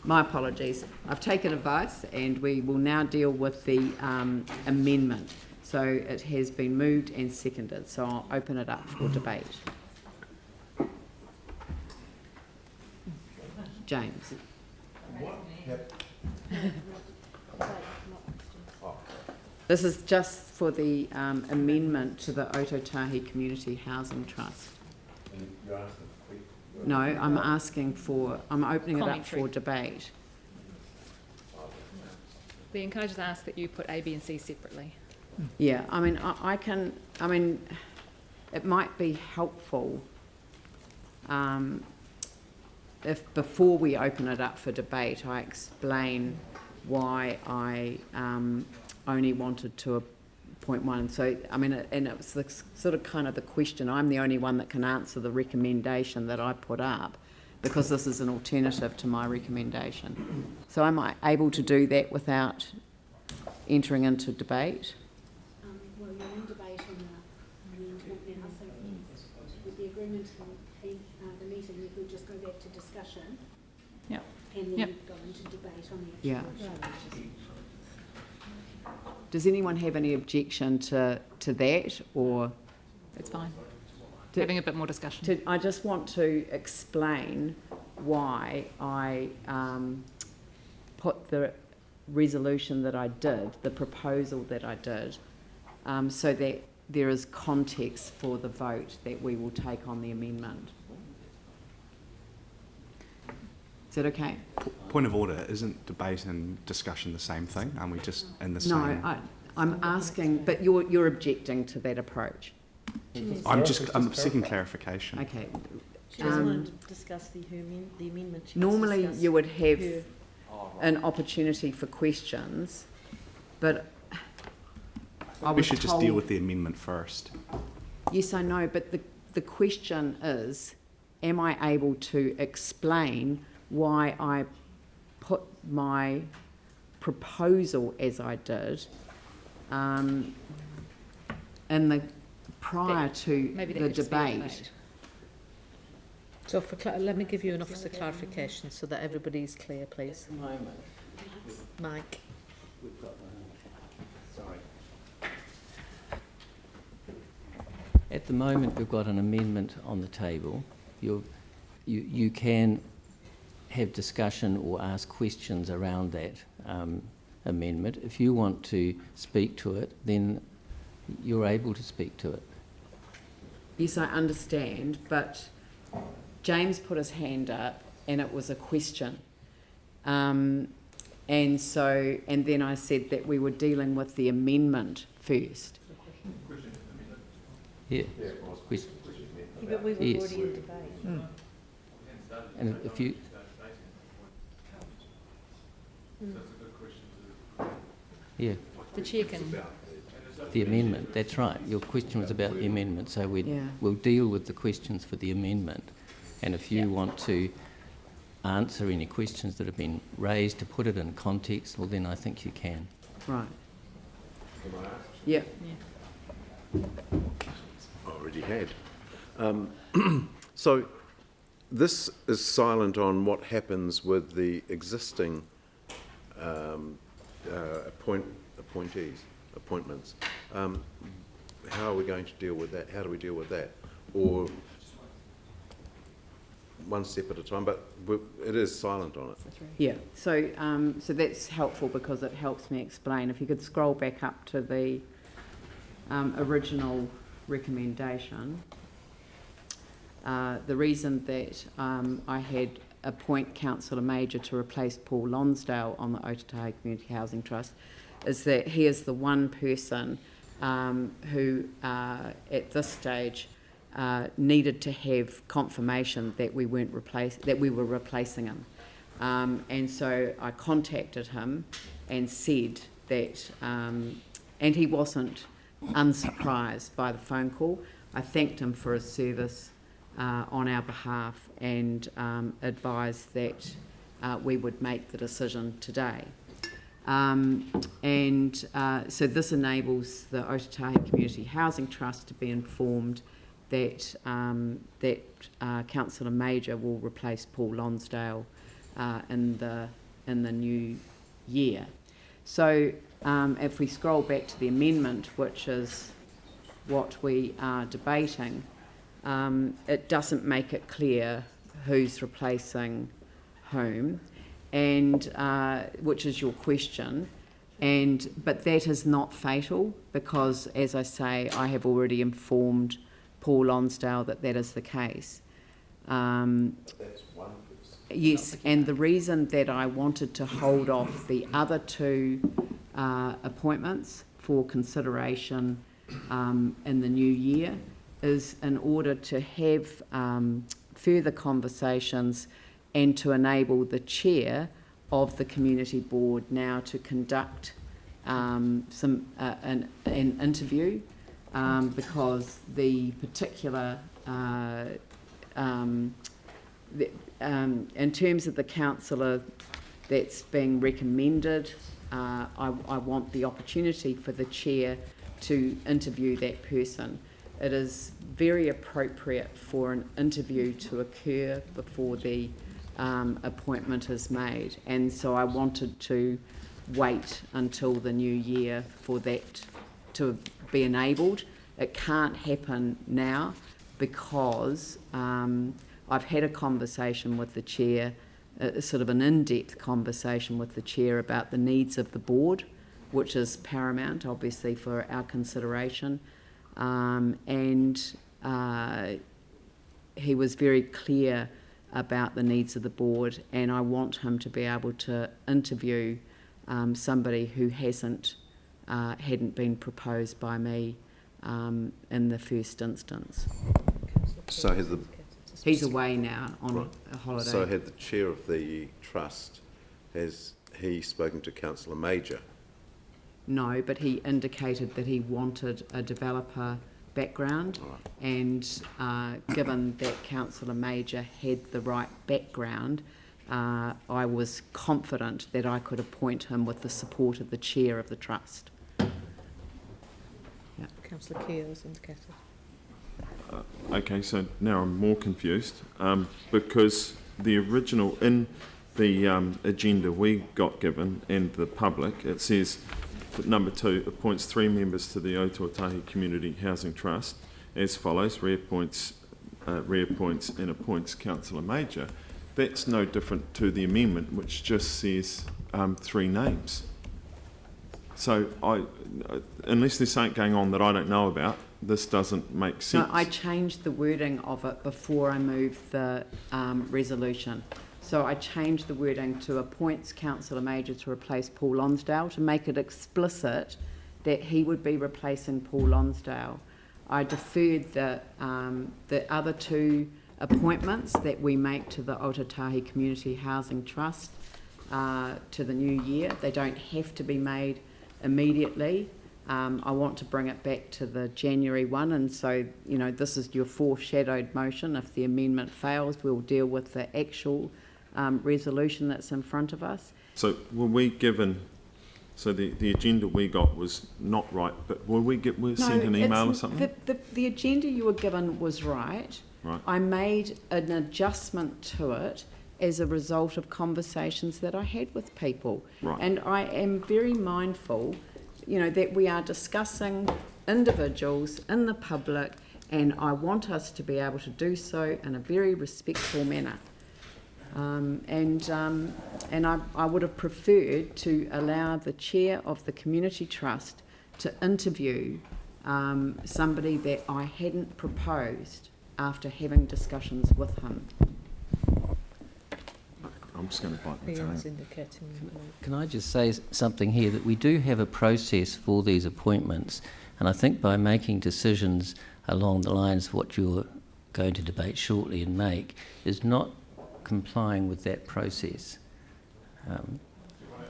My apologies. I've taken advice, and we will now deal with the amendment. So it has been moved and seconded, so I'll open it up for debate. James. This is just for the amendment to the Ototahi Community Housing Trust. No, I'm asking for, I'm opening it up Commentary. for debate. Then can I just ask that you put A, B and C separately? Yeah, I mean, I can, I mean, it might be helpful if before we open it up for debate, I explain why I only wanted to appoint one. So, I mean, and it was the, sort of kind of the question. I'm the only one that can answer the recommendation that I put up, because this is an alternative to my recommendation. So am I able to do that without entering into debate? Well, you're in debate on the amendment now, so with the agreement of the meeting, we could just go back to discussion. Yeah. And then Yep. go into debate on the Yeah. actual resolution. Does anyone have any objection to that, or? It's fine. Having a bit more discussion. I just want to explain why I put the resolution that I did, the proposal that I did, so that there is context for the vote that we will take on the amendment. Is that okay? Point of order, isn't debate and discussion the same thing? Aren't we just in the No, same? I'm asking, but you're objecting to that approach. I'm seeking clarification. Okay. She doesn't want to discuss the amendment. She wants to Normally discuss you would have her. an opportunity for questions, but I We was should just told- deal with the amendment first. Yes, I know, but the question is, am I able to explain why I put my proposal as I did in the prior to Maybe that the could just be a debate? So let me give you an officer clarification so that everybody's clear, please. Mike. At the moment, we've got an amendment on the table. You can have discussion or ask questions around that amendment. If you want to speak to it, then you're able to speak to it. Yes, I understand, but James put his hand up and it was a question. And then I said that we were dealing with the amendment first. Yeah. But we were Yes. already in debate. And if you... Yeah. The chair can... The amendment, that's right. Your question was about the amendment, so we'll deal with the questions for the amendment. And if you want to answer any questions that have been raised to put it in context, well, then I think you can. Right. Yeah. Already had. So this is silent on what happens with the existing appointments. How are we going to deal with that? How do we deal with that? Or one step at a time, but it is silent on it. Yeah, so that's helpful because it helps me explain. If you could scroll back up to the original recommendation. The reason that I had appoint Councillor Major to replace Paul Lonsdale on the Otatahi Community Housing Trust is that he is the one person who at this stage needed to have confirmation that we were replacing him. And so I contacted him and said that, and he wasn't unsurprised by the phone call. I thanked him for his service on our behalf and advised that we would make the decision today. So this enables the Otatahi Community Housing Trust to be informed that Councillor Major will replace Paul Lonsdale in the new year. So if we scroll back to the amendment, which is what we are debating, it doesn't make it clear who's replacing whom, and which is your question. But that is not fatal because, as I say, I have already informed Paul Lonsdale that is the case. Yes, and the reason that I wanted to hold off the other two appointments for consideration in the new year is in order to have further conversations and to enable the chair of the community board now to conduct an interview because the particular in terms of the councillor that's being recommended, I want the opportunity for the chair to interview that person. It is very appropriate for an interview to occur before the appointment is made, and so I wanted to wait until the new year for that to be enabled. It can't happen now because I've had a conversation with the chair, sort of an in-depth conversation with the chair about the needs of the board, which is paramount, obviously, for our consideration. He was very clear about the needs of the board, and I want him to be able to interview somebody who hadn't been proposed by me in the first instance. So he's away now on a holiday. So had the chair of the trust, has he spoken to Councillor Major? No, but he indicated that he wanted a developer background, and given that Councillor Major had the right background, I was confident that I could appoint him with the support of the chair of the trust. Yeah. Councillor Keels indicated. Okay, so now I'm more confused because the original, in the agenda we got given and the public, it says number 2 appoints 3 members to the Otatahi Community Housing Trust as follows: reappoints and appoints Councillor Major. That's no different to the amendment, which just says 3 names. So unless there's something going on that I don't know about, this doesn't make sense. No, I changed the wording of it before I moved the resolution. So I changed the wording to appoints Councillor Major to replace Paul Lonsdale, to make it explicit that he would be replacing Paul Lonsdale. I deferred the other 2 appointments that we make to the Otatahi Community Housing Trust to the new year. They don't have to be made immediately. I want to bring it back to the January one, and so, you know, this is your foreshadowed motion. If the amendment fails, we'll deal with the actual resolution that's in front of us. So were we given, so the agenda we got was not right, but were we sent an email or something? The agenda you were given was right. Right. I made an adjustment to it as a result of conversations that I had with people. Right. And I am very mindful, you know, that we are discussing individuals in the public, and I want us to be able to do so in a very respectful manner. And I would have preferred to allow the chair of the community trust to interview somebody that I hadn't proposed after having discussions with him. I'm just going to bite my tongue. Can I just say something here, that we do have a process for these appointments, and I think by making decisions along the lines of what you're going to debate shortly and make is not complying with that process.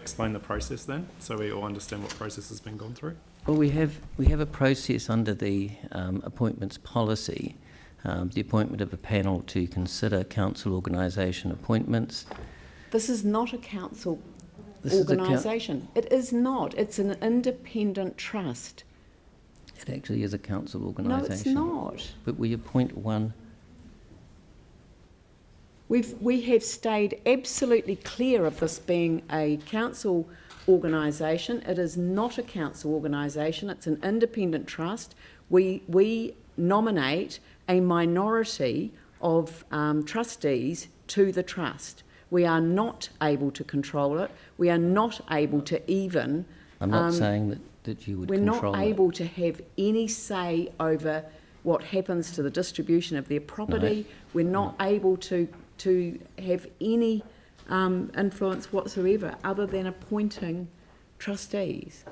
Explain the process then, so we all understand what process has been gone through. Well, we have a process under the appointments policy, the appointment of a panel to consider council organisation appointments. This is not a council organisation. It is not. It's an independent trust. It actually is a council organisation. No, it's not. But we appoint one. We have stayed absolutely clear of this being a council organisation. It is not a council organisation. It's an independent trust. We nominate a minority of trustees to the trust. We are not able to control it. We are not able to even... I'm not saying that you would control it. We're not able to have any say over what happens to the distribution of their property. No. We're not able to have any influence whatsoever other than appointing trustees.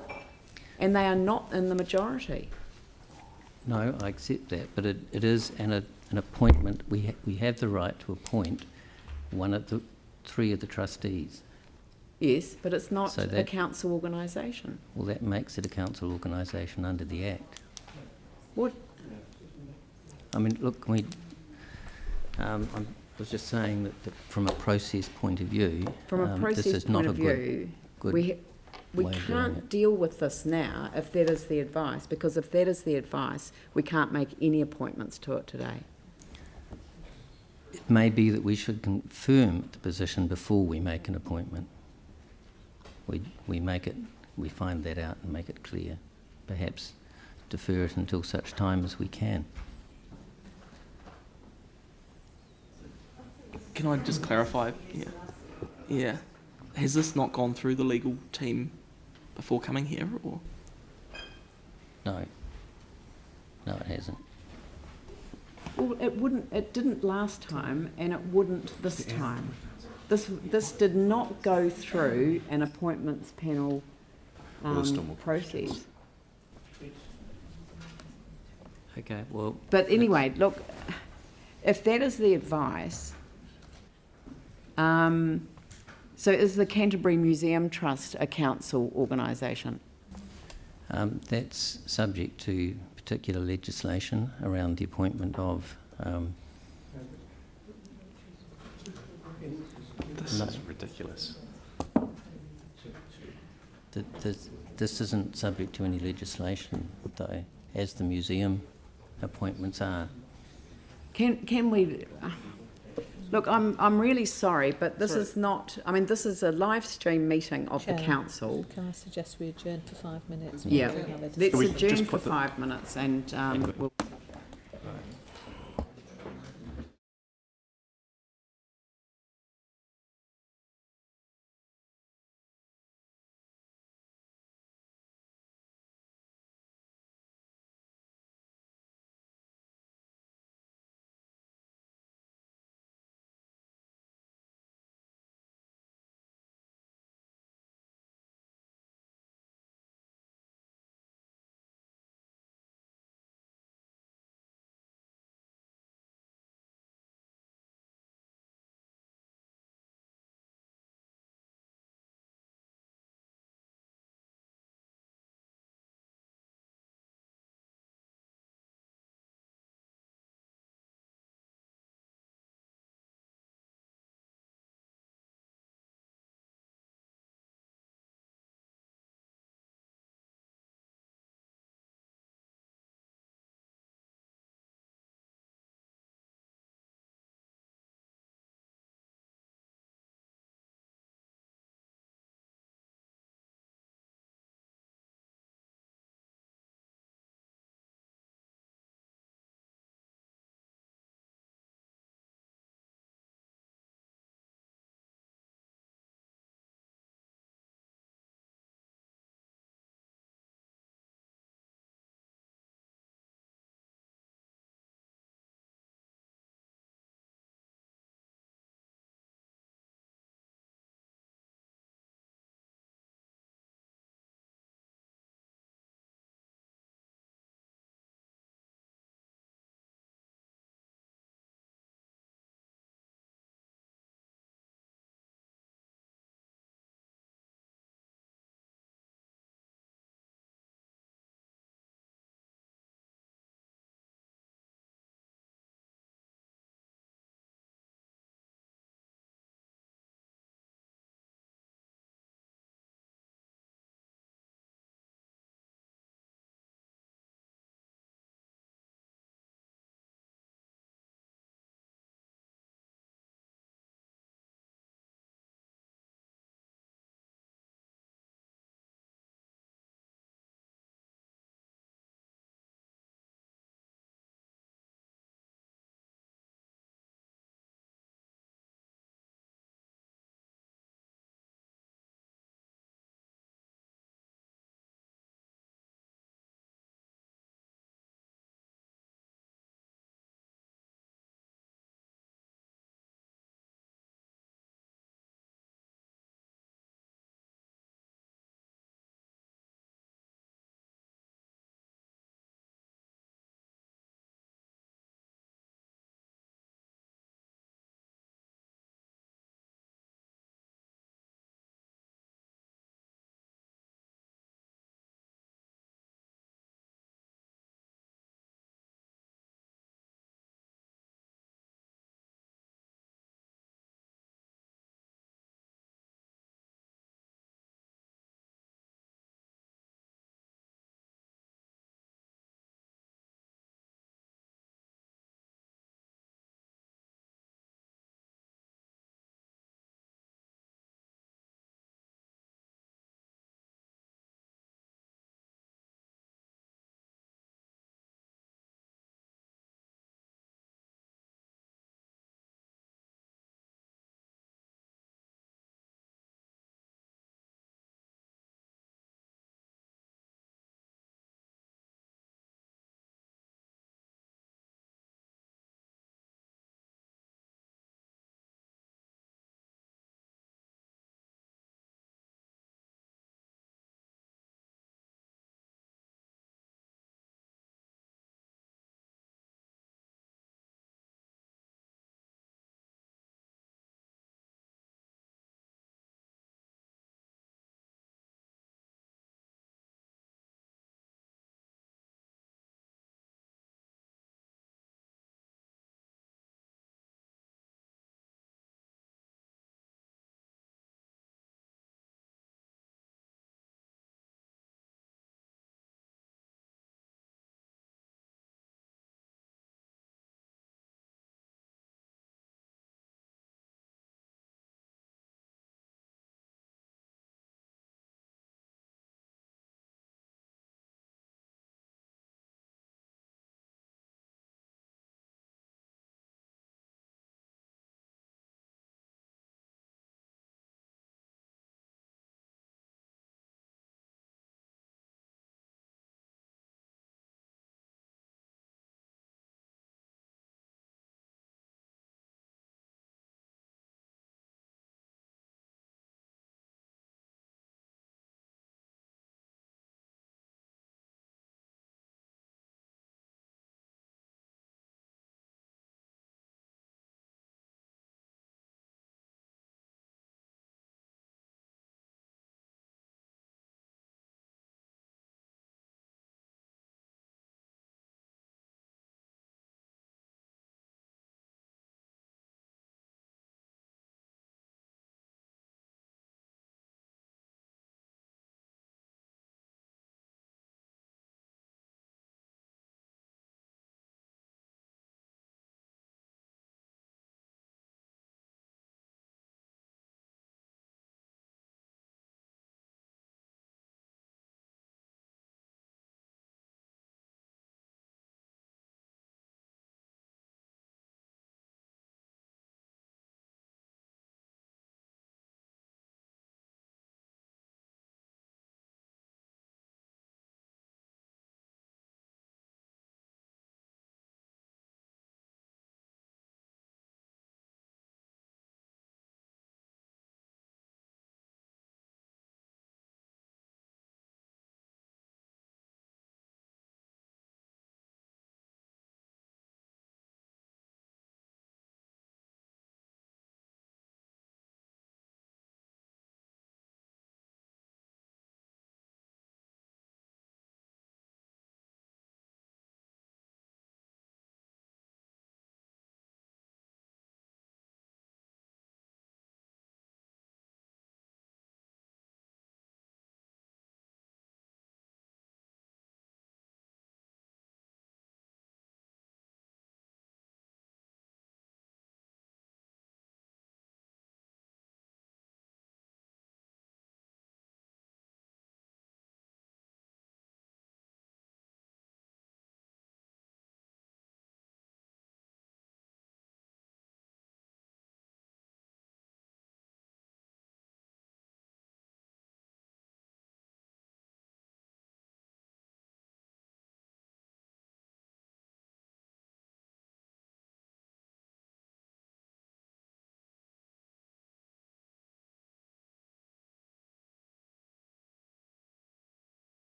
And they are not in the majority. No, I accept that, but it is an appointment. We have the right to appoint one of the 3 of the trustees. Yes, but it's not So a council organisation. Well, that makes it a council organisation under the Act. What? I mean, look, I was just saying that from a process point of view, From a process this is not point a of view, good we way of doing can't it. deal with this now if that is the advice, because if that is the advice, we can't make any appointments to it today. It may be that we should confirm the position before we make an appointment. We find that out and make it clear. Perhaps defer it until such time as we can. Can I just clarify? Yeah. Has this not gone through the legal team before coming here, or? No, it hasn't. Well, it didn't last time, and it wouldn't this time. This did not go through an appointments panel process. Okay, well... But anyway, look, if that is the advice, so is the Canterbury Museum Trust a council organisation? That's subject to particular legislation around the appointment of... This is ridiculous. This isn't subject to any legislation, though, as the museum appointments are. Can we... Look, I'm really sorry, but this is not... I mean, this is a live stream meeting of the council. Can I suggest we adjourn for 5 minutes? Yeah, let's adjourn for 5 minutes and we'll...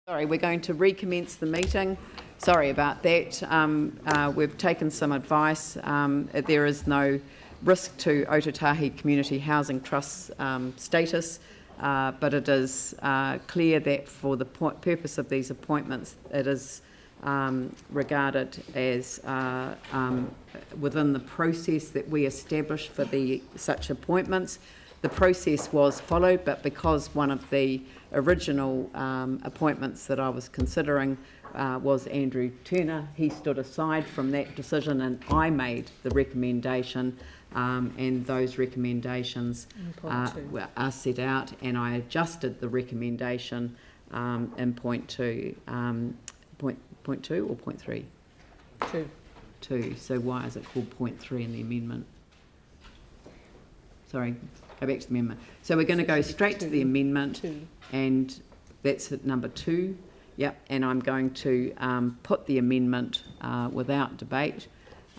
Sorry, we're going to recommence the meeting. Sorry about that. We've taken some advice. There is no risk to Otautahi Community Housing Trust's status, but it is clear that for the purpose of these appointments, it is regarded as within the process that we established for such appointments. The process was followed, but because one of the original appointments that I was considering was Andrew Turner, he stood aside from that decision and I made the recommendation, and those recommendations are set out, and I adjusted the recommendation in point 2. Point 2 or point 3? 2. 2. So why is it called point 3 in the amendment? Sorry, go back to the amendment. So we're going to go straight to the amendment, and that's at number 2. Yep, and I'm going to put the amendment without debate,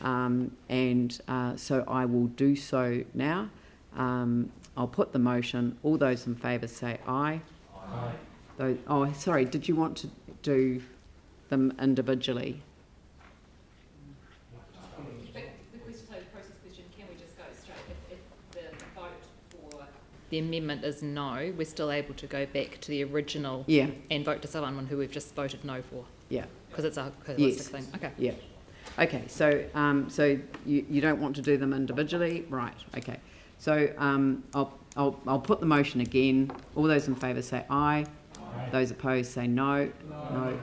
and so I will do so now. I'll put the motion. All those in favour say aye. Aye. Oh, sorry, did you want to do them individually? The amendment is no, we're still able to go back to the original and vote to someone who we've just voted no for. Yeah. Because it's a holistic thing. Okay. Yeah. Okay, so so you don't want to do them individually? Right, okay. So I'll put the motion again. All those in favour say aye. Aye. Those opposed say no. No.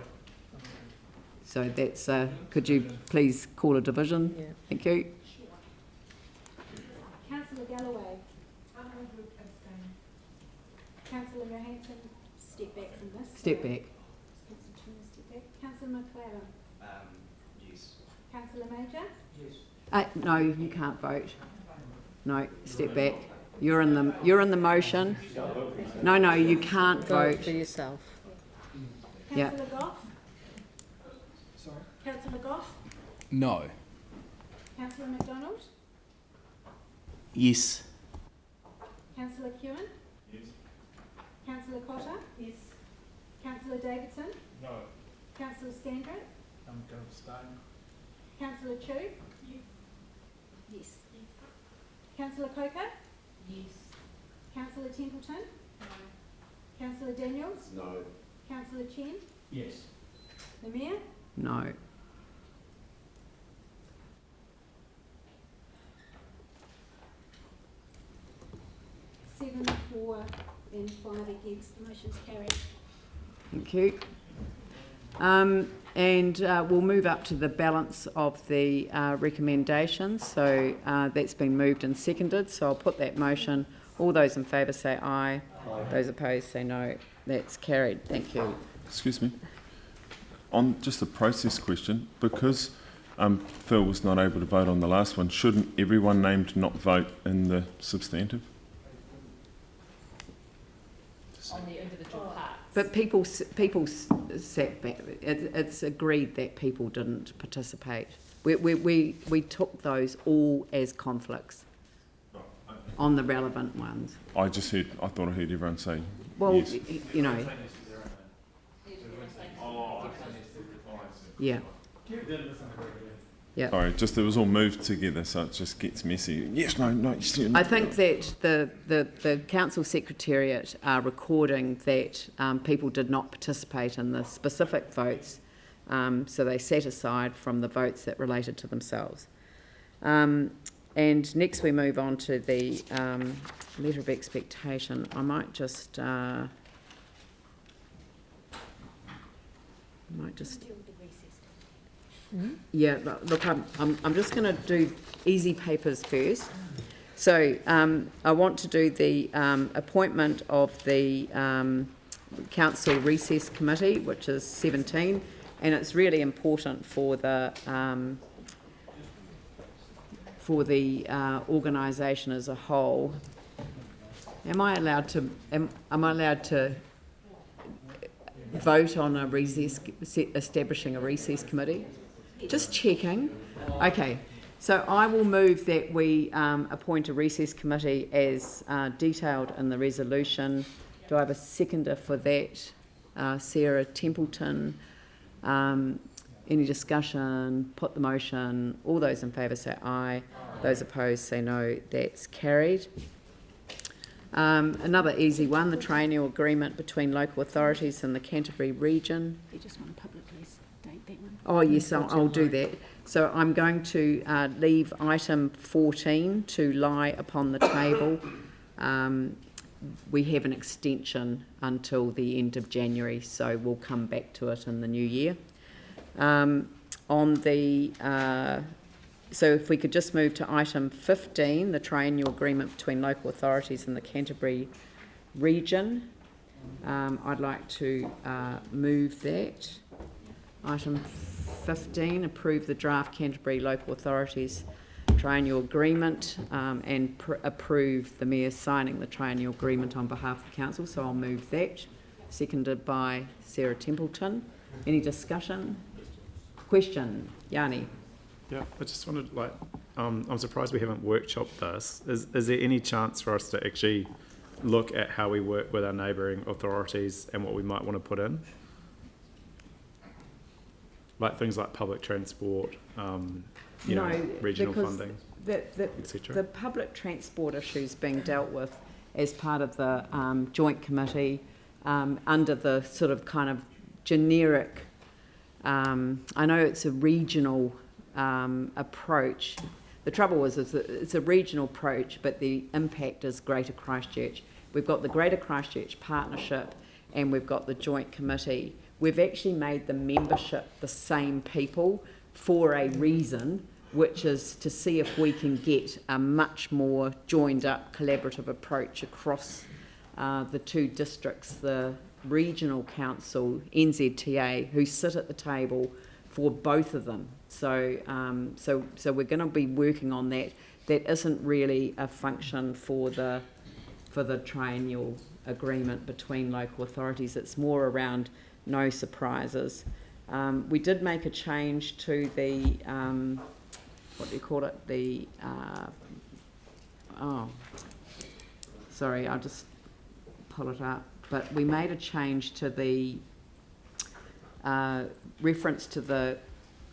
So that's, could you please call a division? Yeah. Thank you. Councillor Galloway. Councillor Johansson, step back from this. Step back. Councillor Turner, step back. Councillor McLaren. Yes. Councillor Major. Yes. No, you can't vote. No, step back. You're in the motion. No, you can't vote for yourself. Yeah. Councillor Goff. Sorry. Councillor Goff. No. Councillor McDonald. Yes. Councillor Kewen. Yes. Councillor Cotter. Yes. Councillor Davidson. No. Councillor Standrick. I'm going to abstain. Councillor Chu. Yes. Councillor Coker. Yes. Councillor Templeton. No. Councillor Daniels. No. Councillor Chen. Yes. The Mayor. No. Seven, 4 and 5 against. The motion's carried. Thank you. And we'll move up to the balance of the recommendations. So that's been moved and seconded. So I'll put that motion. All those in favour say aye. Aye. Those opposed say no. That's carried. Thank you. Excuse me. On just a process question, because Phil was not able to vote on the last one, shouldn't everyone named not vote in the substantive? On the individual parts. But people sat back. It's agreed that people didn't participate. We took those all as conflicts on the relevant ones. I thought I heard everyone say well, yes. You know. Yeah. Yeah. Sorry, just it was all moved together, so it just gets messy. Yes, no. I think that the council secretariat are recording that people did not participate in the specific votes, so they set aside from the votes that related to themselves. And next we move on to the letter of expectation. I might just yeah, look, I'm just going to do easy papers first. So I want to do the appointment of the Council Recess Committee, which is 17, and it's really important for the organisation as a whole. Am I allowed to vote on a recess, establishing a recess committee? Just checking. Okay, so I will move that we appoint a recess committee as detailed in the resolution. Do I have a seconder for that? Sarah Templeton. Any discussion? Put the motion. All those in favour say aye. Those opposed say no. That's carried. Another easy one, the triennial agreement between local authorities and the Canterbury region. You just want to publicly state that one. Oh yes, I'll do that. So I'm going to leave item 14 to lie upon the table. We have an extension until the end of January, so we'll come back to it in the new year. So if we could just move to item 15, the triennial agreement between local authorities and the Canterbury region. I'd like to move that. Item 15, approve the draft Canterbury local authorities triennial agreement and approve the Mayor signing the triennial agreement on behalf of the Council. So I'll move that. Seconded by Sarah Templeton. Any discussion? Question? Yanni? Yeah, I just wanted, I'm surprised we haven't workshopped this. Is there any chance for us to actually look at how we work with our neighbouring authorities and what we might want to put in? Like things like public transport, regional funding, etc. The public transport issues being dealt with as part of the joint committee under the sort of kind of generic, I know it's a regional approach. The trouble is it's a regional approach, but the impact is Greater Christchurch. We've got the Greater Christchurch Partnership and we've got the joint committee. We've actually made the membership the same people for a reason, which is to see if we can get a much more joined up collaborative approach across the two districts, the regional council, NZTA, who sit at the table for both of them. So we're going to be working on that. That isn't really a function for the triennial agreement between local authorities. It's more around no surprises. We did make a change to the what do you call it? The sorry, I'll just pull it up. But we made a change to the reference to the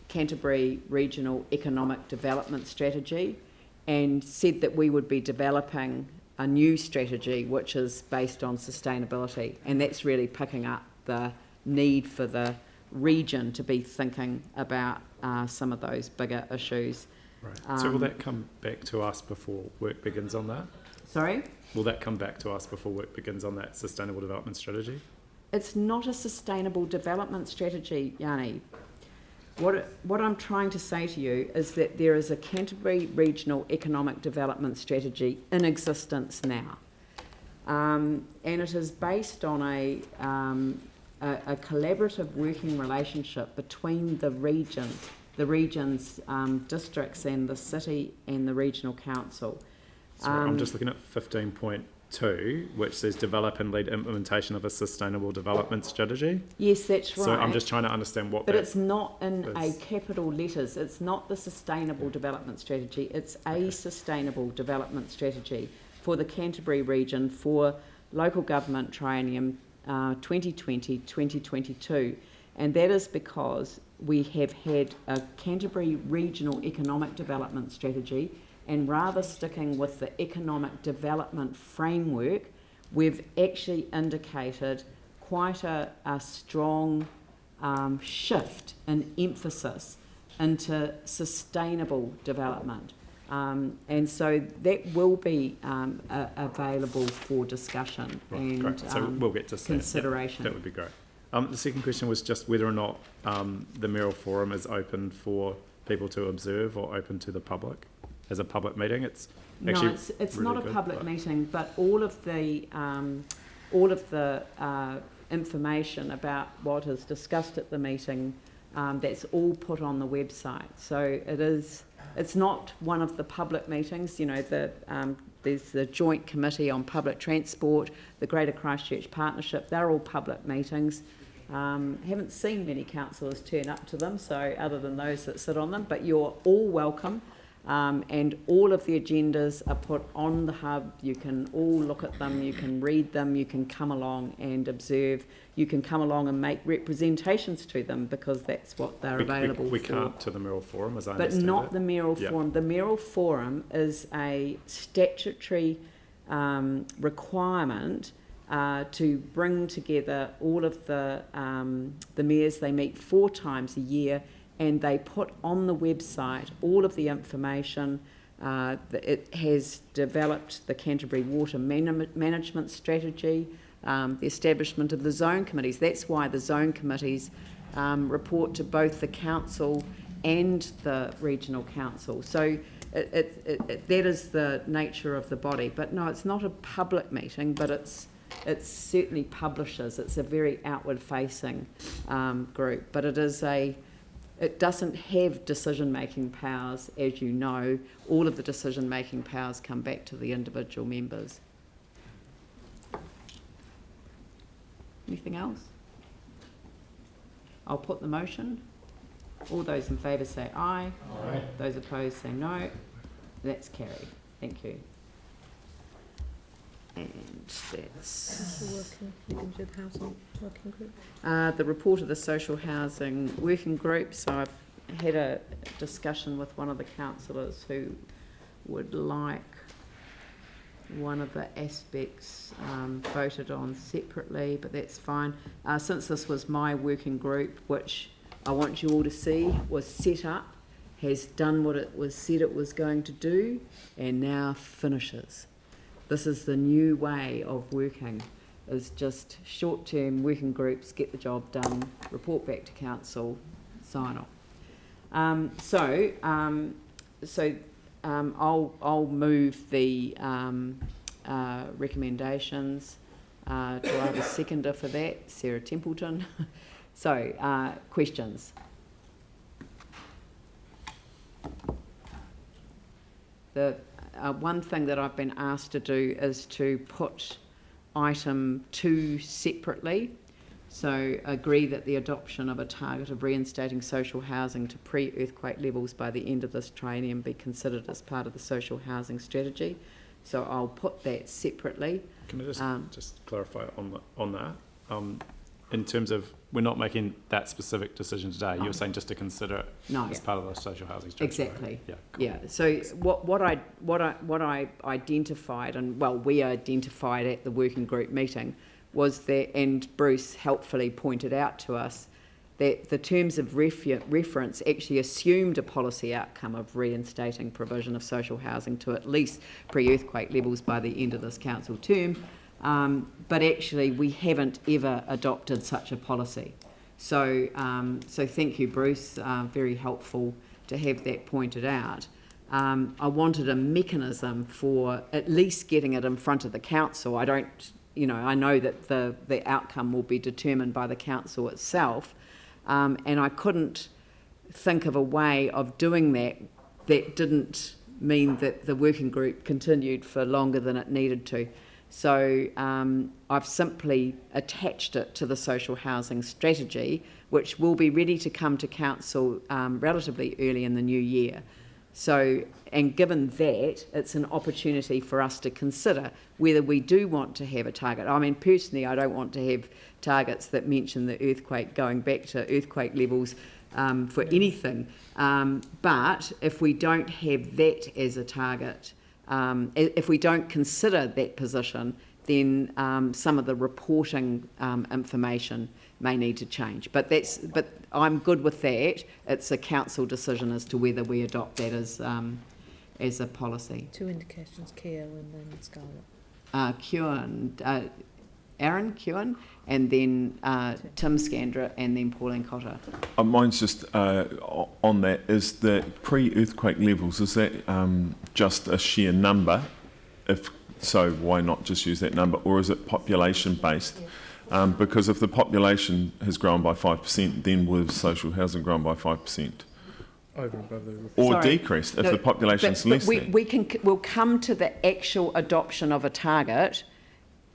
Canterbury Regional Economic Development Strategy and said that we would be developing a new strategy which is based on sustainability, and that's really picking up the need for the region to be thinking about some of those bigger issues. Right. So will that come back to us before work begins on that? Sorry? Will that come back to us before work begins on that sustainable development strategy? It's not a sustainable development strategy, Yanni. What I'm trying to say to you is that there is a Canterbury Regional Economic Development Strategy in existence now. And it is based on a collaborative working relationship between the region's districts and the city and the regional council. So I'm just looking at 15.2, which says develop and lead implementation of a sustainable development strategy. Yes, that's right. So I'm just trying to understand what but that it's not in is. a capital letters. It's not the sustainable development strategy. It's a sustainable development strategy for the Canterbury region for local government triennium 2020-2022. And that is because we have had a Canterbury Regional Economic Development Strategy, and rather sticking with the economic development framework, we've actually indicated quite a strong shift in emphasis into sustainable development. And so that will be available for discussion and great. So we'll get to consideration. That would be great. The second question was just whether or not the mayoral forum is open for people to observe or open to the public as a public meeting. It's actually it's really not a good, public meeting, but all of the information about what is discussed at the meeting, that's all put on the website. So it's not one of the public meetings. You know, there's the Joint Committee on Public Transport, the Greater Christchurch Partnership. They're all public meetings. Haven't seen many councillors turn up to them, so other than those that sit on them, but you're all welcome. and all of the agendas are put on the hub. You can all look at them, you can read them, you can come along and observe, you can come along and make representations to them, because that's what they're available we for. can't to the mayoral forum, as I But understand not it. the mayoral Yeah. forum. The mayoral forum is a statutory requirement to bring together all of the mayors. They meet 4 times a year, and they put on the website all of the information. It has developed the Canterbury Water Management Strategy, the establishment of the zone committees. That's why the zone committees report to both the council and the regional council. So that is the nature of the body. But no, it's not a public meeting, but it's certainly publishers. It's a very outward-facing group, but it doesn't have decision-making powers, as you know. All of the decision-making powers come back to the individual members. Anything else? I'll put the motion. All those in favour say aye. Aye. Those opposed say no. That's carried. Thank you. And that's the report of the social housing working group. So I've had a discussion with one of the councillors who would like one of the aspects voted on separately, but that's fine. Since this was my working group, which I want you all to see was set up, has done what it was said it was going to do, and now finishes. This is the new way of working, is just short-term working groups, get the job done, report back to council, sign off. I'll move the recommendations. Do I have a seconder for that? Sarah Templeton. So, questions? The one thing that I've been asked to do is to put item 2 separately. So agree that the adoption of a target of reinstating social housing to pre-earthquake levels by the end of this triennium be considered as part of the social housing strategy. So I'll put that separately. Can I just clarify on that? In terms of, we're not making that specific decision today. You're saying just to consider it as part of the social housing strategy. Exactly. Right? Yeah. Cool. Yeah. So what I identified, and well, we identified at the working group meeting, was that, and Bruce helpfully pointed out to us, that the terms of reference actually assumed a policy outcome of reinstating provision of social housing to at least pre-earthquake levels by the end of this council term. But actually we haven't ever adopted such a policy. So thank you, Bruce, very helpful to have that pointed out. I wanted a mechanism for at least getting it in front of the council. I know that the outcome will be determined by the council itself, and I couldn't think of a way of doing that didn't mean that the working group continued for longer than it needed to. So I've simply attached it to the social housing strategy, which will be ready to come to council relatively early in the new year. So, and given that, it's an opportunity for us to consider whether we do want to have a target. I mean, personally, I don't want to have targets that mention the earthquake going back to earthquake levels for anything. But if we don't have that as a target, if we don't consider that position, then some of the reporting information may need to change. But I'm good with that. It's a council decision as to whether we adopt that as a policy. 2 indications, Keo and then Scarlett. Keown, Aaron Keown, and then Tim Scandra, and then Pauline Cotter. Mine's just on that, is the pre-earthquake levels, is that just a sheer number? If so, why not just use that number? Or is it population-based? Because if the population has grown by 5%, then will social housing grown by 5%? Over and above the report. Or decreased if the population's less than? We'll come to the actual adoption of a target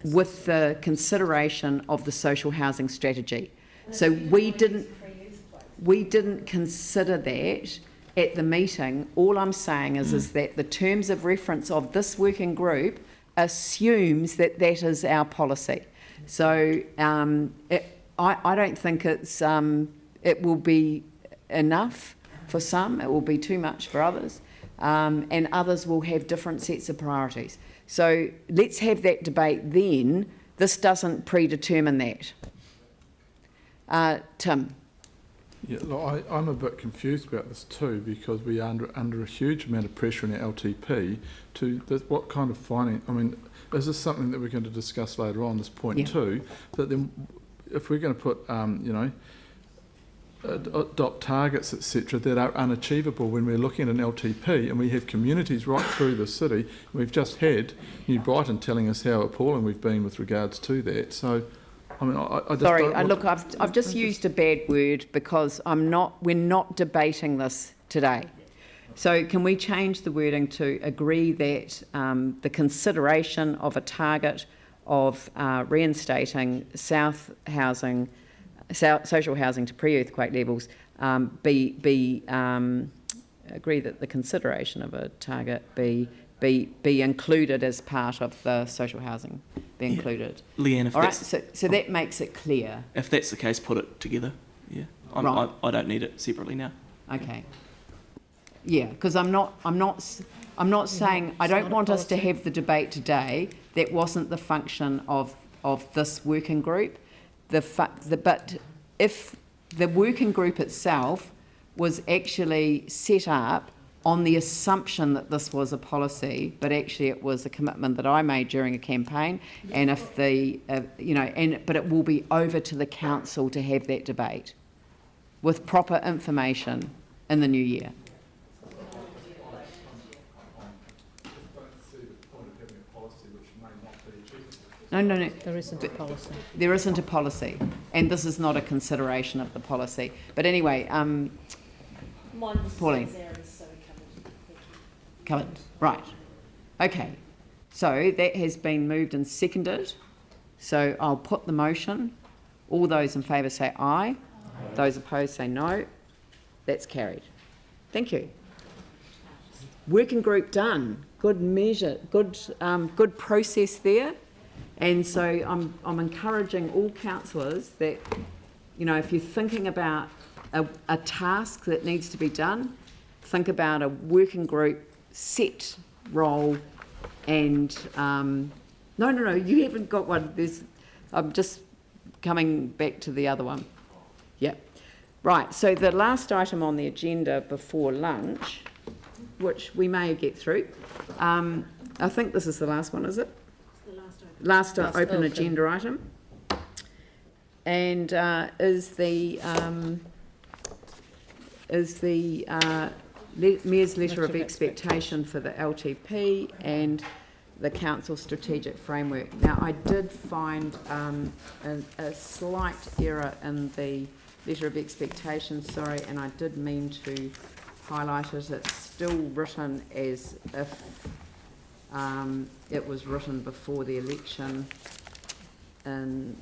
with the consideration of the social housing strategy. So we didn't consider that at the meeting, all I'm saying is that the terms of reference of this working group assumes that that is our policy. So I don't think it will be enough for some, it will be too much for others, and others will have different sets of priorities. So let's have that debate then. This doesn't predetermine that. Tim? Yeah, look, I'm a bit confused about this too, because we are under a huge amount of pressure in our LTP to what kind of finance. I mean, is this something that we're going to discuss later on, this point too? That then, if we're going to put, adopt targets, etc., that are unachievable when we're looking at an LTP, and we have communities right through the city. We've just had New Brighton telling us how appalling we've been with regards to that. So, I mean, I just sorry, don't look, I've just used a bad word because we're not debating this today. So can we change the wording to agree that the consideration of a target of reinstating social housing to pre-earthquake levels agree that the consideration of a target be included as part of the social housing, be included. Leanne, if all right, that's, so that makes it clear. If that's the case, put it together. Yeah, Right. I don't need it separately now. Okay. Yeah, because I'm not saying I don't want us to have the debate today. That wasn't the function of this working group. But if the working group itself was actually set up on the assumption that this was a policy, but actually it was a commitment that I made during a campaign, and if but it will be over to the council to have that debate with proper information in the new year. No. There isn't a policy. There isn't a policy, and this is not a consideration of the policy. But anyway, Pauline. Covered. Right. Okay. So that has been moved and seconded. So I'll put the motion. All those in favour say aye. Those opposed say no. That's carried. Thank you. Working group done. Good measure. Good process there. And so I'm encouraging all councillors that, if you're thinking about a task that needs to be done, think about a working group set role. And no, you haven't got one. I'm just coming back to the other one. Yep. Right. So the last item on the agenda before lunch, which we may get through, I think this is the last one, is it? Last open agenda item, and is the Mayor's letter of expectation for the LTP and the council strategic framework. Now, I did find a slight error in the letter of expectation, sorry, and I did mean to highlight it. It's still written as if it was written before the election on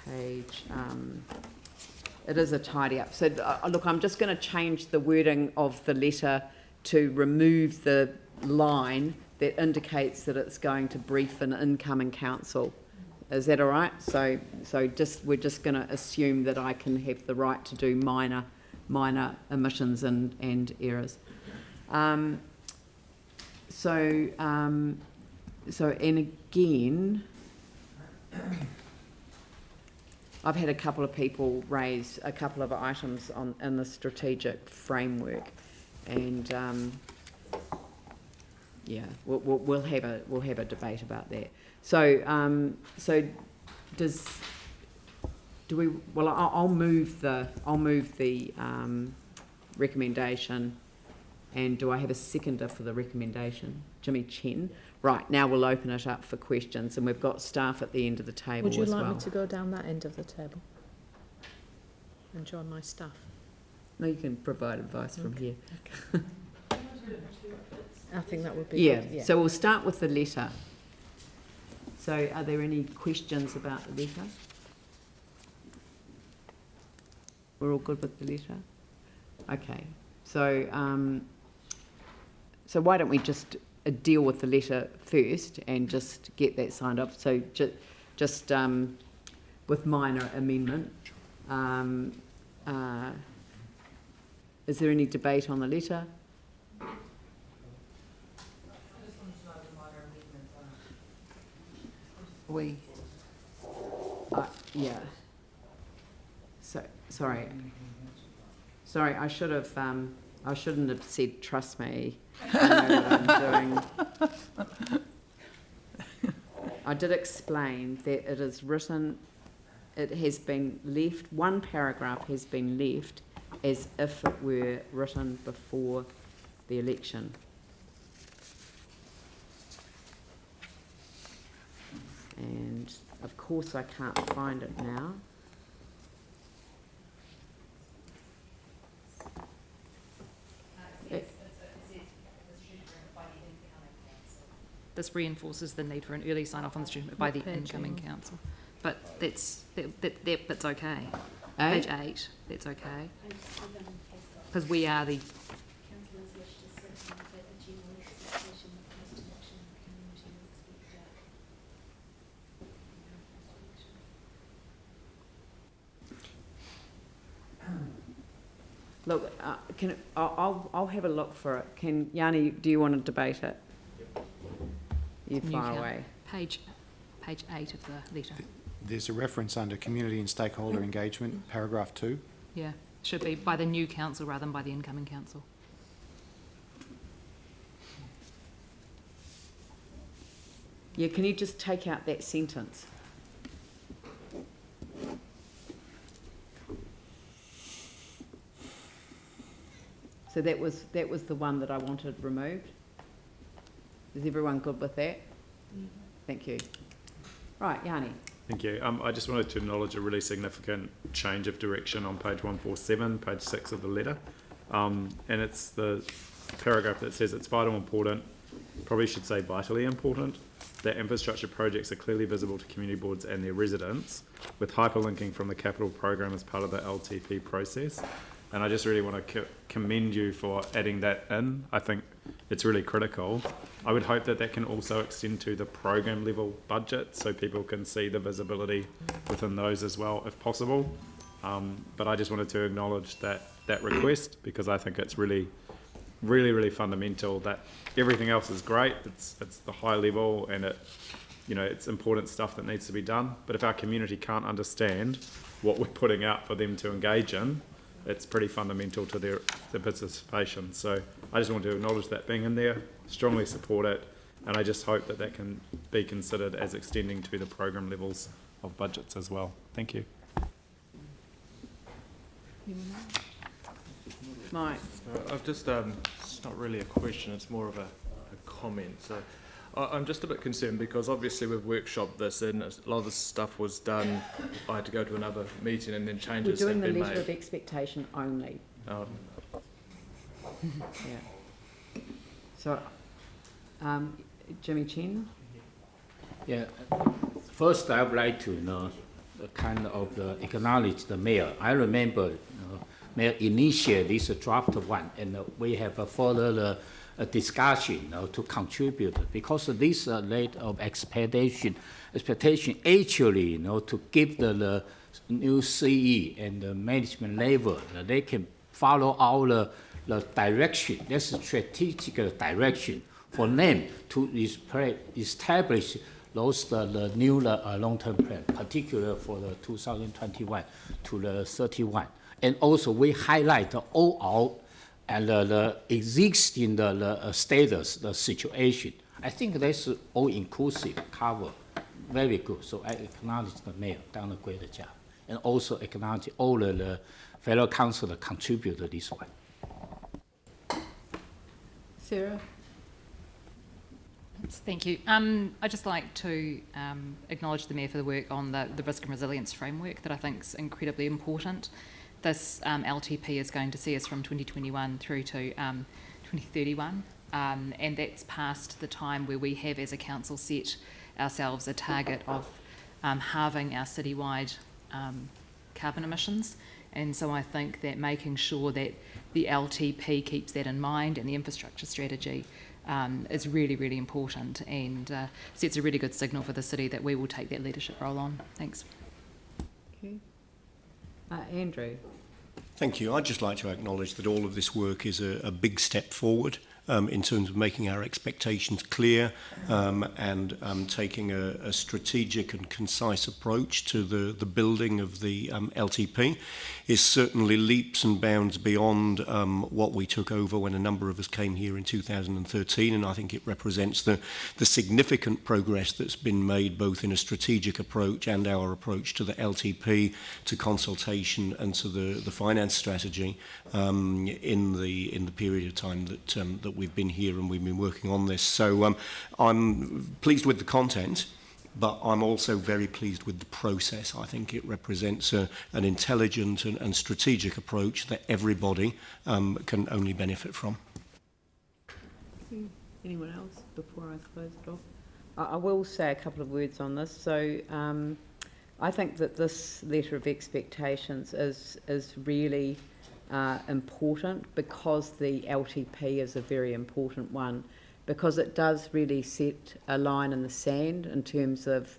page, it is a tidy up. So look, I'm just going to change the wording of the letter to remove the line that indicates that it's going to brief an incoming council. Is that all right? So we're just going to assume that I can have the right to do minor omissions and errors. And again, I've had a couple of people raise a couple of items in the strategic framework, and we'll have a debate about that. I'll move the recommendation. And do I have a seconder for the recommendation? Jimmy Chen. Right, now we'll open it up for questions, and we've got staff at the end of the table as well. Would you like me to go down that end of the table and join my staff? No, you can provide advice from here. Okay. I think that would be good. Yeah, so we'll start with the letter. So are there any questions about the letter? We're all good with the letter? Okay. So, so why don't we just deal with the letter first and just get that signed off? So just with minor amendment. Is there any debate on the letter? We. Yeah. So sorry. I should have. I shouldn't have said trust me. I know what I'm doing. I did explain that it is written. It has been left. One paragraph has been left as if it were written before the election. And of course I can't find it now. This reinforces the need for an early sign-off on the student by the incoming council. But that bit's okay. Page 8, that's okay. Because we are the... Councillors wish to signal that a general expectation of post-election community will expect that. Look, I'll have a look for it. Can Yanni, do you want to debate it? You're far away. Page 8 of the letter. There's a reference under community and stakeholder engagement, paragraph 2. Yeah, should be by the new council rather than by the incoming council. Yeah, can you just take out that sentence? So that was the one that I wanted removed. Is everyone good with that? Thank you. Right, Yanni. Thank you. I just wanted to acknowledge a really significant change of direction on page 147, page 6 of the letter. And it's the paragraph that says it's vital important, probably should say vitally important, that infrastructure projects are clearly visible to community boards and their residents, with hyperlinking from the capital program as part of the LTP process. And I just really want to commend you for adding that in. I think it's really critical. I would hope that that can also extend to the program level budget so people can see the visibility within those as well if possible. But I just wanted to acknowledge that request because I think it's really fundamental that everything else is great. It's the high level and it's important stuff that needs to be done. But if our community can't understand what we're putting out for them to engage in, it's pretty fundamental to their participation. So I just want to acknowledge that being in there, strongly support it, and I just hope that can be considered as extending to the program levels of budgets as well. Thank you. Mike. I've just, it's not really a question, it's more of a comment. So I'm just a bit concerned because obviously we've workshopped this and a lot of this stuff was done. I had to go to another meeting and then changes have been made. We're doing the letter of expectation only. Oh. Yeah. So, Jimmy Chen? Yeah. First, I would like to acknowledge the mayor. I remember mayor initiated this draft one, and we have a further discussion to contribute because this rate of expectation actually to give the new CE and the management level they can follow our the direction. That's a strategic direction for them to establish those the new long-term plan, particularly for the 2021 to the 31. And also we highlight all and the existing status, the situation. I think that's all inclusive cover, very good. So I acknowledge the mayor done a great job, and also acknowledge all the fellow councillors contribute to this one. Sarah. Thank you. I'd just like to acknowledge the Mayor for the work on the risk and resilience framework that I think is incredibly important. This LTP is going to see us from 2021 through to 2031, and that's past the time where we have as a council set ourselves a target of halving our citywide carbon emissions, And so I think that making sure that the LTP keeps that in mind and the infrastructure strategy is really, really important, and sets a really good signal for the city that we will take that leadership role on. Thanks. Okay. Andrew. Thank you. I'd just like to acknowledge that all of this work is a big step forward in terms of making our expectations clear and taking a strategic and concise approach to the building of the LTP is certainly leaps and bounds beyond what we took over when a number of us came here in 2013, and I think it represents the significant progress that's been made both in a strategic approach and our approach to the LTP, to consultation and to the finance strategy in the period of time that we've been here and we've been working on this. So I'm pleased with the content, but I'm also very pleased with the process. I think it represents an intelligent and strategic approach that everybody can only benefit from. Anyone else before I close it off? I will say a couple of words on this. So I think that this letter of expectations is really important, because the LTP is a very important one, because it does really set a line in the sand in terms of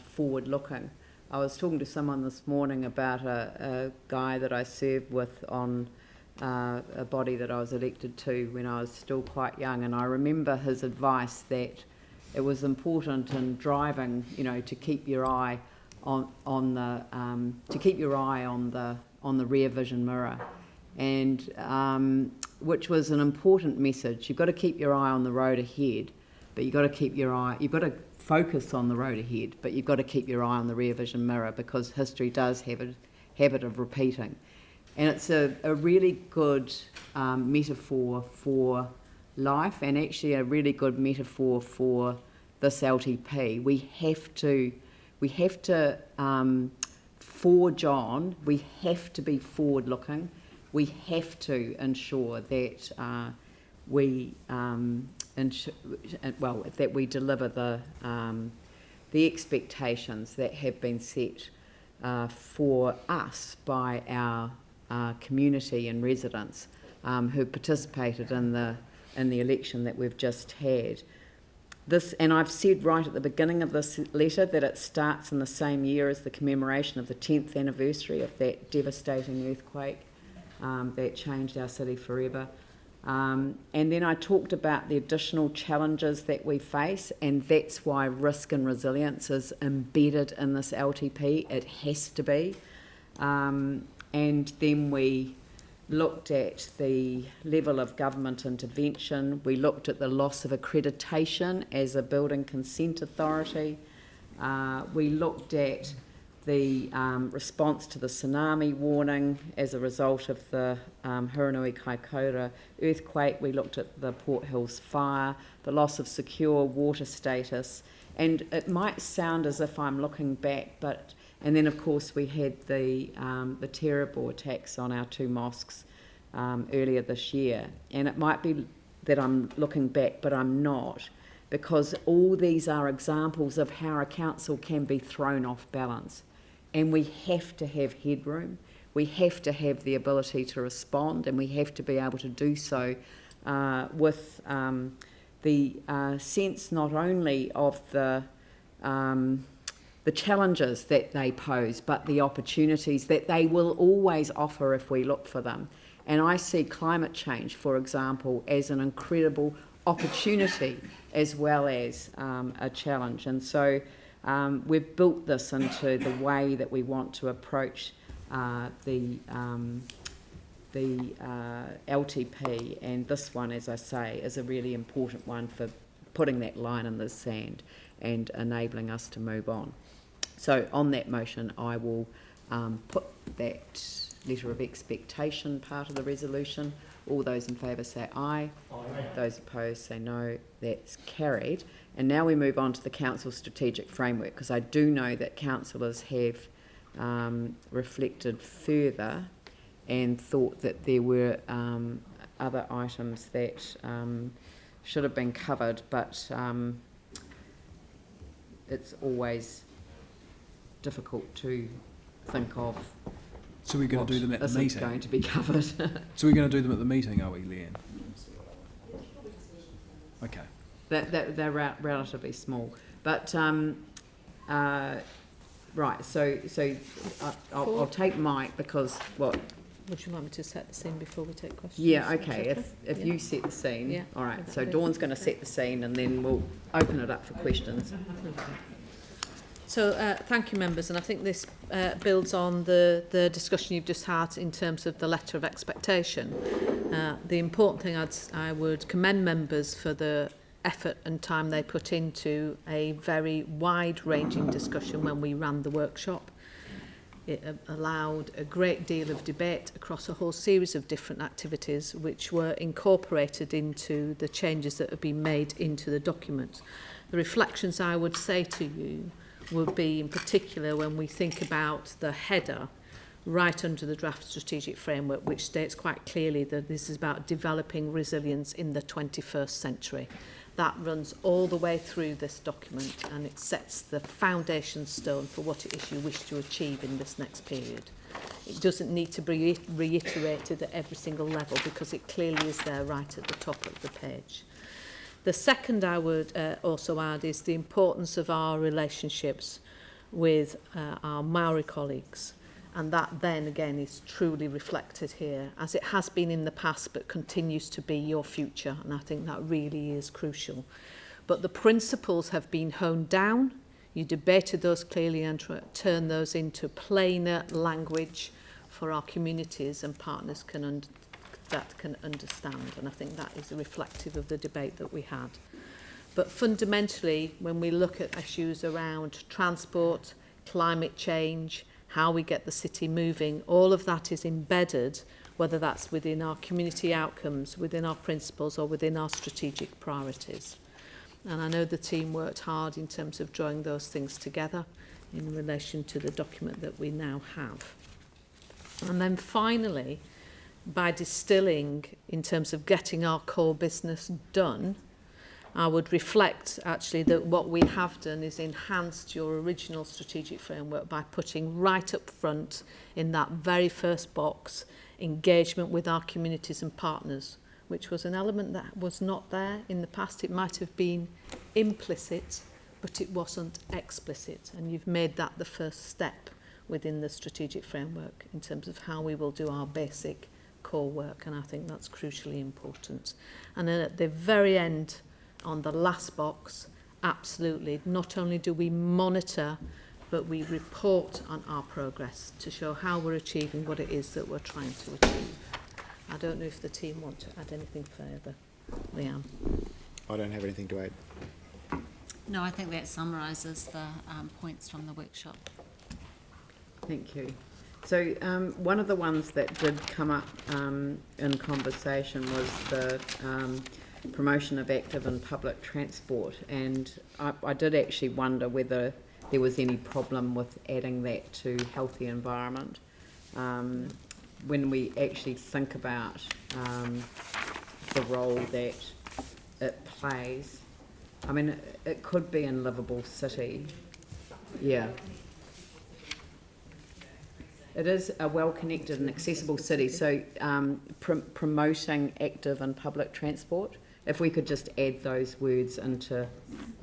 forward looking. I was talking to someone this morning about a guy that I served with on a body that I was elected to when I was still quite young, and I remember his advice that it was important in driving, to keep your eye on the rear vision mirror, and which was an important message. You've got to keep your eye on the road ahead, but you've got to focus on the road ahead, but you've got to keep your eye on the rear vision mirror, because history does have a habit of repeating. And it's a really good metaphor for life, and actually a really good metaphor for this LTP. We have to forge on. We have to be forward looking. We have to ensure that we deliver the expectations that have been set for us by our community and residents who participated in the election that we've just had. And I've said right at the beginning of this letter that it starts in the same year as the commemoration of the 10th anniversary of that devastating earthquake that changed our city forever. And then I talked about the additional challenges that we face, and that's why risk and resilience is embedded in this LTP. It has to be. And then we looked at the level of government intervention. We looked at the loss of accreditation as a building consent authority. We looked at the response to the tsunami warning as a result of the Huranui Kaikoura earthquake. We looked at the Port Hills fire, the loss of secure water status. And it might sound as if I'm looking back, and then of course we had the terrible attacks on our two mosques earlier this year. And it might be that I'm looking back, but I'm not, because all these are examples of how a council can be thrown off balance. And we have to have headroom. We have to have the ability to respond, and we have to be able to do so with the sense not only of the challenges that they pose, but the opportunities that they will always offer if we look for them. And I see climate change, for example, as an incredible opportunity as well as a challenge. And so we've built this into the way that we want to approach the LTP, and this one, as I say, is a really important one for putting that line in the sand and enabling us to move on. So on that motion, I will put that letter of expectation part of the resolution. All those in favour say aye. Aye. Those opposed say no. That's carried. And now we move on to the council strategic framework, because I do know that councillors have reflected further and thought that there were other items that should have been covered, but it's always difficult to think of So we're going to do them at the isn't meeting? going to be covered. So we're going to do them at the meeting, are we, Leanne? Okay. They're relatively small. But, right, so I'll take Mike because what? Would you like me to set the scene before we take questions? Yeah, okay, if you set the scene. Yeah. All right, so Okay. Dawn's going to set the scene and then we'll open it up for questions. Okay. So thank you, members, and I think this builds on the discussion you've just had in terms of the letter of expectation. The important thing I would commend members for the effort and time they put into a very wide-ranging discussion when we ran the workshop. It allowed a great deal of debate across a whole series of different activities which were incorporated into the changes that have been made into the document. The reflections I would say to you would be in particular when we think about the header right under the draft strategic framework, which states quite clearly that this is about developing resilience in the 21st century. That runs all the way through this document and it sets the foundation stone for what it is you wish to achieve in this next period. It doesn't need to be reiterated at every single level because it clearly is there right at the top of the page. The second I would also add is the importance of our relationships with our Maori colleagues. And that then again is truly reflected here, as it has been in the past but continues to be your future, and I think that really is crucial. But the principles have been honed down, you debated those clearly and turned those into plainer language for our communities and partners that can understand, and I think that is reflective of the debate that we had. But fundamentally, when we look at issues around transport, climate change, how we get the city moving, all of that is embedded, whether that's within our community outcomes, within our principles or within our strategic priorities. And I know the team worked hard in terms of drawing those things together in relation to the document that we now have. And then finally, by distilling in terms of getting our core business done, I would reflect actually that what we have done is enhanced your original strategic framework by putting right up front in that very first box engagement with our communities and partners, which was an element that was not there in the past. It might have been implicit, but it wasn't explicit, and you've made that the first step within the strategic framework in terms of how we will do our basic core work, and I think that's crucially important. And then at the very end, on the last box, absolutely, not only do we monitor, but we report on our progress to show how we're achieving what it is that we're trying to achieve. I don't know if the team want to add anything further. Leanne? I don't have anything to add. No, I think that summarises the points from the workshop. Thank you. So one of the ones that did come up in conversation was the promotion of active and public transport, and I did actually wonder whether there was any problem with adding that to healthy environment. When we actually think about the role that it plays, I mean, it could be in livable city. Yeah. It is a well-connected and accessible city, so promoting active and public transport, if we could just add those words into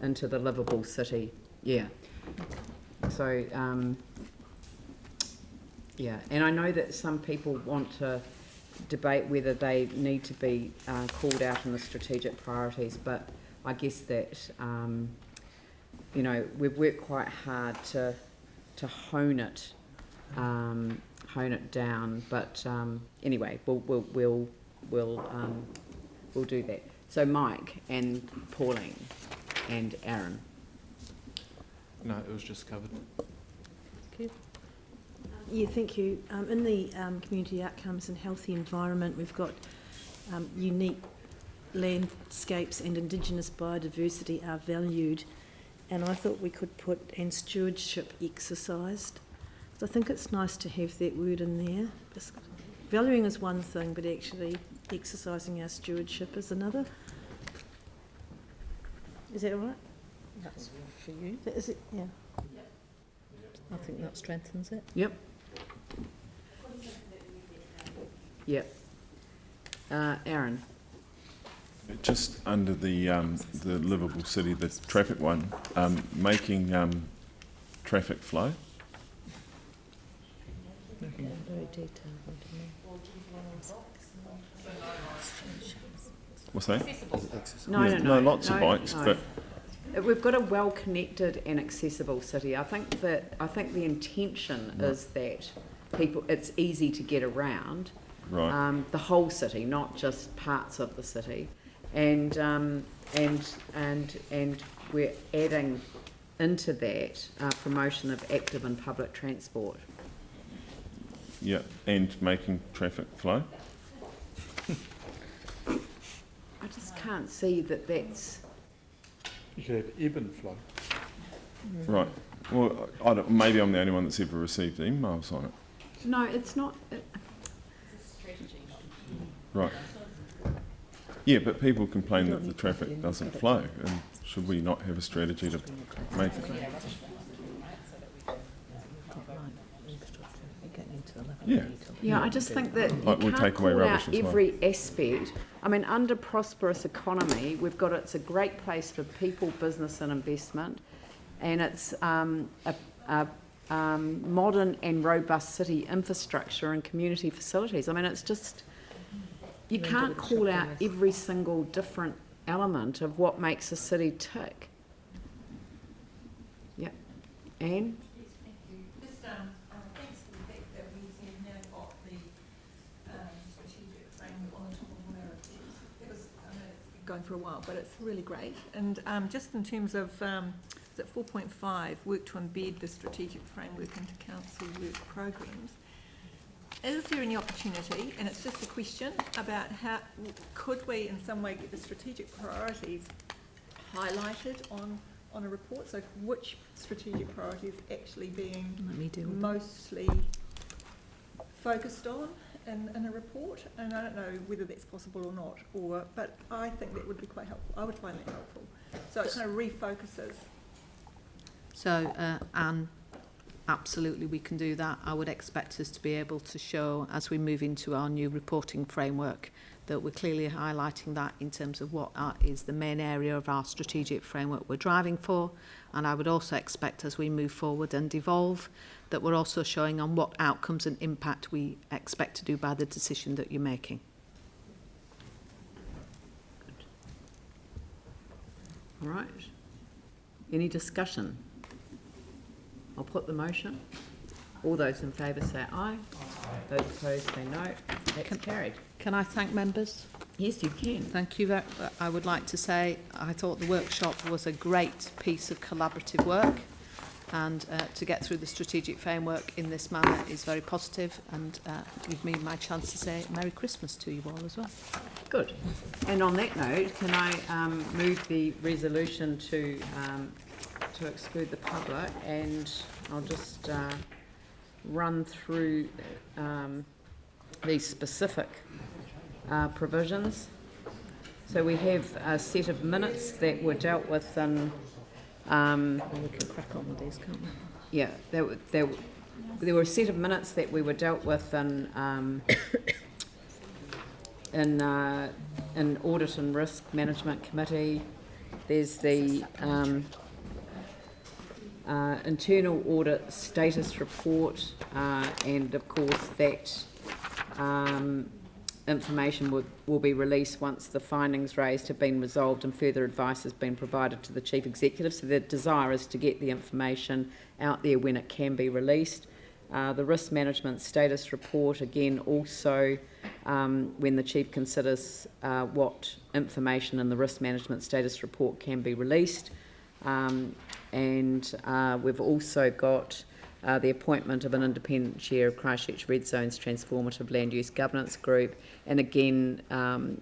the livable city, yeah. So, yeah, and I know that some people want to debate whether they need to be called out in the strategic priorities, but I guess that, you know, we've worked quite hard to hone it down, but anyway, we'll do that. So Mike and Pauline and Aaron. No, it was just covered. Thank you. Yeah, thank you. In the community outcomes and healthy environment, we've got unique landscapes and Indigenous biodiversity are valued, and I thought we could put and stewardship exercised. So I think it's nice to have that word in there. Valuing is one thing, but actually exercising our stewardship is another. Is that all right? That's for you. Is it? Yeah. I think that strengthens it. Yep. Yep. Aaron? Just under the livable city, the traffic one, making traffic flow. What's that? No, lots of bikes, no. but We've got a well-connected and accessible city. I think the intention is that it's easy to get around. Right. The whole city, not just parts of the city, and we're adding into that promotion of active and public transport. Yeah, and making traffic flow. I just can't see that that's. You could have ebb and flow. Right. Well, maybe I'm the only one that's ever received emails on it. No, it's not. Right. Yeah, but people complain that the traffic doesn't flow, and should we not have a strategy to make it? Yeah. Yeah, I just think that you We'll can't take away call rubbish out as well. every aspect. I mean, under prosperous economy, it's a great place for people, business and investment, and it's a modern and robust city infrastructure and community facilities. I mean, it's just, you can't call out every single different element of what makes a city tick. Yeah. Anne? Just thanks for the fact that we have now got the strategic framework on the top of where it is. Because I know it's been going for a while, but it's really great. And just in terms of, is it 4.5, work to embed the strategic framework into council work programs. Is there any opportunity, and it's just a question, about how could we in some way get the strategic priorities highlighted on a report? So which strategic priorities actually being mostly focused on in a report? And I don't know whether that's possible or not, but I think that would be quite helpful. I would find that helpful. So it kind of refocuses. So, Anne, absolutely we can do that. I would expect us to be able to show, as we move into our new reporting framework, that we're clearly highlighting that in terms of what is the main area of our strategic framework we're driving for. And I would also expect, as we move forward and evolve, that we're also showing on what outcomes and impact we expect to do by the decision that you're making. All right. Any discussion? I'll put the motion. All those in favour say aye. Those opposed say no. That's carried. Can I thank members? Yes, you can. Thank you. I would like to say I thought the workshop was a great piece of collaborative work, and to get through the strategic framework in this manner is very positive, and give me my chance to say Merry Christmas to you all as well. Good. And on that note, can I move the resolution to exclude the public, and I'll just run through these specific provisions. So we have a set of minutes that were dealt with in... we can crack on with these, can't we? Yeah, there were a set of minutes that we were dealt with in Audit and Risk Management Committee. There's the internal audit status report, and of course that information will be released once the findings raised have been resolved and further advice has been provided to the Chief Executive. So the desire is to get the information out there when it can be released. The risk management status report, again, also when the Chief considers what information in the risk management status report can be released. And we've also got the appointment of an independent chair of Christchurch Red Zone's Transformative Land Use Governance Group. And again,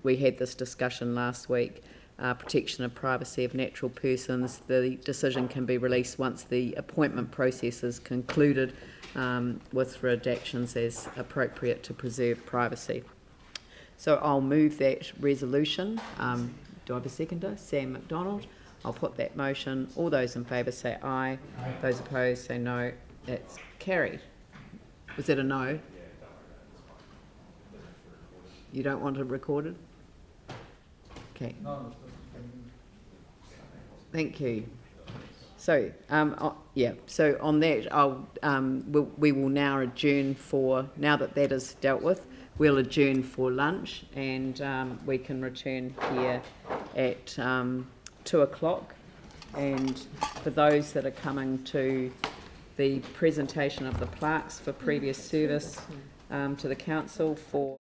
we had this discussion last week, protection of privacy of natural persons. The decision can be released once the appointment process is concluded, with redactions as appropriate to preserve privacy. So I'll move that resolution. Do I have a seconder? Sam McDonald. I'll put that motion. All those in favour say aye. Those opposed say no. That's carried. Was that a no? You don't want it recorded? Okay. Thank you. So, yeah, so on that, we will now adjourn now that that is dealt with, we'll adjourn for lunch, and we can return here at 2 o'clock. And for those that are coming to the presentation of the plaques for previous service to the council for